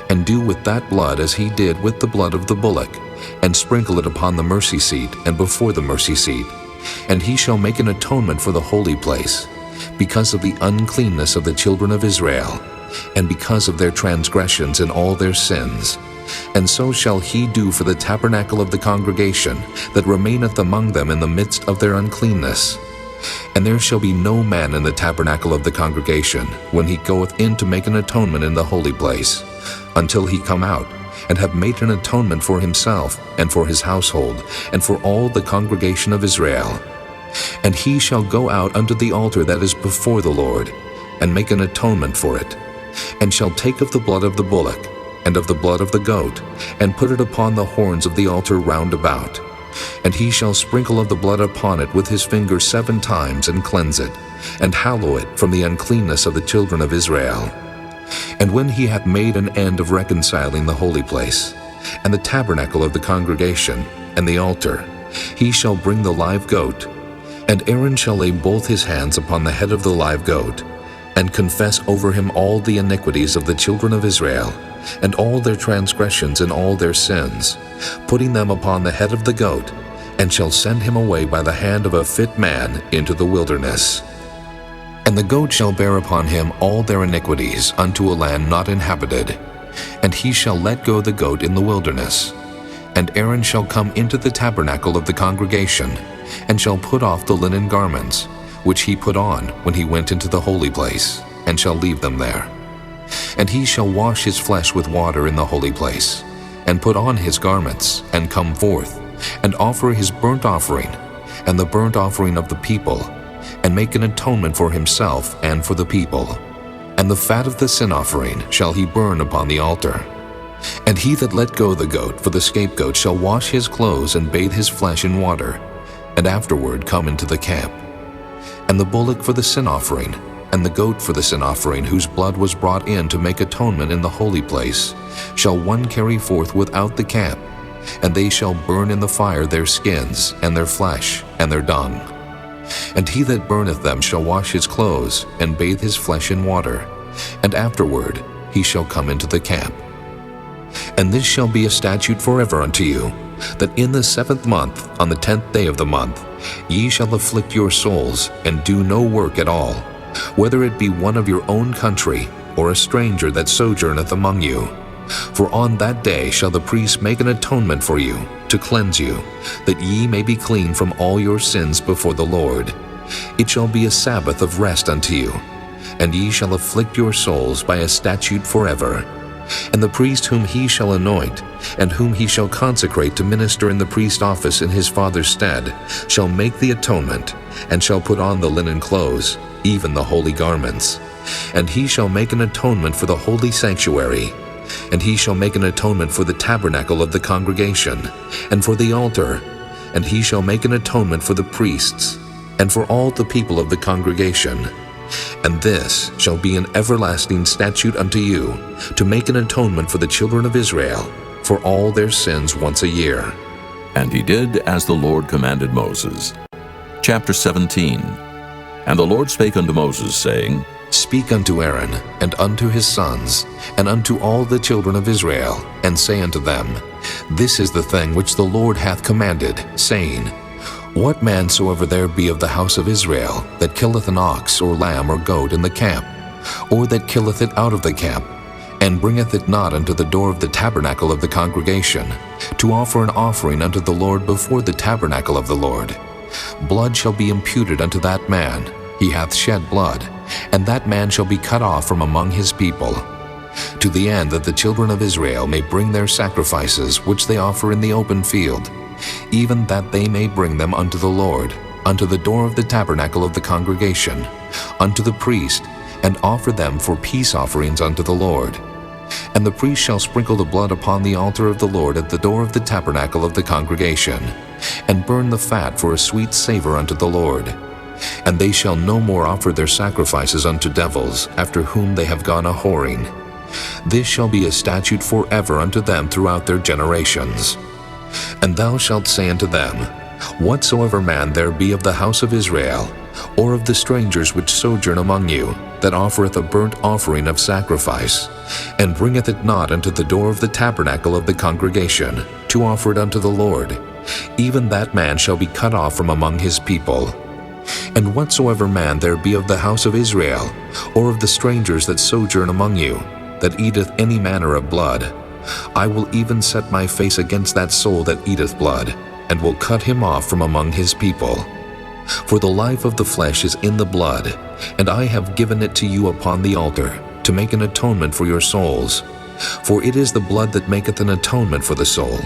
[SPEAKER 2] and do with that blood as he did with the blood of the bullock, and sprinkle it upon the mercy seat and before the mercy seat. And he shall make an atonement for the holy place, because of the uncleanness of the children of Israel, and because of their transgressions and all their sins. And so shall he do for the tabernacle of the congregation that remaineth among them in the midst of their uncleanness. And there shall be no man in the tabernacle of the congregation, when he goeth in to make an atonement in the holy place, until he come out, and have made an atonement for himself, and for his household, and for all the congregation of Israel. And he shall go out unto the altar that is before the Lord, and make an atonement for it, and shall take of the blood of the bullock, and of the blood of the goat, and put it upon the horns of the altar round about. And he shall sprinkle of the blood upon it with his finger 7 times, and cleanse it, and hallow it from the uncleanness of the children of Israel. And when he hath made an end of reconciling the holy place, and the tabernacle of the congregation, and the altar, he shall bring the live goat, and Aaron shall lay both his hands upon the head of the live goat, and confess over him all the iniquities of the children of Israel, and all their transgressions and all their sins, putting them upon the head of the goat, and shall send him away by the hand of a fit man into the wilderness. And the goat shall bear upon him all their iniquities unto a land not inhabited, and he shall let go the goat in the wilderness. And Aaron shall come into the tabernacle of the congregation, and shall put off the linen garments, which he put on when he went into the holy place, and shall leave them there. And he shall wash his flesh with water in the holy place, and put on his garments, and come forth, and offer his burnt offering, and the burnt offering of the people, and make an atonement for himself and for the people. And the fat of the sin offering shall he burn upon the altar. And he that let go the goat for the scapegoat shall wash his clothes and bathe his flesh in water, and afterward come into the camp. And the bullock for the sin offering, and the goat for the sin offering, whose blood was brought in to make atonement in the holy place, shall one carry forth without the camp, and they shall burn in the fire their skins, and their flesh, and their dung. And he that burneth them shall wash his clothes, and bathe his flesh in water, and afterward he shall come into the camp. And this shall be a statute forever unto you, that in the 7th month, on the 10th day of the month, ye shall afflict your souls, and do no work at all, whether it be one of your own country, or a stranger that sojourneth among you. For on that day shall the priest make an atonement for you, to cleanse you, that ye may be clean from all your sins before the Lord. It shall be a Sabbath of rest unto you, and ye shall afflict your souls by a statute forever. And the priest whom he shall anoint, and whom he shall consecrate to minister in the priest office in his father's stead, shall make the atonement, and shall put on the linen clothes, even the holy garments. And he shall make an atonement for the holy sanctuary, and he shall make an atonement for the tabernacle of the congregation, and for the altar, and he shall make an atonement for the priests, and for all the people of the congregation. And this shall be an everlasting statute unto you, to make an atonement for the children of Israel, for all their sins once a year.
[SPEAKER 1] And he did as the Lord commanded Moses. Chapter 17. And the Lord spake unto Moses, saying,
[SPEAKER 2] Speak unto Aaron, and unto his sons, and unto all the children of Israel, and say unto them, This is the thing which the Lord hath commanded, saying, What man soever there be of the house of Israel, that killeth an ox, or lamb, or goat in the camp, or that killeth it out of the camp, and bringeth it not unto the door of the tabernacle of the congregation, to offer an offering unto the Lord before the tabernacle of the Lord, blood shall be imputed unto that man. He hath shed blood, and that man shall be cut off from among his people, to the end that the children of Israel may bring their sacrifices which they offer in the open field, even that they may bring them unto the Lord, unto the door of the tabernacle of the congregation, unto the priest, and offer them for peace offerings unto the Lord. And the priest shall sprinkle the blood upon the altar of the Lord at the door of the tabernacle of the congregation, and burn the fat for a sweet savor unto the Lord. And they shall no more offer their sacrifices unto devils, after whom they have gone a-whoring. This shall be a statute forever unto them throughout their generations. And thou shalt say unto them, Whatsoever man there be of the house of Israel, or of the strangers which sojourn among you, that offereth a burnt offering of sacrifice, and bringeth it not unto the door of the tabernacle of the congregation, to offer it unto the Lord, even that man shall be cut off from among his people. And whatsoever man there be of the house of Israel, or of the strangers that sojourn among you, that eateth any manner of blood, I will even set my face against that soul that eateth blood, and will cut him off from among his people. For the life of the flesh is in the blood, and I have given it to you upon the altar, to make an atonement for your souls. For it is the blood that maketh an atonement for the soul.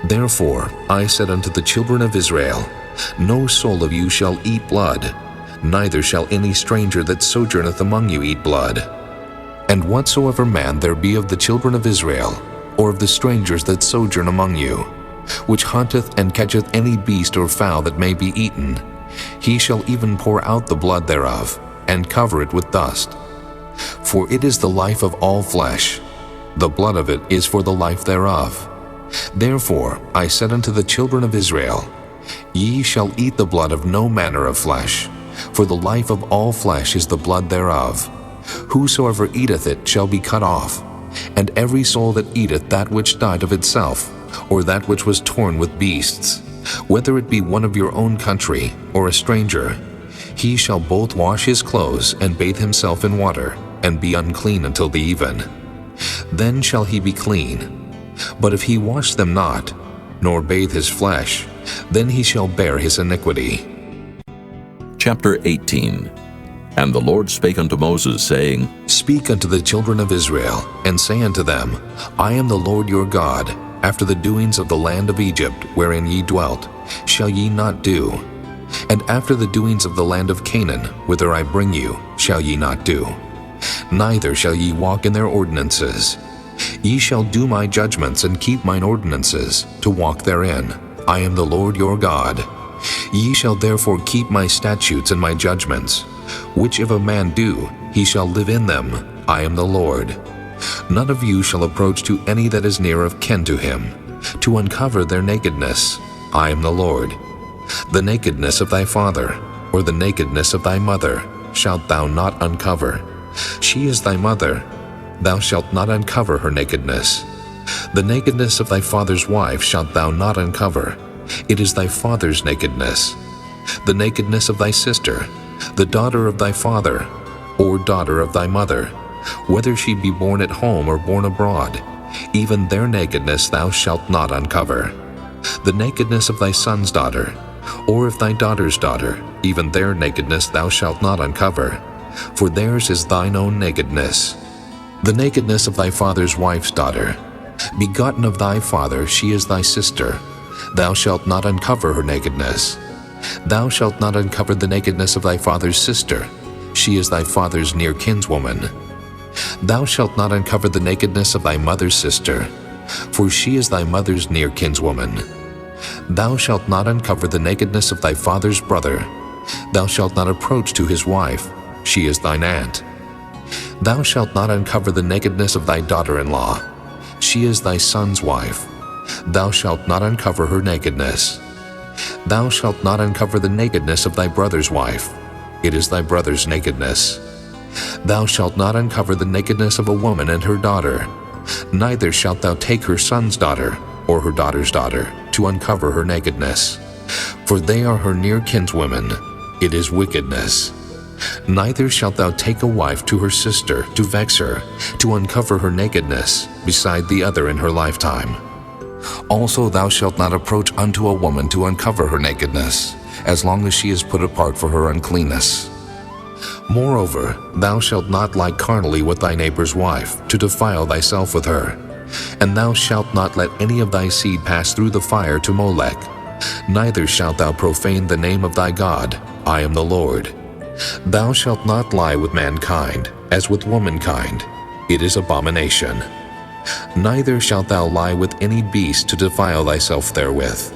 [SPEAKER 2] Therefore I said unto the children of Israel, No soul of you shall eat blood, neither shall any stranger that sojourneth among you eat blood. And whatsoever man there be of the children of Israel, or of the strangers that sojourn among you, which hunteth and catcheth any beast or fowl that may be eaten, he shall even pour out the blood thereof, and cover it with dust. For it is the life of all flesh, the blood of it is for the life thereof. Therefore I said unto the children of Israel, Ye shall eat the blood of no manner of flesh, for the life of all flesh is the blood thereof. Whosoever eateth it shall be cut off. And every soul that eateth that which died of itself, or that which was torn with beasts, whether it be one of your own country, or a stranger, he shall both wash his clothes, and bathe himself in water, and be unclean until the even. Then shall he be clean. But if he wash them not, nor bathe his flesh, then he shall bear his iniquity.
[SPEAKER 1] Chapter 18. And the Lord spake unto Moses, saying,
[SPEAKER 2] Speak unto the children of Israel, and say unto them, I am the Lord your God. After the doings of the land of Egypt, wherein ye dwelt, shall ye not do. And after the doings of the land of Canaan, whither I bring you, shall ye not do. Neither shall ye walk in their ordinances. Ye shall do my judgments, and keep mine ordinances, to walk therein. I am the Lord your God. Ye shall therefore keep my statutes and my judgments, which if a man do, he shall live in them. I am the Lord. None of you shall approach to any that is near of kin to him, to uncover their nakedness. I am the Lord. The nakedness of thy father, or the nakedness of thy mother, shalt thou not uncover. She is thy mother. Thou shalt not uncover her nakedness. The nakedness of thy father's wife shalt thou not uncover. It is thy father's nakedness. The nakedness of thy sister, the daughter of thy father, or daughter of thy mother, whether she be born at home or born abroad, even their nakedness thou shalt not uncover. The nakedness of thy son's daughter, or of thy daughter's daughter, even their nakedness thou shalt not uncover, for theirs is thine own nakedness. The nakedness of thy father's wife's daughter, begotten of thy father, she is thy sister. Thou shalt not uncover her nakedness. Thou shalt not uncover the nakedness of thy father's sister. She is thy father's near kinswoman. Thou shalt not uncover the nakedness of thy mother's sister, for she is thy mother's near kinswoman. Thou shalt not uncover the nakedness of thy father's brother. Thou shalt not approach to his wife. She is thine aunt. Thou shalt not uncover the nakedness of thy daughter-in-law. She is thy son's wife. Thou shalt not uncover her nakedness. Thou shalt not uncover the nakedness of thy brother's wife. It is thy brother's nakedness. Thou shalt not uncover the nakedness of a woman and her daughter. Neither shalt thou take her son's daughter, or her daughter's daughter, to uncover her nakedness. For they are her near kinswomen. It is wickedness. Neither shalt thou take a wife to her sister, to vex her, to uncover her nakedness, beside the other in her lifetime. Also thou shalt not approach unto a woman to uncover her nakedness, as long as she is put apart for her uncleanness. Moreover, thou shalt not lie carnally with thy neighbor's wife, to defile thyself with her. And thou shalt not let any of thy seed pass through the fire to Molech. Neither shalt thou profane the name of thy God. I am the Lord. Thou shalt not lie with mankind, as with womankind. It is abomination. Neither shalt thou lie with any beast to defile thyself therewith.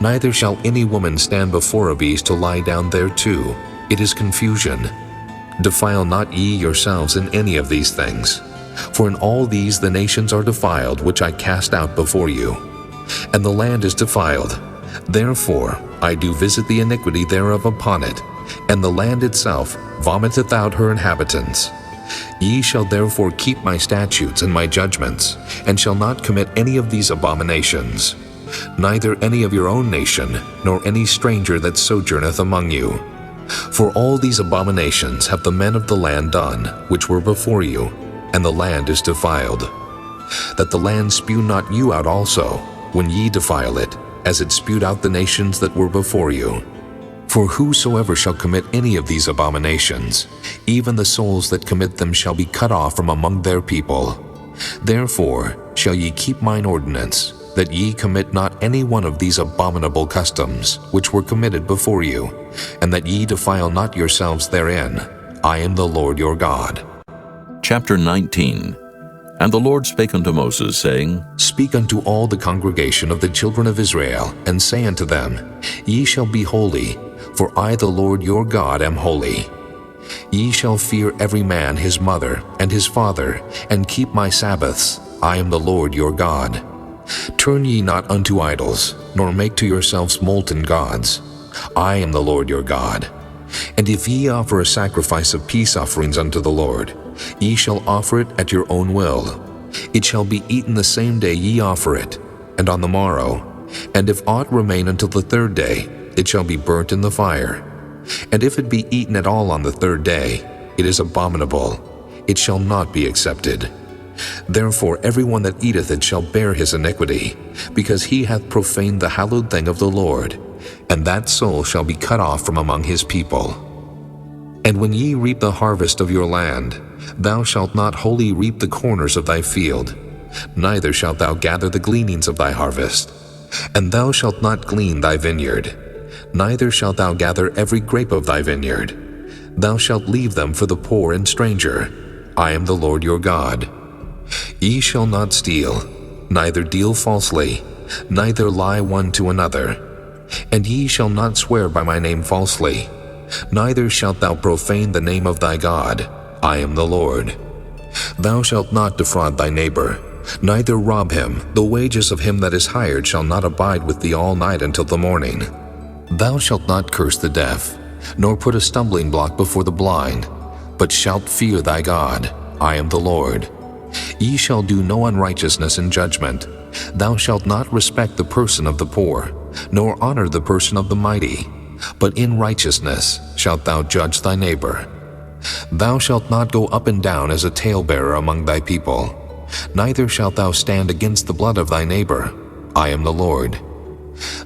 [SPEAKER 2] Neither shall any woman stand before a beast to lie down thereto. It is confusion. Defile not ye yourselves in any of these things. For in all these the nations are defiled, which I cast out before you. And the land is defiled. Therefore I do visit the iniquity thereof upon it, and the land itself vomiteth out her inhabitants. Ye shall therefore keep my statutes and my judgments, and shall not commit any of these abominations, neither any of your own nation, nor any stranger that sojourneth among you. For all these abominations have the men of the land done, which were before you, and the land is defiled. That the land spew not you out also, when ye defile it, as it spewed out the nations that were before you. For whosoever shall commit any of these abominations, even the souls that commit them shall be cut off from among their people. Therefore shall ye keep mine ordinance, that ye commit not any one of these abominable customs, which were committed before you, and that ye defile not yourselves therein. I am the Lord your God.
[SPEAKER 1] Chapter 19. And the Lord spake unto Moses, saying,
[SPEAKER 2] Speak unto all the congregation of the children of Israel, and say unto them, Ye shall be holy, for I the Lord your God am holy. Ye shall fear every man his mother and his father, and keep my Sabbaths. I am the Lord your God. Turn ye not unto idols, nor make to yourselves molten gods. I am the Lord your God. And if ye offer a sacrifice of peace offerings unto the Lord, ye shall offer it at your own will. It shall be eaten the same day ye offer it, and on the morrow. And if aught remain until the third day, it shall be burnt in the fire. And if it be eaten at all on the third day, it is abominable. It shall not be accepted. Therefore every one that eateth it shall bear his iniquity, because he hath profaned the hallowed thing of the Lord, and that soul shall be cut off from among his people. And when ye reap the harvest of your land, thou shalt not wholly reap the corners of thy field, neither shalt thou gather the gleanings of thy harvest. And thou shalt not glean thy vineyard, neither shalt thou gather every grape of thy vineyard. Thou shalt leave them for the poor and stranger. I am the Lord your God. Ye shall not steal, neither deal falsely, neither lie one to another. And ye shall not swear by my name falsely, neither shalt thou profane the name of thy God. I am the Lord. Thou shalt not defraud thy neighbor, neither rob him. The wages of him that is hired shall not abide with thee all night until the morning. Thou shalt not curse the deaf, nor put a stumbling block before the blind, but shalt fear thy God. I am the Lord. Ye shall do no unrighteousness in judgment. Thou shalt not respect the person of the poor, nor honor the person of the mighty, but in righteousness shalt thou judge thy neighbor. Thou shalt not go up and down as a talebearer among thy people, neither shalt thou stand against the blood of thy neighbor. I am the Lord.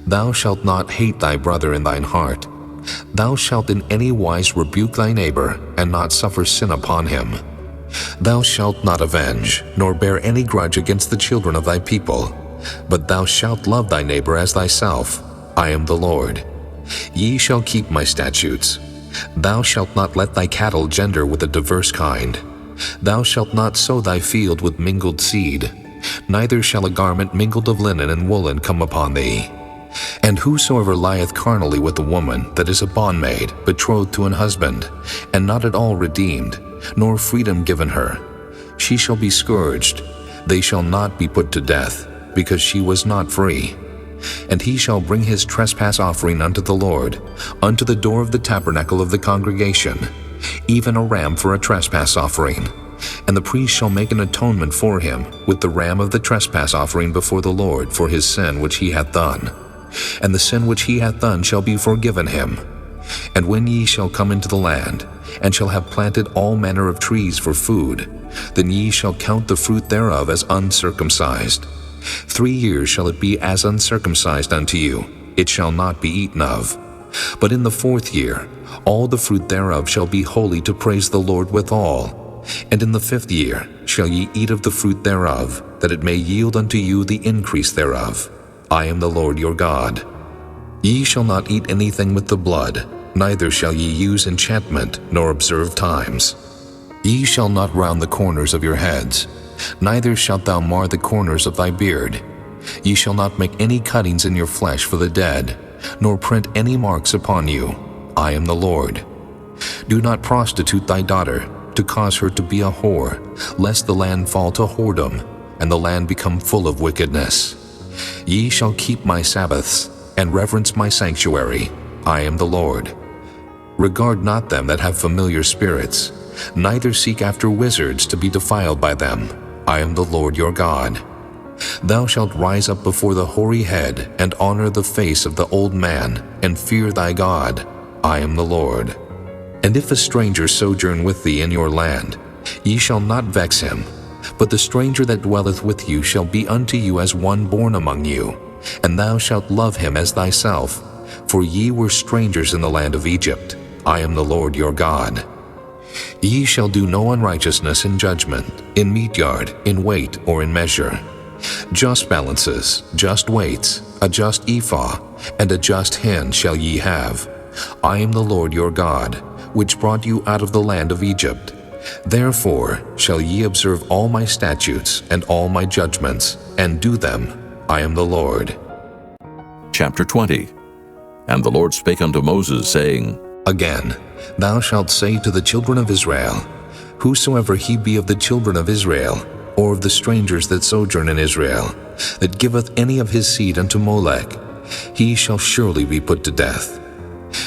[SPEAKER 2] Thou shalt not hate thy brother in thine heart. Thou shalt in any wise rebuke thy neighbor, and not suffer sin upon him. Thou shalt not avenge, nor bear any grudge against the children of thy people, but thou shalt love thy neighbor as thyself. I am the Lord. Ye shall keep my statutes. Thou shalt not let thy cattle gender with a diverse kind. Thou shalt not sow thy field with mingled seed, neither shall a garment mingled of linen and woolen come upon thee. And whosoever lieth carnally with a woman that is a bondmaid, betrothed to an husband, and not at all redeemed, nor freedom given her, she shall be scourged. They shall not be put to death, because she was not free. And he shall bring his trespass offering unto the Lord, unto the door of the tabernacle of the congregation, even a ram for a trespass offering. And the priest shall make an atonement for him with the ram of the trespass offering before the Lord for his sin which he hath done. And the sin which he hath done shall be forgiven him. And when ye shall come into the land, and shall have planted all manner of trees for food, then ye shall count the fruit thereof as uncircumcised. 3 years shall it be as uncircumcised unto you, it shall not be eaten of. But in the 4th year, all the fruit thereof shall be holy to praise the Lord withal. And in the 5th year shall ye eat of the fruit thereof, that it may yield unto you the increase thereof. I am the Lord your God. Ye shall not eat anything with the blood, neither shall ye use enchantment, nor observe times. Ye shall not round the corners of your heads, neither shalt thou mar the corners of thy beard. Ye shall not make any cuttings in your flesh for the dead, nor print any marks upon you. I am the Lord. Do not prostitute thy daughter, to cause her to be a whore, lest the land fall to whoredom, and the land become full of wickedness. Ye shall keep my Sabbaths, and reverence my sanctuary. I am the Lord. Regard not them that have familiar spirits, neither seek after wizards to be defiled by them. I am the Lord your God. Thou shalt rise up before the hoary head, and honor the face of the old man, and fear thy God. I am the Lord. And if a stranger sojourn with thee in your land, ye shall not vex him, but the stranger that dwelleth with you shall be unto you as one born among you, and thou shalt love him as thyself, for ye were strangers in the land of Egypt. I am the Lord your God. Ye shall do no unrighteousness in judgment, in meat yard, in weight, or in measure. Just balances, just weights, a just ephah, and a just hin shall ye have. I am the Lord your God, which brought you out of the land of Egypt. Therefore shall ye observe all my statutes and all my judgments, and do them. I am the Lord.
[SPEAKER 1] Chapter 20. And the Lord spake unto Moses, saying,
[SPEAKER 2] Again, thou shalt say to the children of Israel, Whosoever he be of the children of Israel, or of the strangers that sojourn in Israel, that giveth any of his seed unto Molech, he shall surely be put to death.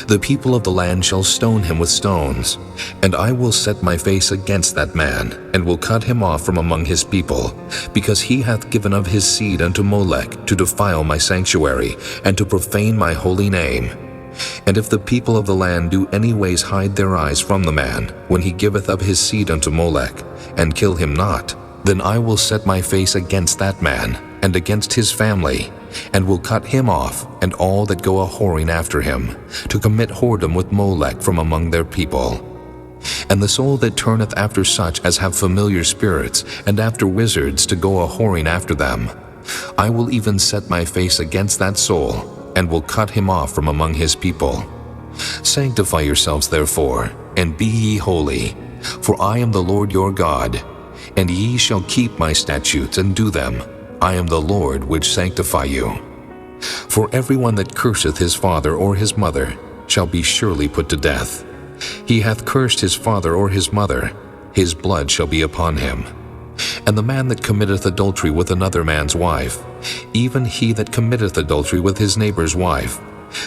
[SPEAKER 2] The people of the land shall stone him with stones, and I will set my face against that man, and will cut him off from among his people, because he hath given of his seed unto Molech to defile my sanctuary, and to profane my holy name. And if the people of the land do any ways hide their eyes from the man, when he giveth of his seed unto Molech, and kill him not, then I will set my face against that man, and against his family, and will cut him off, and all that go a-whoring after him, to commit whoredom with Molech from among their people. And the soul that turneth after such as have familiar spirits, and after wizards to go a-whoring after them, I will even set my face against that soul, and will cut him off from among his people. Sanctify yourselves therefore, and be ye holy, for I am the Lord your God, and ye shall keep my statutes and do them. I am the Lord which sanctify you. For everyone that curseth his father or his mother shall be surely put to death. He hath cursed his father or his mother, his blood shall be upon him. And the man that committeth adultery with another man's wife, even he that committeth adultery with his neighbor's wife,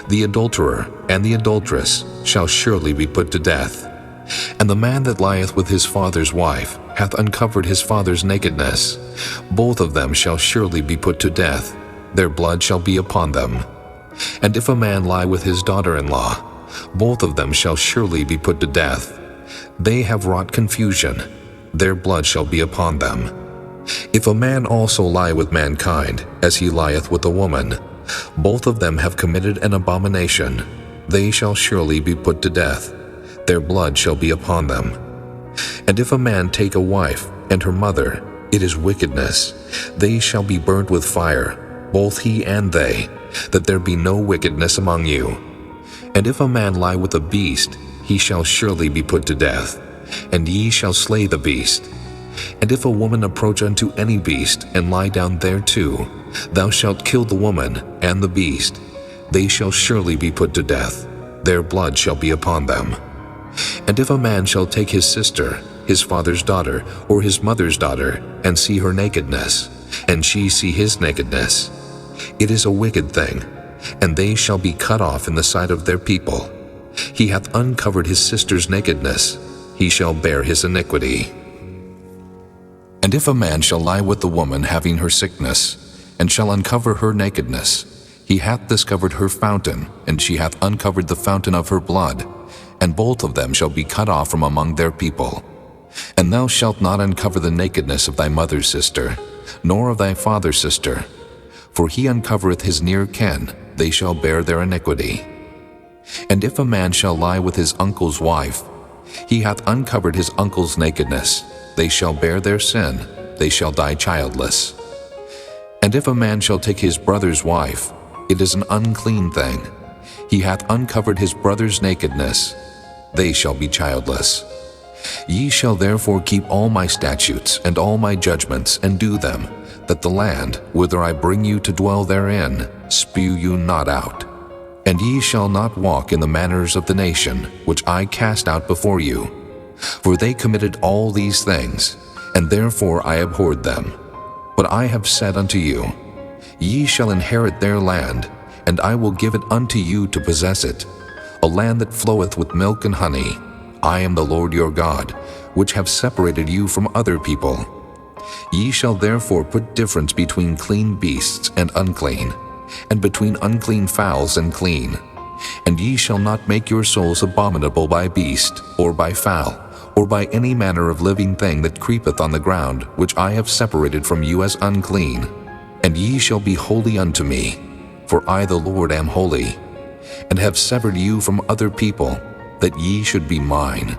[SPEAKER 2] the adulterer and the adulteress shall surely be put to death. And the man that lieth with his father's wife hath uncovered his father's nakedness. Both of them shall surely be put to death. Their blood shall be upon them. And if a man lie with his daughter-in-law, both of them shall surely be put to death. They have wrought confusion. Their blood shall be upon them. If a man also lie with mankind, as he lieth with a woman, both of them have committed an abomination. They shall surely be put to death. Their blood shall be upon them. And if a man take a wife and her mother, it is wickedness. They shall be burnt with fire, both he and they, that there be no wickedness among you. And if a man lie with a beast, he shall surely be put to death, and ye shall slay the beast. And if a woman approach unto any beast, and lie down thereto, thou shalt kill the woman and the beast. They shall surely be put to death. Their blood shall be upon them. And if a man shall take his sister, his father's daughter, or his mother's daughter, and see her nakedness, and she see his nakedness, it is a wicked thing, and they shall be cut off in the sight of their people. He hath uncovered his sister's nakedness, he shall bear his iniquity. And if a man shall lie with the woman having her sickness, and shall uncover her nakedness, he hath discovered her fountain, and she hath uncovered the fountain of her blood, and both of them shall be cut off from among their people. And thou shalt not uncover the nakedness of thy mother's sister, nor of thy father's sister, for he uncovereth his near kin, they shall bear their iniquity. And if a man shall lie with his uncle's wife, he hath uncovered his uncle's nakedness, they shall bear their sin, they shall die childless. And if a man shall take his brother's wife, it is an unclean thing. He hath uncovered his brother's nakedness, they shall be childless. Ye shall therefore keep all my statutes and all my judgments, and do them, that the land, whither I bring you to dwell therein, spew you not out. And ye shall not walk in the manners of the nation, which I cast out before you. For they committed all these things, and therefore I abhorred them. But I have said unto you, ye shall inherit their land, and I will give it unto you to possess it, a land that floweth with milk and honey. I am the Lord your God, which have separated you from other people. Ye shall therefore put difference between clean beasts and unclean, and between unclean fowls and clean. And ye shall not make your souls abominable by beast, or by fowl, or by any manner of living thing that creepeth on the ground, which I have separated from you as unclean. And ye shall be holy unto me, for I the Lord am holy, and have severed you from other people, that ye should be mine.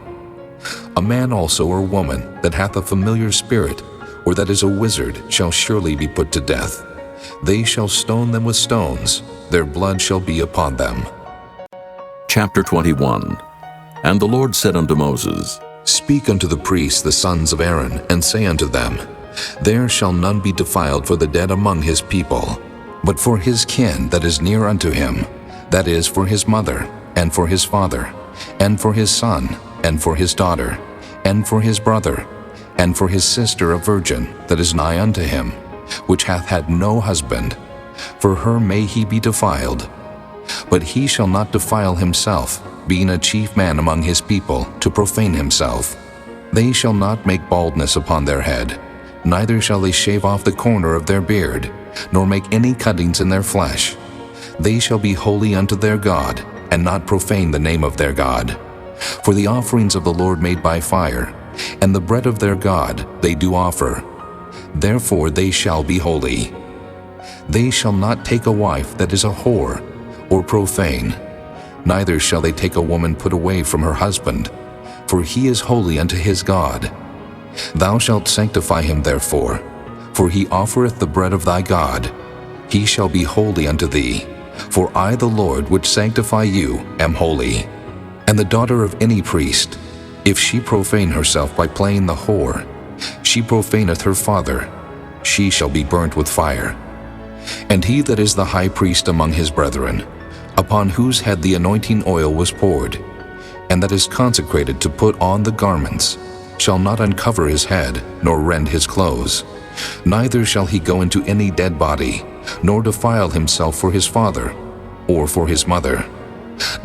[SPEAKER 2] A man also or woman that hath a familiar spirit, or that is a wizard, shall surely be put to death. They shall stone them with stones, their blood shall be upon them.
[SPEAKER 1] Chapter 21. And the Lord said unto Moses,
[SPEAKER 2] Speak unto the priests the sons of Aaron, and say unto them, There shall none be defiled for the dead among his people, but for his kin that is near unto him, that is, for his mother, and for his father, and for his son, and for his daughter, and for his brother, and for his sister a virgin that is nigh unto him, which hath had no husband, for her may he be defiled. But he shall not defile himself, being a chief man among his people, to profane himself. They shall not make baldness upon their head, neither shall they shave off the corner of their beard, nor make any cuttings in their flesh. They shall be holy unto their God, and not profane the name of their God. For the offerings of the Lord made by fire, and the bread of their God they do offer. Therefore they shall be holy. They shall not take a wife that is a whore, or profane, neither shall they take a woman put away from her husband, for he is holy unto his God. Thou shalt sanctify him therefore, for he offereth the bread of thy God. He shall be holy unto thee, for I the Lord which sanctify you am holy. And the daughter of any priest, if she profane herself by playing the whore, she profaneth her father, she shall be burnt with fire. And he that is the high priest among his brethren, upon whose head the anointing oil was poured, and that is consecrated to put on the garments, shall not uncover his head, nor rend his clothes. Neither shall he go into any dead body, nor defile himself for his father, or for his mother.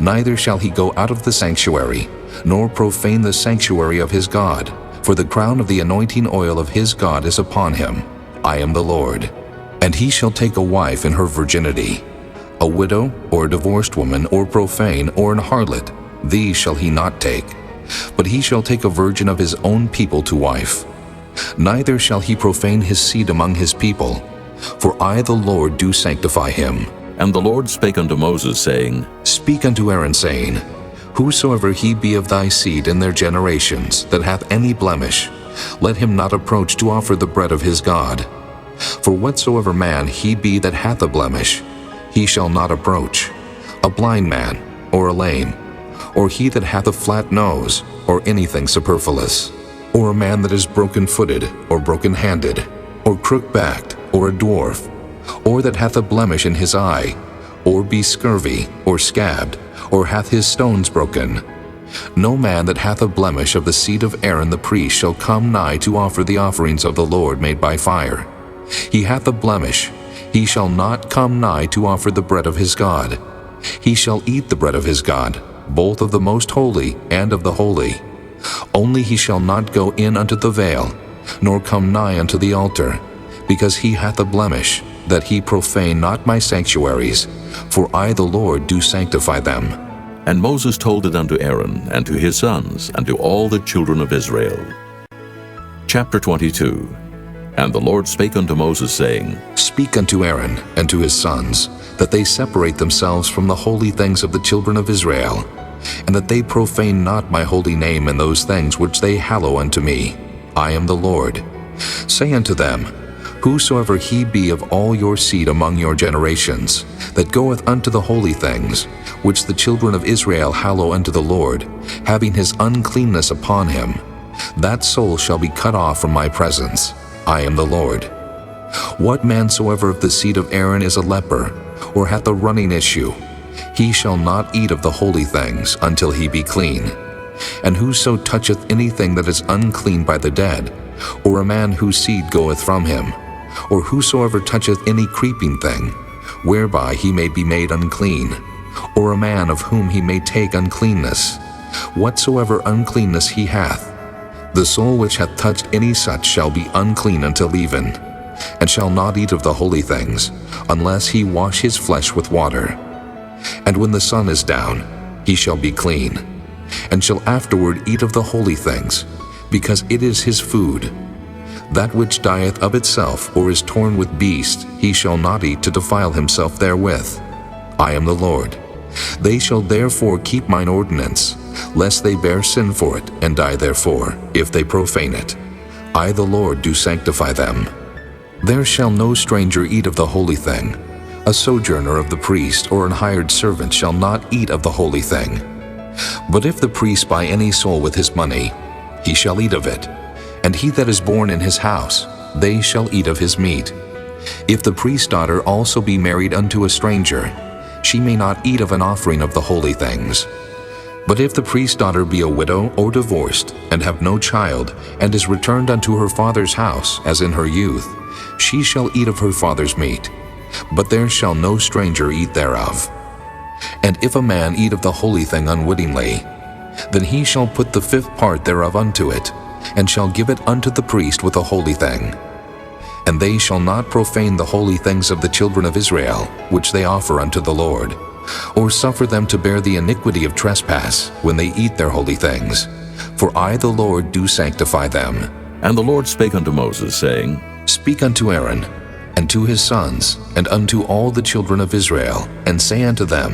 [SPEAKER 2] Neither shall he go out of the sanctuary, nor profane the sanctuary of his God, for the crown of the anointing oil of his God is upon him. I am the Lord. And he shall take a wife in her virginity, a widow, or a divorced woman, or profane, or an harlot, these shall he not take. But he shall take a virgin of his own people to wife. Neither shall he profane his seed among his people, for I the Lord do sanctify him.
[SPEAKER 1] And the Lord spake unto Moses, saying,
[SPEAKER 2] Speak unto Aaron, saying, Whosoever he be of thy seed in their generations, that hath any blemish, let him not approach to offer the bread of his God. For whatsoever man he be that hath a blemish, he shall not approach, a blind man, or a lame, or he that hath a flat nose, or anything superfluous, or a man that is broken-footed, or broken-handed, or crook-backed, or a dwarf, or that hath a blemish in his eye, or be scurvy, or scabbed, or hath his stones broken. No man that hath a blemish of the seed of Aaron the priest shall come nigh to offer the offerings of the Lord made by fire. He hath a blemish, he shall not come nigh to offer the bread of his God. He shall eat the bread of his God, both of the most holy and of the holy. Only he shall not go in unto the veil, nor come nigh unto the altar, because he hath a blemish, that he profane not my sanctuaries, for I the Lord do sanctify them.
[SPEAKER 1] And Moses told it unto Aaron, and to his sons, and to all the children of Israel. Chapter 22. And the Lord spake unto Moses, saying,
[SPEAKER 2] Speak unto Aaron and to his sons, that they separate themselves from the holy things of the children of Israel, and that they profane not my holy name in those things which they hallow unto me. I am the Lord. Say unto them, Whosoever he be of all your seed among your generations, that goeth unto the holy things, which the children of Israel hallow unto the Lord, having his uncleanness upon him, that soul shall be cut off from my presence. I am the Lord. What man soever of the seed of Aaron is a leper, or hath a running issue, he shall not eat of the holy things until he be clean. And whoso toucheth anything that is unclean by the dead, or a man whose seed goeth from him, or whosoever toucheth any creeping thing, whereby he may be made unclean, or a man of whom he may take uncleanness, whatsoever uncleanness he hath, the soul which hath touched any such shall be unclean until even, and shall not eat of the holy things, unless he wash his flesh with water. And when the sun is down, he shall be clean, and shall afterward eat of the holy things, because it is his food. That which dieth of itself, or is torn with beasts, he shall not eat to defile himself therewith. I am the Lord. They shall therefore keep mine ordinance, lest they bear sin for it, and die therefore, if they profane it. I the Lord do sanctify them. There shall no stranger eat of the holy thing. A sojourner of the priest, or an hired servant, shall not eat of the holy thing. But if the priest buy any soul with his money, he shall eat of it. And he that is born in his house, they shall eat of his meat. If the priest's daughter also be married unto a stranger, she may not eat of an offering of the holy things. But if the priest's daughter be a widow or divorced, and have no child, and is returned unto her father's house, as in her youth, she shall eat of her father's meat, but there shall no stranger eat thereof. And if a man eat of the holy thing unwittingly, then he shall put the fifth part thereof unto it, and shall give it unto the priest with a holy thing. And they shall not profane the holy things of the children of Israel, which they offer unto the Lord, or suffer them to bear the iniquity of trespass when they eat their holy things. For I, the Lord, do sanctify them.
[SPEAKER 1] And the Lord spake unto Moses, saying,
[SPEAKER 2] Speak unto Aaron, and to his sons, and unto all the children of Israel, and say unto them,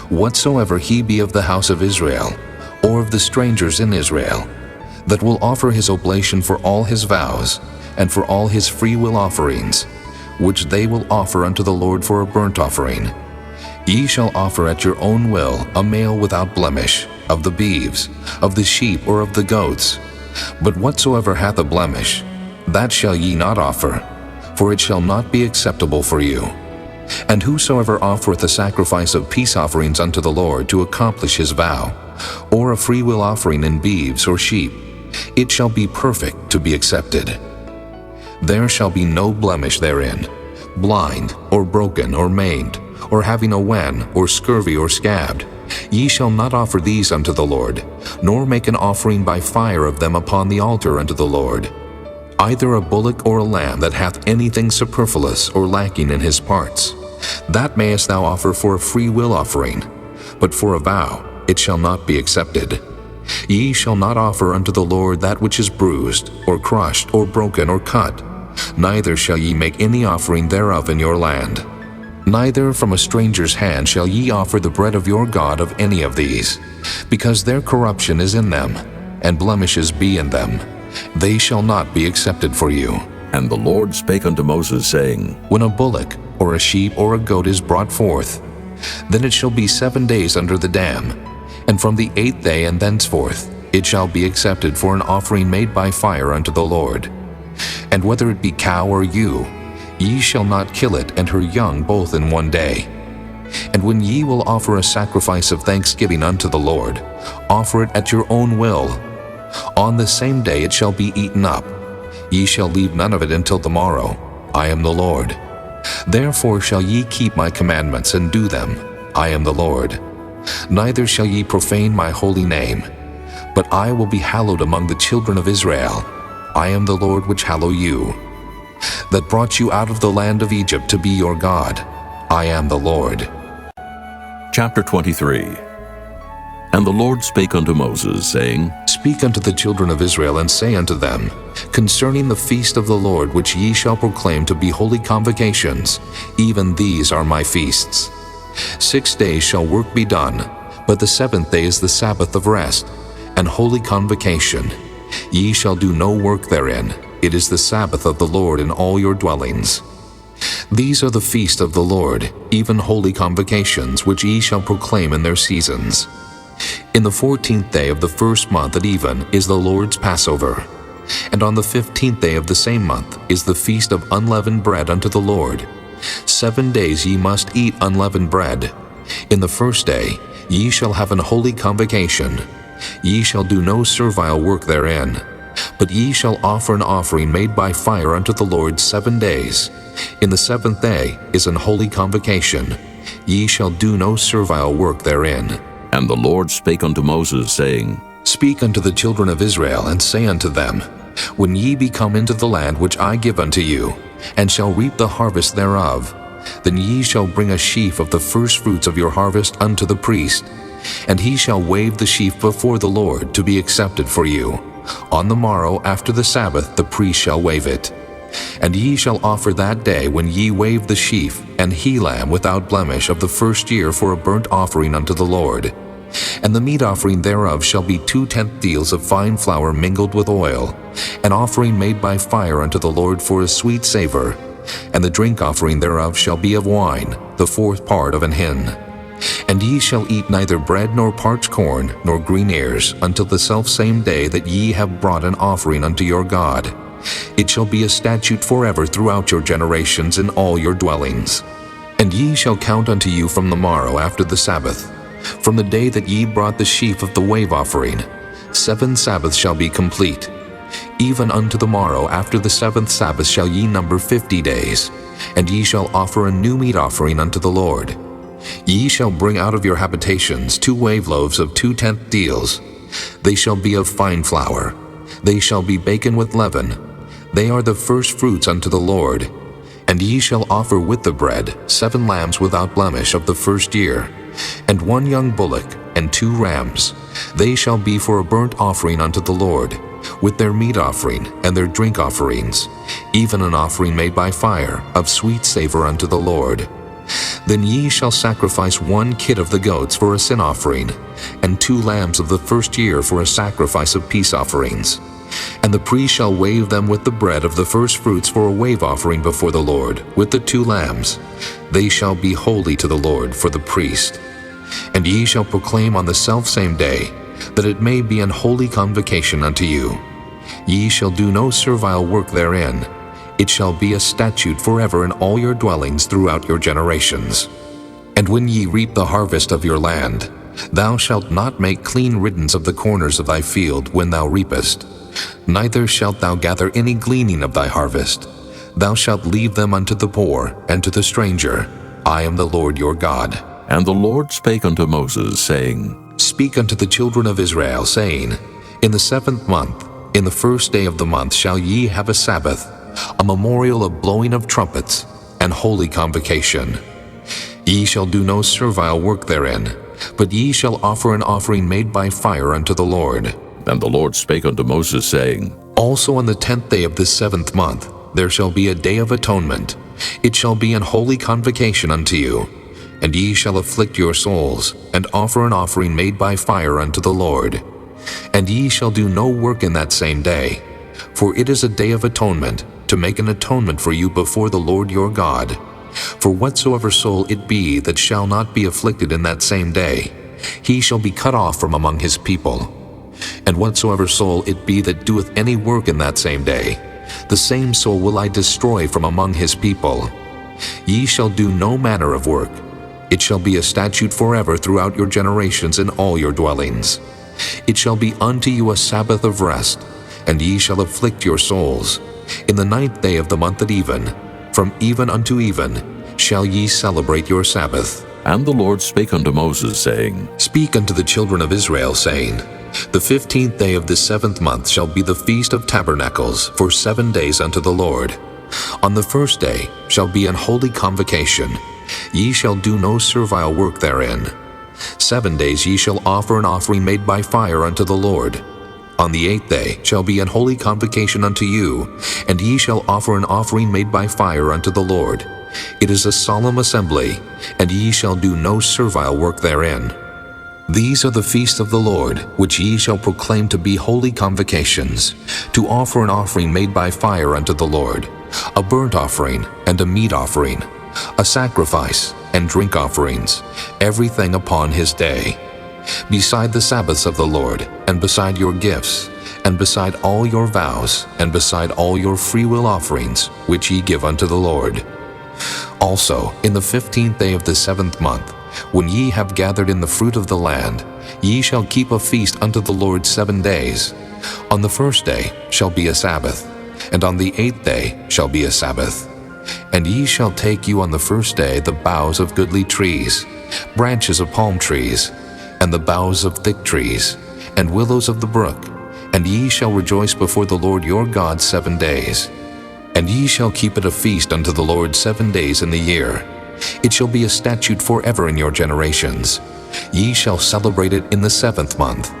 [SPEAKER 2] Whatsoever he be of the house of Israel, or of the strangers in Israel, that will offer his oblation for all his vows, and for all his freewill offerings, which they will offer unto the Lord for a burnt offering, ye shall offer at your own will a male without blemish, of the beeves, of the sheep, or of the goats. But whatsoever hath a blemish, that shall ye not offer, for it shall not be acceptable for you. And whosoever offereth a sacrifice of peace offerings unto the Lord to accomplish his vow, or a freewill offering in beeves or sheep, it shall be perfect to be accepted. There shall be no blemish therein, blind, or broken, or maimed, or having a wen, or scurvy, or scabbed. Ye shall not offer these unto the Lord, nor make an offering by fire of them upon the altar unto the Lord. Either a bullock or a lamb that hath anything superfluous or lacking in his parts, that mayest thou offer for a free will offering, but for a vow it shall not be accepted. Ye shall not offer unto the Lord that which is bruised, or crushed, or broken, or cut, neither shall ye make any offering thereof in your land. Neither from a stranger's hand shall ye offer the bread of your God of any of these, because their corruption is in them, and blemishes be in them. They shall not be accepted for you.
[SPEAKER 1] And the Lord spake unto Moses, saying,
[SPEAKER 2] When a bullock, or a sheep, or a goat is brought forth, then it shall be 7 days under the dam, and from the 8th day and thenceforth it shall be accepted for an offering made by fire unto the Lord. And whether it be cow or ewe, ye shall not kill it and her young both in 1 day. And when ye will offer a sacrifice of thanksgiving unto the Lord, offer it at your own will. On the same day it shall be eaten up. Ye shall leave none of it until the morrow. I am the Lord. Therefore shall ye keep my commandments and do them. I am the Lord. Neither shall ye profane my holy name, but I will be hallowed among the children of Israel. I am the Lord which hallow you, that brought you out of the land of Egypt to be your God. I am the Lord.
[SPEAKER 1] Chapter 23. And the Lord spake unto Moses, saying,
[SPEAKER 2] Speak unto the children of Israel, and say unto them, Concerning the feast of the Lord which ye shall proclaim to be holy convocations, even these are my feasts. 6 days shall work be done, but the 7th day is the Sabbath of rest, and holy convocation. Ye shall do no work therein. It is the Sabbath of the Lord in all your dwellings. These are the feast of the Lord, even holy convocations, which ye shall proclaim in their seasons. In the 14th day of the first month at even is the Lord's Passover. And on the 15th day of the same month is the feast of unleavened bread unto the Lord. 7 days ye must eat unleavened bread. In the first day ye shall have an holy convocation. Ye shall do no servile work therein, but ye shall offer an offering made by fire unto the Lord 7 days. In the 7th day is an holy convocation. Ye shall do no servile work therein.
[SPEAKER 1] And the Lord spake unto Moses, saying,
[SPEAKER 2] Speak unto the children of Israel, and say unto them, When ye be come into the land which I give unto you, and shall reap the harvest thereof, then ye shall bring a sheaf of the firstfruits of your harvest unto the priest, and he shall wave the sheaf before the Lord to be accepted for you. On the morrow after the Sabbath the priest shall wave it. And ye shall offer that day when ye wave the sheaf an he-lamb without blemish of the first year for a burnt offering unto the Lord. And the meat offering thereof shall be 2/10 deals of fine flour mingled with oil, an offering made by fire unto the Lord for a sweet savor. And the drink offering thereof shall be of wine, the 4th part of an hin. And ye shall eat neither bread nor parched corn nor green ears until the selfsame day that ye have brought an offering unto your God. It shall be a statute forever throughout your generations in all your dwellings. And ye shall count unto you from the morrow after the Sabbath From the day that ye brought the sheaf of the wave offering, 7 Sabbaths shall be complete. Even unto the morrow after the 7th Sabbath shall ye number 50 days, and ye shall offer a new meat offering unto the Lord. Ye shall bring out of your habitations 2 wave loaves of 2/10 deals. They shall be of fine flour. They shall be baken with leaven. They are the first fruits unto the Lord. And ye shall offer with the bread 7 lambs without blemish of the first year, and 1 young bullock, and 2 rams. They shall be for a burnt offering unto the Lord, with their meat offering and their drink offerings, even an offering made by fire, of sweet savor unto the Lord. Then ye shall sacrifice 1 kid of the goats for a sin offering, and 2 lambs of the first year for a sacrifice of peace offerings. And the priest shall wave them with the bread of the first fruits for a wave offering before the Lord, with the 2 lambs. They shall be holy to the Lord for the priest. And ye shall proclaim on the selfsame day, that it may be an holy convocation unto you. Ye shall do no servile work therein. It shall be a statute forever in all your dwellings throughout your generations. And when ye reap the harvest of your land, thou shalt not make clean riddance of the corners of thy field when thou reapest. Neither shalt thou gather any gleaning of thy harvest. Thou shalt leave them unto the poor and to the stranger. I am the Lord your God.
[SPEAKER 1] And the Lord spake unto Moses, saying,
[SPEAKER 2] Speak unto the children of Israel, saying, In the 7th month, in the first day of the month shall ye have a Sabbath, a memorial of blowing of trumpets, and holy convocation. Ye shall do no servile work therein, but ye shall offer an offering made by fire unto the Lord.
[SPEAKER 1] And the Lord spake unto Moses, saying,
[SPEAKER 2] Also on the 10th day of this 7th month there shall be a day of atonement. It shall be an holy convocation unto you. And ye shall afflict your souls, and offer an offering made by fire unto the Lord. And ye shall do no work in that same day, for it is a day of atonement, to make an atonement for you before the Lord your God. For whatsoever soul it be that shall not be afflicted in that same day, he shall be cut off from among his people. And whatsoever soul it be that doeth any work in that same day, the same soul will I destroy from among his people. Ye shall do no manner of work. It shall be a statute forever throughout your generations in all your dwellings. It shall be unto you a Sabbath of rest, and ye shall afflict your souls. In the 9th day of the month at even, from even unto even, shall ye celebrate your Sabbath.
[SPEAKER 1] And the Lord spake unto Moses, saying,
[SPEAKER 2] Speak unto the children of Israel, saying, The 15th day of this 7th month shall be the feast of tabernacles for 7 days unto the Lord. On the 1st day shall be an holy convocation. Ye shall do no servile work therein. 7 days ye shall offer an offering made by fire unto the Lord. On the 8th day shall be an holy convocation unto you, and ye shall offer an offering made by fire unto the Lord. It is a solemn assembly, and ye shall do no servile work therein. These are the feasts of the Lord, which ye shall proclaim to be holy convocations, to offer an offering made by fire unto the Lord, a burnt offering and a meat offering, a sacrifice and drink offerings, everything upon his day. Beside the Sabbaths of the Lord, and beside your gifts, and beside all your vows, and beside all your freewill offerings, which ye give unto the Lord. Also, in the 15th day of the 7th month, when ye have gathered in the fruit of the land, ye shall keep a feast unto the Lord 7 days. On the 1st day shall be a Sabbath, and on the 8th day shall be a Sabbath. And ye shall take you on the 1st day the boughs of goodly trees, branches of palm trees, and the boughs of thick trees, and willows of the brook, and ye shall rejoice before the Lord your God 7 days. And ye shall keep it a feast unto the Lord 7 days in the year. It shall be a statute forever in your generations. Ye shall celebrate it in the 7th month.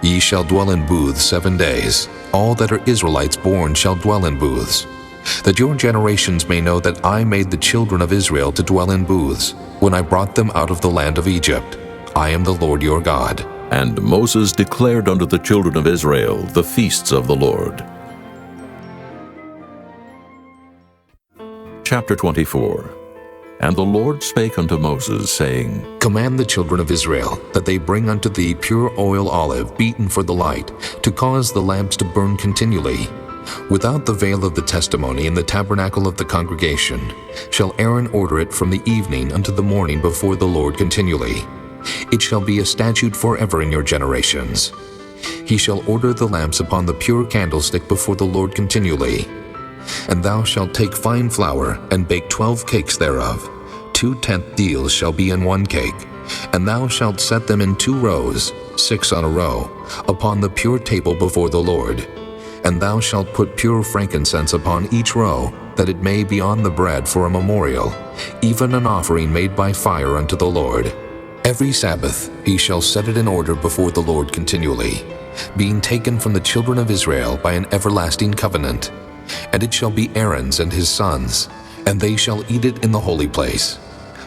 [SPEAKER 2] Ye shall dwell in booths 7 days. All that are Israelites born shall dwell in booths, that your generations may know that I made the children of Israel to dwell in booths, when I brought them out of the land of Egypt. I am the Lord your God.
[SPEAKER 1] And Moses declared unto the children of Israel the feasts of the Lord. Chapter 24. And the Lord spake unto Moses, saying,
[SPEAKER 2] Command the children of Israel that they bring unto thee pure oil olive beaten for the light, to cause the lamps to burn continually. Without the veil of the testimony in the tabernacle of the congregation shall Aaron order it from the evening unto the morning before the Lord continually. It shall be a statute forever in your generations. He shall order the lamps upon the pure candlestick before the Lord continually. And thou shalt take fine flour, and bake 12 cakes thereof. 2/10 deals shall be in one cake. And thou shalt set them in 2 rows, 6 on a row, upon the pure table before the Lord. And thou shalt put pure frankincense upon each row, that it may be on the bread for a memorial, even an offering made by fire unto the Lord. Every Sabbath he shall set it in order before the Lord continually, being taken from the children of Israel by an everlasting covenant. And it shall be Aaron's and his sons, and they shall eat it in the holy place.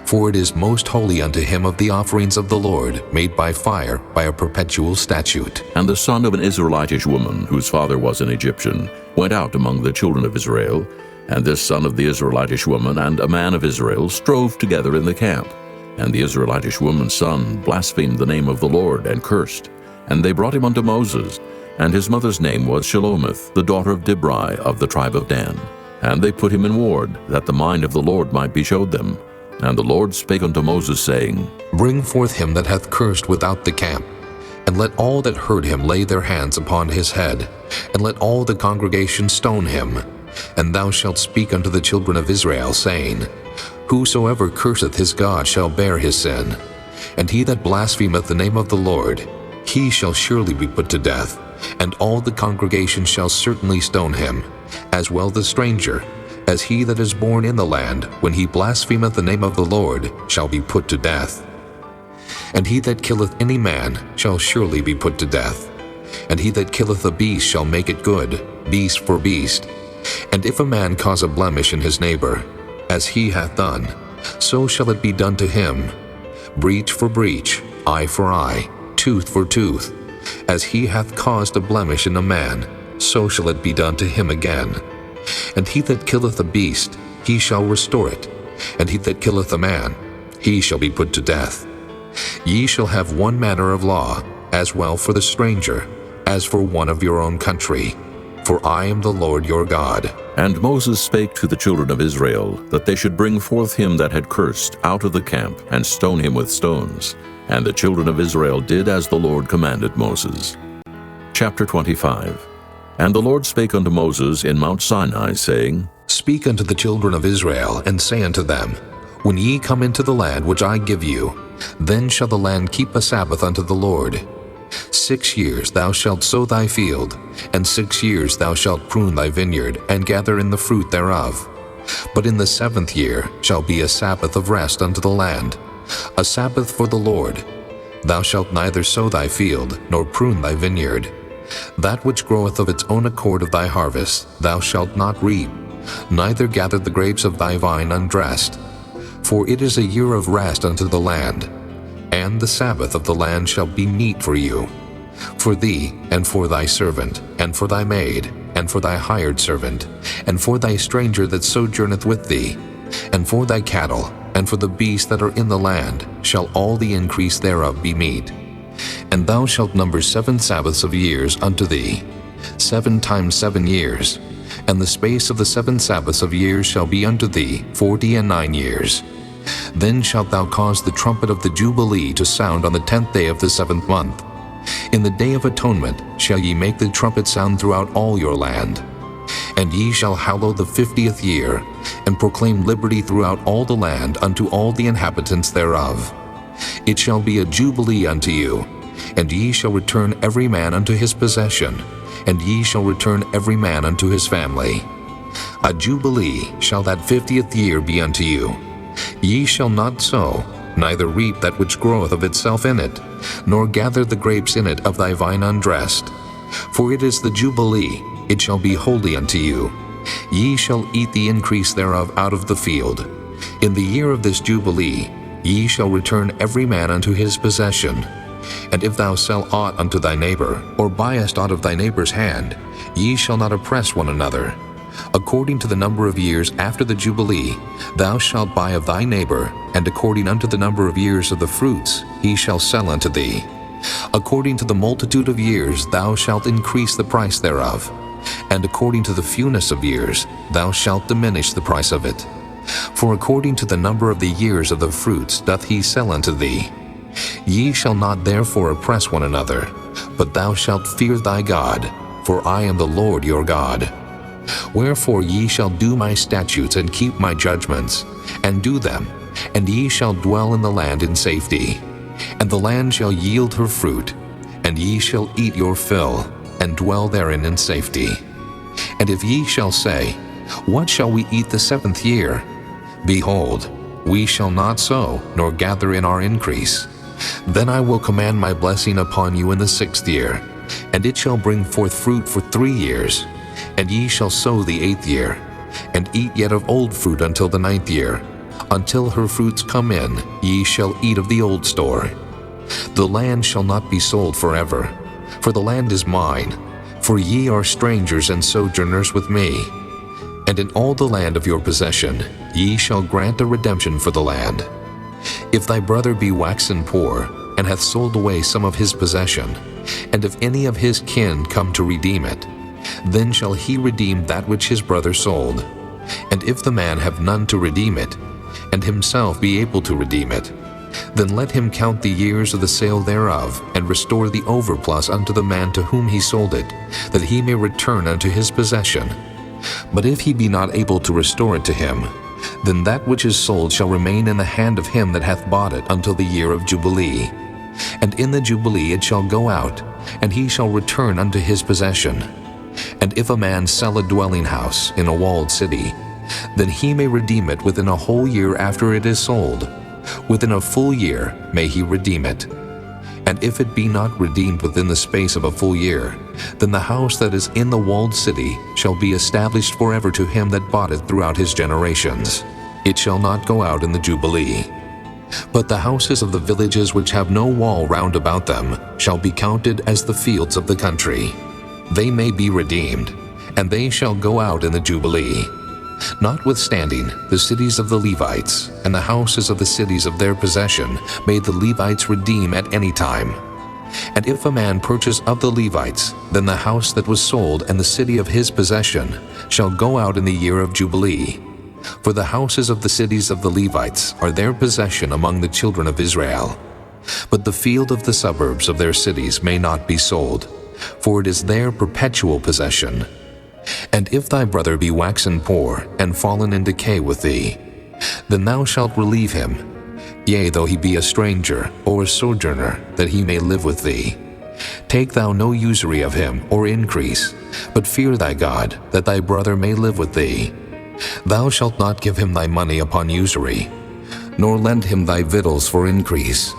[SPEAKER 2] For it is most holy unto him of the offerings of the Lord, made by fire, by a perpetual statute.
[SPEAKER 1] And the son of an Israelitish woman, whose father was an Egyptian, went out among the children of Israel, and this son of the Israelitish woman and a man of Israel strove together in the camp. And the Israelitish woman's son blasphemed the name of the Lord, and cursed. And they brought him unto Moses, and his mother's name was Shelomith, the daughter of Dibri of the tribe of Dan. And they put him in ward, that the mind of the Lord might be showed them. And the Lord spake unto Moses, saying,
[SPEAKER 2] Bring forth him that hath cursed without the camp, and let all that heard him lay their hands upon his head, and let all the congregation stone him. And thou shalt speak unto the children of Israel, saying, Whosoever curseth his God shall bear his sin. And he that blasphemeth the name of the Lord, he shall surely be put to death, and all the congregation shall certainly stone him, as well the stranger, as he that is born in the land, when he blasphemeth the name of the Lord, shall be put to death. And he that killeth any man shall surely be put to death. And he that killeth a beast shall make it good, beast for beast. And if a man cause a blemish in his neighbor, as he hath done, so shall it be done to him. Breach for breach, eye for eye, tooth for tooth. As he hath caused a blemish in a man, so shall it be done to him again. And he that killeth a beast, he shall restore it. And he that killeth a man, he shall be put to death. Ye shall have one manner of law, as well for the stranger, as for one of your own country. For I am the Lord your God.
[SPEAKER 1] And Moses spake to the children of Israel, that they should bring forth him that had cursed out of the camp, and stone him with stones. And the children of Israel did as the Lord commanded Moses. Chapter 25. And the Lord spake unto Moses in Mount Sinai, saying,
[SPEAKER 2] Speak unto the children of Israel, and say unto them, When ye come into the land which I give you, then shall the land keep a Sabbath unto the Lord. 6 years thou shalt sow thy field, and 6 years thou shalt prune thy vineyard, and gather in the fruit thereof. But in the 7th year shall be a Sabbath of rest unto the land, a Sabbath for the Lord. Thou shalt neither sow thy field, nor prune thy vineyard. That which groweth of its own accord of thy harvest thou shalt not reap, neither gather the grapes of thy vine undressed. For it is a year of rest unto the land, and the Sabbath of the land shall be meat for you, for thee, and for thy servant, and for thy maid, and for thy hired servant, and for thy stranger that sojourneth with thee, and for thy cattle, and for the beasts that are in the land, shall all the increase thereof be meat. And thou shalt number 7 Sabbaths of years unto thee, 7 times 7 years, and the space of the 7 Sabbaths of years shall be unto thee 49 years. Then shalt thou cause the trumpet of the Jubilee to sound on the 10th day of the 7th month. In the day of atonement shall ye make the trumpet sound throughout all your land. And ye shall hallow the 50th year, and proclaim liberty throughout all the land unto all the inhabitants thereof. It shall be a jubilee unto you, and ye shall return every man unto his possession, and ye shall return every man unto his family. A jubilee shall that 50th year be unto you. Ye shall not sow, neither reap that which groweth of itself in it, nor gather the grapes in it of thy vine undressed. For it is the jubilee, it shall be holy unto you. Ye shall eat the increase thereof out of the field. In the year of this jubilee, ye shall return every man unto his possession. And if thou sell aught unto thy neighbor, or buyest aught of thy neighbor's hand, ye shall not oppress one another. According to the number of years after the Jubilee, thou shalt buy of thy neighbor, and according unto the number of years of the fruits, he shall sell unto thee. According to the multitude of years thou shalt increase the price thereof, and according to the fewness of years thou shalt diminish the price of it. For according to the number of the years of the fruits doth he sell unto thee. Ye shall not therefore oppress one another, but thou shalt fear thy God, for I am the Lord your God. Wherefore ye shall do my statutes and keep my judgments, and do them, and ye shall dwell in the land in safety. And the land shall yield her fruit, and ye shall eat your fill, and dwell therein in safety. And if ye shall say, What shall we eat the 7th year? Behold, we shall not sow, nor gather in our increase. Then I will command my blessing upon you in the 6th year, and it shall bring forth fruit for 3 years. And ye shall sow the 8th year, and eat yet of old fruit until the 9th year. Until her fruits come in, ye shall eat of the old store. The land shall not be sold forever, for the land is mine, for ye are strangers and sojourners with me. And in all the land of your possession ye shall grant a redemption for the land. If thy brother be waxen poor, and hath sold away some of his possession, and if any of his kin come to redeem it, then shall he redeem that which his brother sold. And if the man have none to redeem it, and himself be able to redeem it, then let him count the years of the sale thereof, and restore the overplus unto the man to whom he sold it, that he may return unto his possession. But if he be not able to restore it to him, then that which is sold shall remain in the hand of him that hath bought it until the year of Jubilee. And in the Jubilee it shall go out, and he shall return unto his possession. And if a man sell a dwelling house in a walled city, then he may redeem it within a whole year after it is sold. Within a full year may he redeem it. And if it be not redeemed within the space of a full year, then the house that is in the walled city shall be established forever to him that bought it throughout his generations. It shall not go out in the Jubilee. But the houses of the villages which have no wall round about them shall be counted as the fields of the country. They may be redeemed, and they shall go out in the Jubilee. Notwithstanding, the cities of the Levites and the houses of the cities of their possession may the Levites redeem at any time. And if a man purchase of the Levites, then the house that was sold and the city of his possession shall go out in the year of Jubilee. For the houses of the cities of the Levites are their possession among the children of Israel. But the field of the suburbs of their cities may not be sold, for it is their perpetual possession. And if thy brother be waxen poor, and fallen in decay with thee, then thou shalt relieve him, yea, though he be a stranger or a sojourner, that he may live with thee. Take thou no usury of him, or increase, but fear thy God, that thy brother may live with thee. Thou shalt not give him thy money upon usury, nor lend him thy victuals for increase.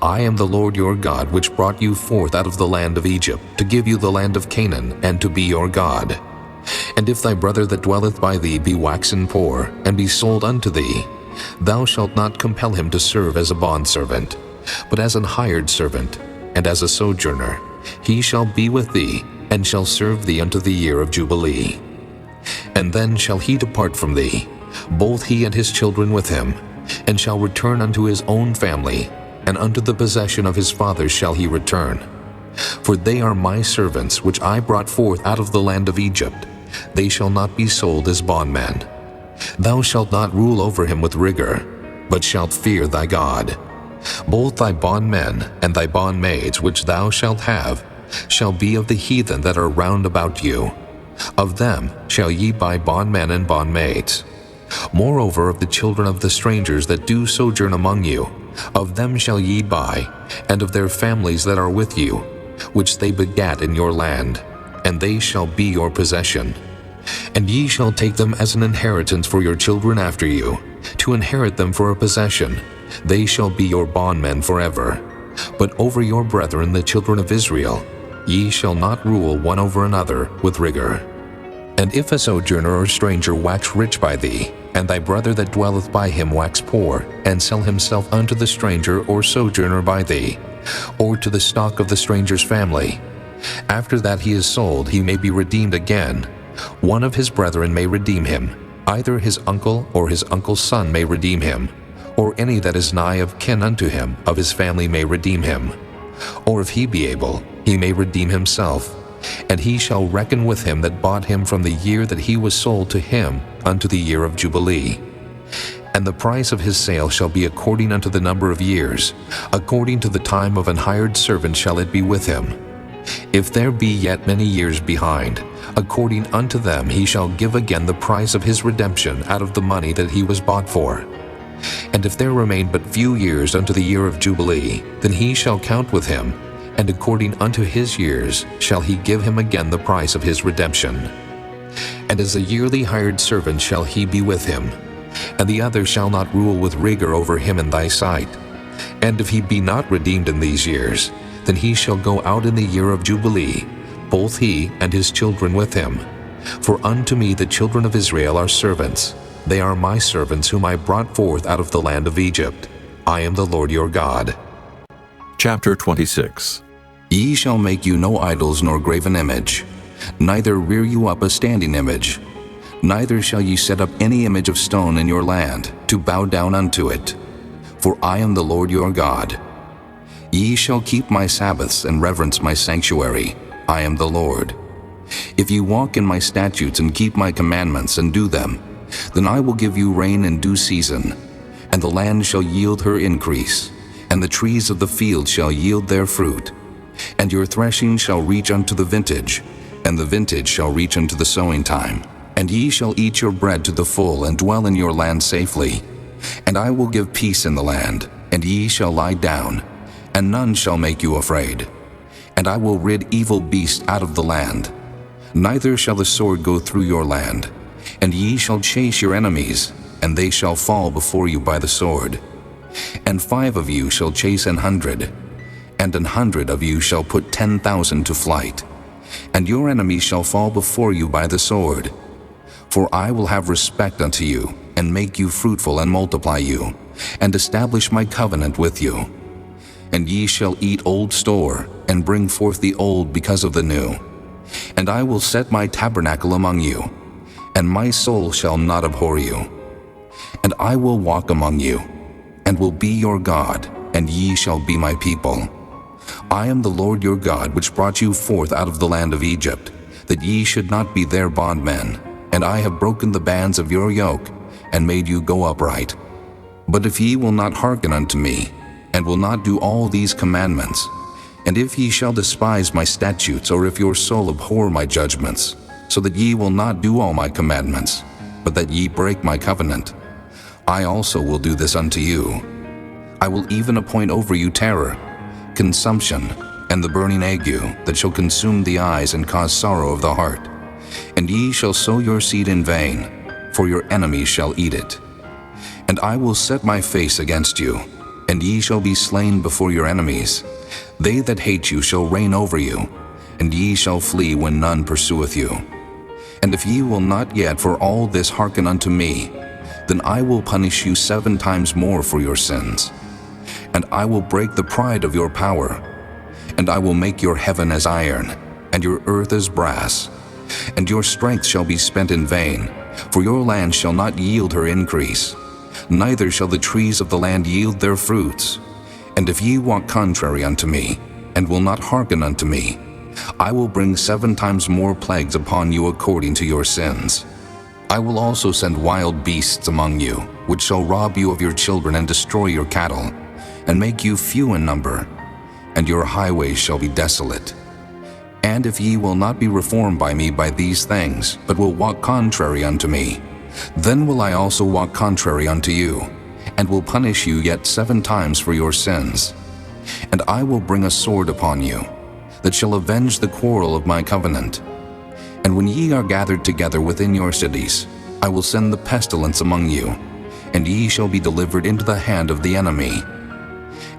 [SPEAKER 2] I am the Lord your God, which brought you forth out of the land of Egypt, to give you the land of Canaan, and to be your God. And if thy brother that dwelleth by thee be waxen poor, and be sold unto thee, thou shalt not compel him to serve as a bondservant, but as an hired servant, and as a sojourner. He shall be with thee, and shall serve thee unto the year of Jubilee. And then shall he depart from thee, both he and his children with him, and shall return unto his own family, and unto the possession of his fathers shall he return. For they are my servants, which I brought forth out of the land of Egypt. They shall not be sold as bondmen. Thou shalt not rule over him with rigor, but shalt fear thy God. Both thy bondmen and thy bondmaids which thou shalt have shall be of the heathen that are round about you. Of them shall ye buy bondmen and bondmaids. Moreover, of the children of the strangers that do sojourn among you, of them shall ye buy, and of their families that are with you, which they begat in your land, and they shall be your possession. And ye shall take them as an inheritance for your children after you, to inherit them for a possession. They shall be your bondmen forever. But over your brethren the children of Israel, ye shall not rule one over another with rigor. And if a sojourner or stranger wax rich by thee, and thy brother that dwelleth by him wax poor, and sell himself unto the stranger or sojourner by thee, or to the stock of the stranger's family, after that he is sold, he may be redeemed again. One of his brethren may redeem him, either his uncle or his uncle's son may redeem him, or any that is nigh of kin unto him of his family may redeem him. Or if he be able, he may redeem himself, and he shall reckon with him that bought him from the year that he was sold to him unto the year of Jubilee. And the price of his sale shall be according unto the number of years, according to the time of an hired servant shall it be with him. If there be yet many years behind, according unto them he shall give again the price of his redemption out of the money that he was bought for. And if there remain but few years unto the year of Jubilee, then he shall count with him, and according unto his years shall he give him again the price of his redemption. And as a yearly hired servant shall he be with him, and the other shall not rule with rigor over him in thy sight. And if he be not redeemed in these years, then he shall go out in the year of Jubilee, both he and his children with him. For unto me the children of Israel are servants. They are my servants whom I brought forth out of the land of Egypt. I am the Lord your God.
[SPEAKER 1] Chapter 26.
[SPEAKER 2] Ye shall make you no idols nor graven image, neither rear you up a standing image. Neither shall ye set up any image of stone in your land, to bow down unto it. For I am the Lord your God. Ye shall keep my Sabbaths and reverence my sanctuary. I am the Lord. If ye walk in my statutes and keep my commandments and do them, then I will give you rain in due season, and the land shall yield her increase, and the trees of the field shall yield their fruit. And your threshing shall reach unto the vintage, and the vintage shall reach unto the sowing time. And ye shall eat your bread to the full, and dwell in your land safely. And I will give peace in the land, and ye shall lie down, and none shall make you afraid. And I will rid evil beasts out of the land. Neither shall the sword go through your land. And ye shall chase your enemies, and they shall fall before you by the sword. And 5 of you shall chase 100, and 100 of you shall put 10,000 to flight. And your enemies shall fall before you by the sword. For I will have respect unto you, and make you fruitful and multiply you, and establish my covenant with you. And ye shall eat old store, and bring forth the old because of the new. And I will set my tabernacle among you, and my soul shall not abhor you. And I will walk among you, and will be your God, and ye shall be my people. I am the Lord your God, which brought you forth out of the land of Egypt, that ye should not be their bondmen. And I have broken the bands of your yoke, and made you go upright. But if ye will not hearken unto me, and will not do all these commandments, and if ye shall despise my statutes, or if your soul abhor my judgments, so that ye will not do all my commandments, but that ye break my covenant, I also will do this unto you. I will even appoint over you terror, consumption, and the burning ague, that shall consume the eyes and cause sorrow of the heart. And ye shall sow your seed in vain, for your enemies shall eat it. And I will set my face against you, and ye shall be slain before your enemies. They that hate you shall reign over you, and ye shall flee when none pursueth you. And if ye will not yet for all this hearken unto me, then I will punish you 7 times more for your sins. And I will break the pride of your power, and I will make your heaven as iron, and your earth as brass. And your strength shall be spent in vain, for your land shall not yield her increase, neither shall the trees of the land yield their fruits. And if ye walk contrary unto me, and will not hearken unto me, I will bring 7 times more plagues upon you according to your sins. I will also send wild beasts among you, which shall rob you of your children and destroy your cattle, and make you few in number, and your highways shall be desolate. And if ye will not be reformed by me by these things, but will walk contrary unto me, then will I also walk contrary unto you, and will punish you yet 7 times for your sins. And I will bring a sword upon you, that shall avenge the quarrel of my covenant. And when ye are gathered together within your cities, I will send the pestilence among you, and ye shall be delivered into the hand of the enemy.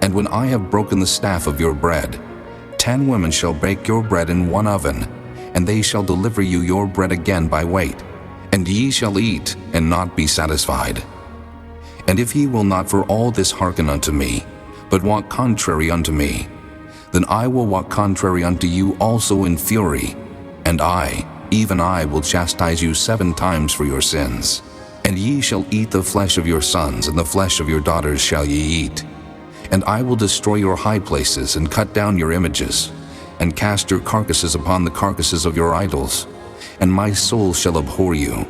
[SPEAKER 2] And when I have broken the staff of your bread, 10 women shall bake your bread in one oven, and they shall deliver you your bread again by weight, and ye shall eat and not be satisfied. And if ye will not for all this hearken unto me, but walk contrary unto me, then I will walk contrary unto you also in fury, and I, even I, will chastise you 7 times for your sins. And ye shall eat the flesh of your sons, and the flesh of your daughters shall ye eat. And I will destroy your high places, and cut down your images, and cast your carcasses upon the carcasses of your idols, and my soul shall abhor you.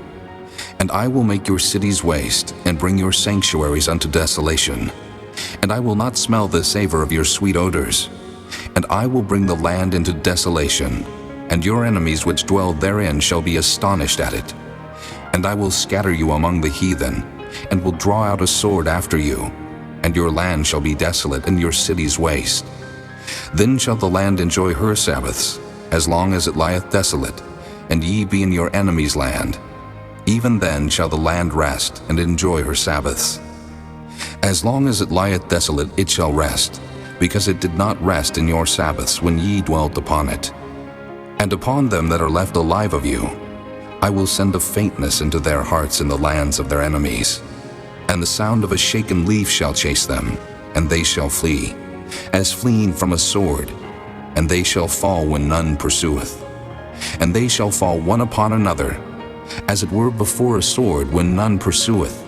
[SPEAKER 2] And I will make your cities waste, and bring your sanctuaries unto desolation. And I will not smell the savor of your sweet odors. And I will bring the land into desolation, and your enemies which dwell therein shall be astonished at it. And I will scatter you among the heathen, and will draw out a sword after you, and your land shall be desolate, and your cities waste. Then shall the land enjoy her Sabbaths, as long as it lieth desolate, and ye be in your enemy's land. Even then shall the land rest, and enjoy her Sabbaths. As long as it lieth desolate, it shall rest, because it did not rest in your Sabbaths when ye dwelt upon it. And upon them that are left alive of you, I will send a faintness into their hearts in the lands of their enemies. And the sound of a shaken leaf shall chase them, and they shall flee, as fleeing from a sword, and they shall fall when none pursueth. And they shall fall one upon another, as it were before a sword when none pursueth.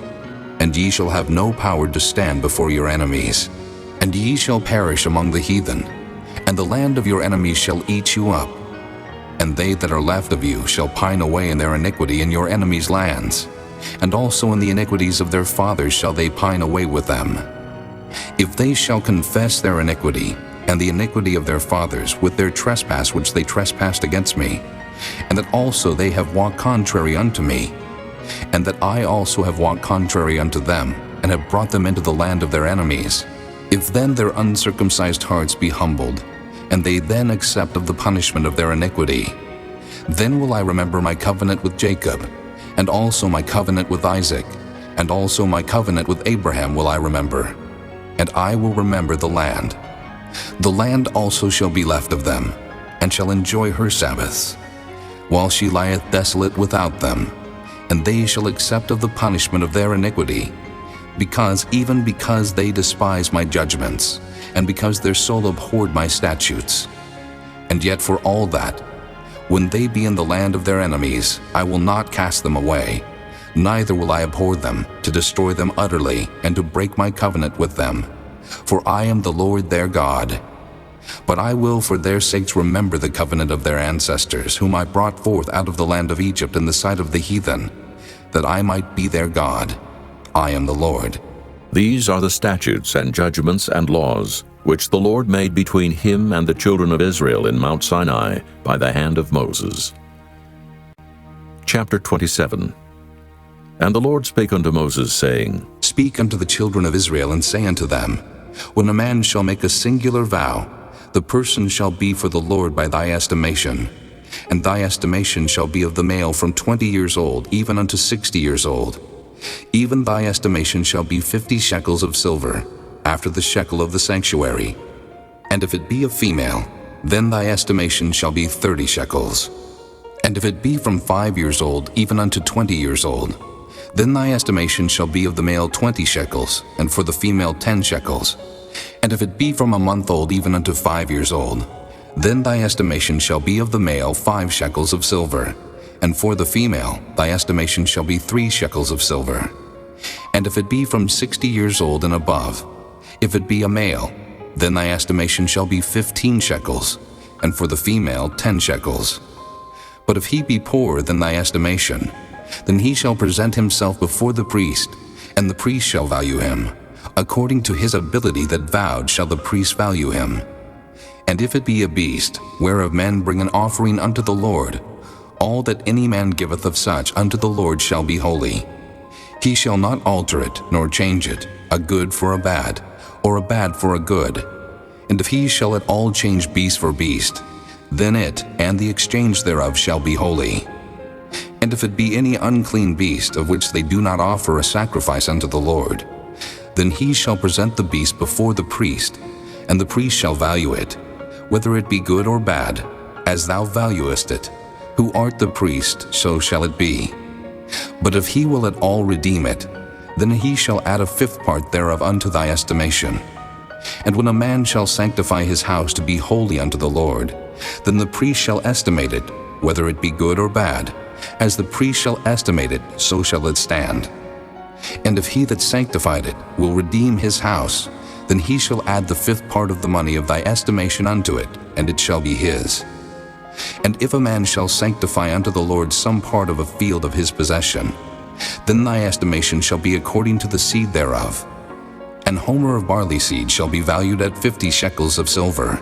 [SPEAKER 2] And ye shall have no power to stand before your enemies. And ye shall perish among the heathen, and the land of your enemies shall eat you up. And they that are left of you shall pine away in their iniquity in your enemies' lands, and also in the iniquities of their fathers shall they pine away with them. If they shall confess their iniquity, and the iniquity of their fathers, with their trespass which they trespassed against me, and that also they have walked contrary unto me, and that I also have walked contrary unto them, and have brought them into the land of their enemies, if then their uncircumcised hearts be humbled, and they then accept of the punishment of their iniquity, then will I remember my covenant with Jacob, and also my covenant with Isaac, and also my covenant with Abraham will I remember, and I will remember the land. The land also shall be left of them, and shall enjoy her Sabbaths, while she lieth desolate without them, and they shall accept of the punishment of their iniquity, because they despise my judgments, and because their soul abhorred my statutes. And yet for all that, when they be in the land of their enemies, I will not cast them away, neither will I abhor them, to destroy them utterly, and to break my covenant with them. For I am the Lord their God. But I will for their sakes remember the covenant of their ancestors, whom I brought forth out of the land of Egypt in the sight of the heathen, that I might be their God. I am the Lord.
[SPEAKER 1] These are the statutes and judgments and laws, which the Lord made between him and the children of Israel in Mount Sinai by the hand of Moses. Chapter 27. And the Lord spake unto Moses, saying,
[SPEAKER 2] Speak unto the children of Israel, and say unto them, When a man shall make a singular vow, the person shall be for the Lord by thy estimation. And thy estimation shall be of the male from 20 years old, even unto 60 years old. Even thy estimation shall be 50 shekels of silver, after the shekel of the sanctuary. And if it be a female, then thy estimation shall be 30 shekels. And if it be from 5 years old, even unto 20 years old, then thy estimation shall be of the male 20 shekels, and for the female 10 shekels. And if it be from a month old, even unto 5 years old, then thy estimation shall be of the male 5 shekels of silver, and for the female thy estimation shall be 3 shekels of silver. And if it be from 60 years old and above, if it be a male, then thy estimation shall be 15 shekels, and for the female 10 shekels. But if he be poorer than thy estimation, then he shall present himself before the priest, and the priest shall value him. According to his ability that vowed shall the priest value him. And if it be a beast, whereof men bring an offering unto the Lord, all that any man giveth of such unto the Lord shall be holy. He shall not alter it, nor change it, a good for a bad, or a bad for a good. And if he shall at all change beast for beast, then it and the exchange thereof shall be holy. And if it be any unclean beast, of which they do not offer a sacrifice unto the Lord, then he shall present the beast before the priest, and the priest shall value it, whether it be good or bad, as thou valuest it. Who art the priest, so shall it be. But if he will at all redeem it, then he shall add a 5th part thereof unto thy estimation. And when a man shall sanctify his house to be holy unto the Lord, then the priest shall estimate it, whether it be good or bad. As the priest shall estimate it, so shall it stand. And if he that sanctified it will redeem his house, then he shall add the 5th part of the money of thy estimation unto it, and it shall be his. And if a man shall sanctify unto the Lord some part of a field of his possession, Then thy estimation shall be according to the seed thereof. An homer of barley seed shall be valued at 50 shekels of silver.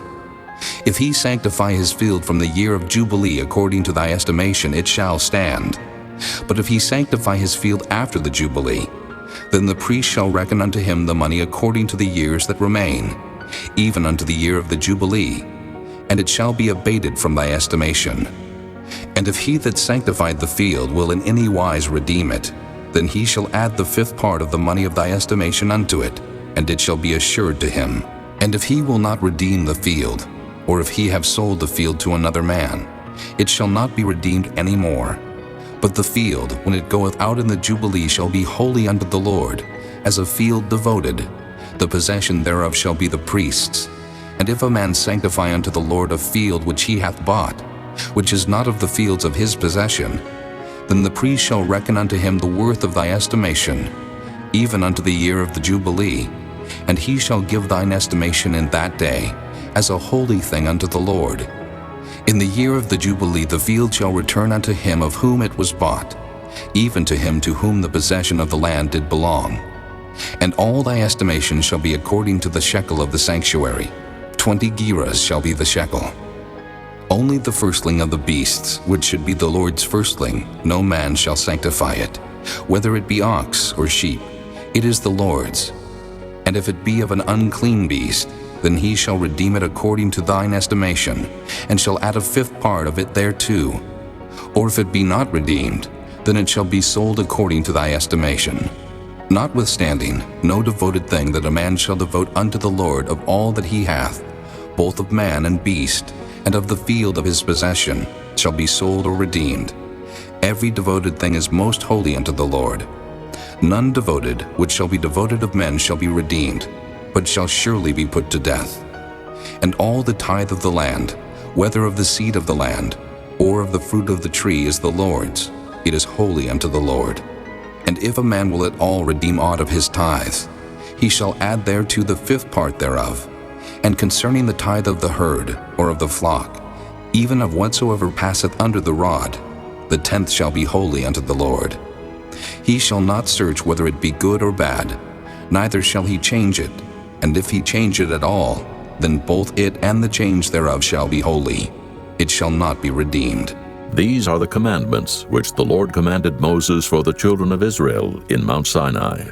[SPEAKER 2] If he sanctify his field from the year of Jubilee according to thy estimation, it shall stand. But if he sanctify his field after the Jubilee, then the priest shall reckon unto him the money according to the years that remain, even unto the year of the Jubilee, and it shall be abated from thy estimation. And if he that sanctified the field will in any wise redeem it, then he shall add the 5th part of the money of thy estimation unto it, and it shall be assured to him. And if he will not redeem the field, or if he have sold the field to another man, it shall not be redeemed any more. But the field, when it goeth out in the Jubilee, shall be holy unto the Lord, as a field devoted. The possession thereof shall be the priest's. And if a man sanctify unto the Lord a field which he hath bought, which is not of the fields of his possession, then the priest shall reckon unto him the worth of thy estimation, even unto the year of the Jubilee, and he shall give thine estimation in that day, as a holy thing unto the Lord. In the year of the Jubilee the field shall return unto him of whom it was bought, even to him to whom the possession of the land did belong. And all thy estimation shall be according to the shekel of the sanctuary. 20 gerahs shall be the shekel. Only the firstling of the beasts, which should be the Lord's firstling, no man shall sanctify it. Whether it be ox or sheep, it is the Lord's. And if it be of an unclean beast, then he shall redeem it according to thine estimation, and shall add a 5th part of it thereto. Or if it be not redeemed, then it shall be sold according to thy estimation. Notwithstanding, no devoted thing that a man shall devote unto the Lord of all that he hath, both of man and beast, and of the field of his possession, shall be sold or redeemed. Every devoted thing is most holy unto the Lord. None devoted which shall be devoted of men shall be redeemed, but shall surely be put to death. And all the tithe of the land, whether of the seed of the land, or of the fruit of the tree, is the Lord's. It is holy unto the Lord. And if a man will at all redeem aught of his tithe, he shall add thereto the 5th part thereof. And concerning the tithe of the herd, or of the flock, even of whatsoever passeth under the rod, the 10th shall be holy unto the Lord. He shall not search whether it be good or bad, neither shall he change it. And if he change it at all, then both it and the change thereof shall be holy. It shall not be redeemed.
[SPEAKER 1] These are the commandments which the Lord commanded Moses for the children of Israel in Mount Sinai.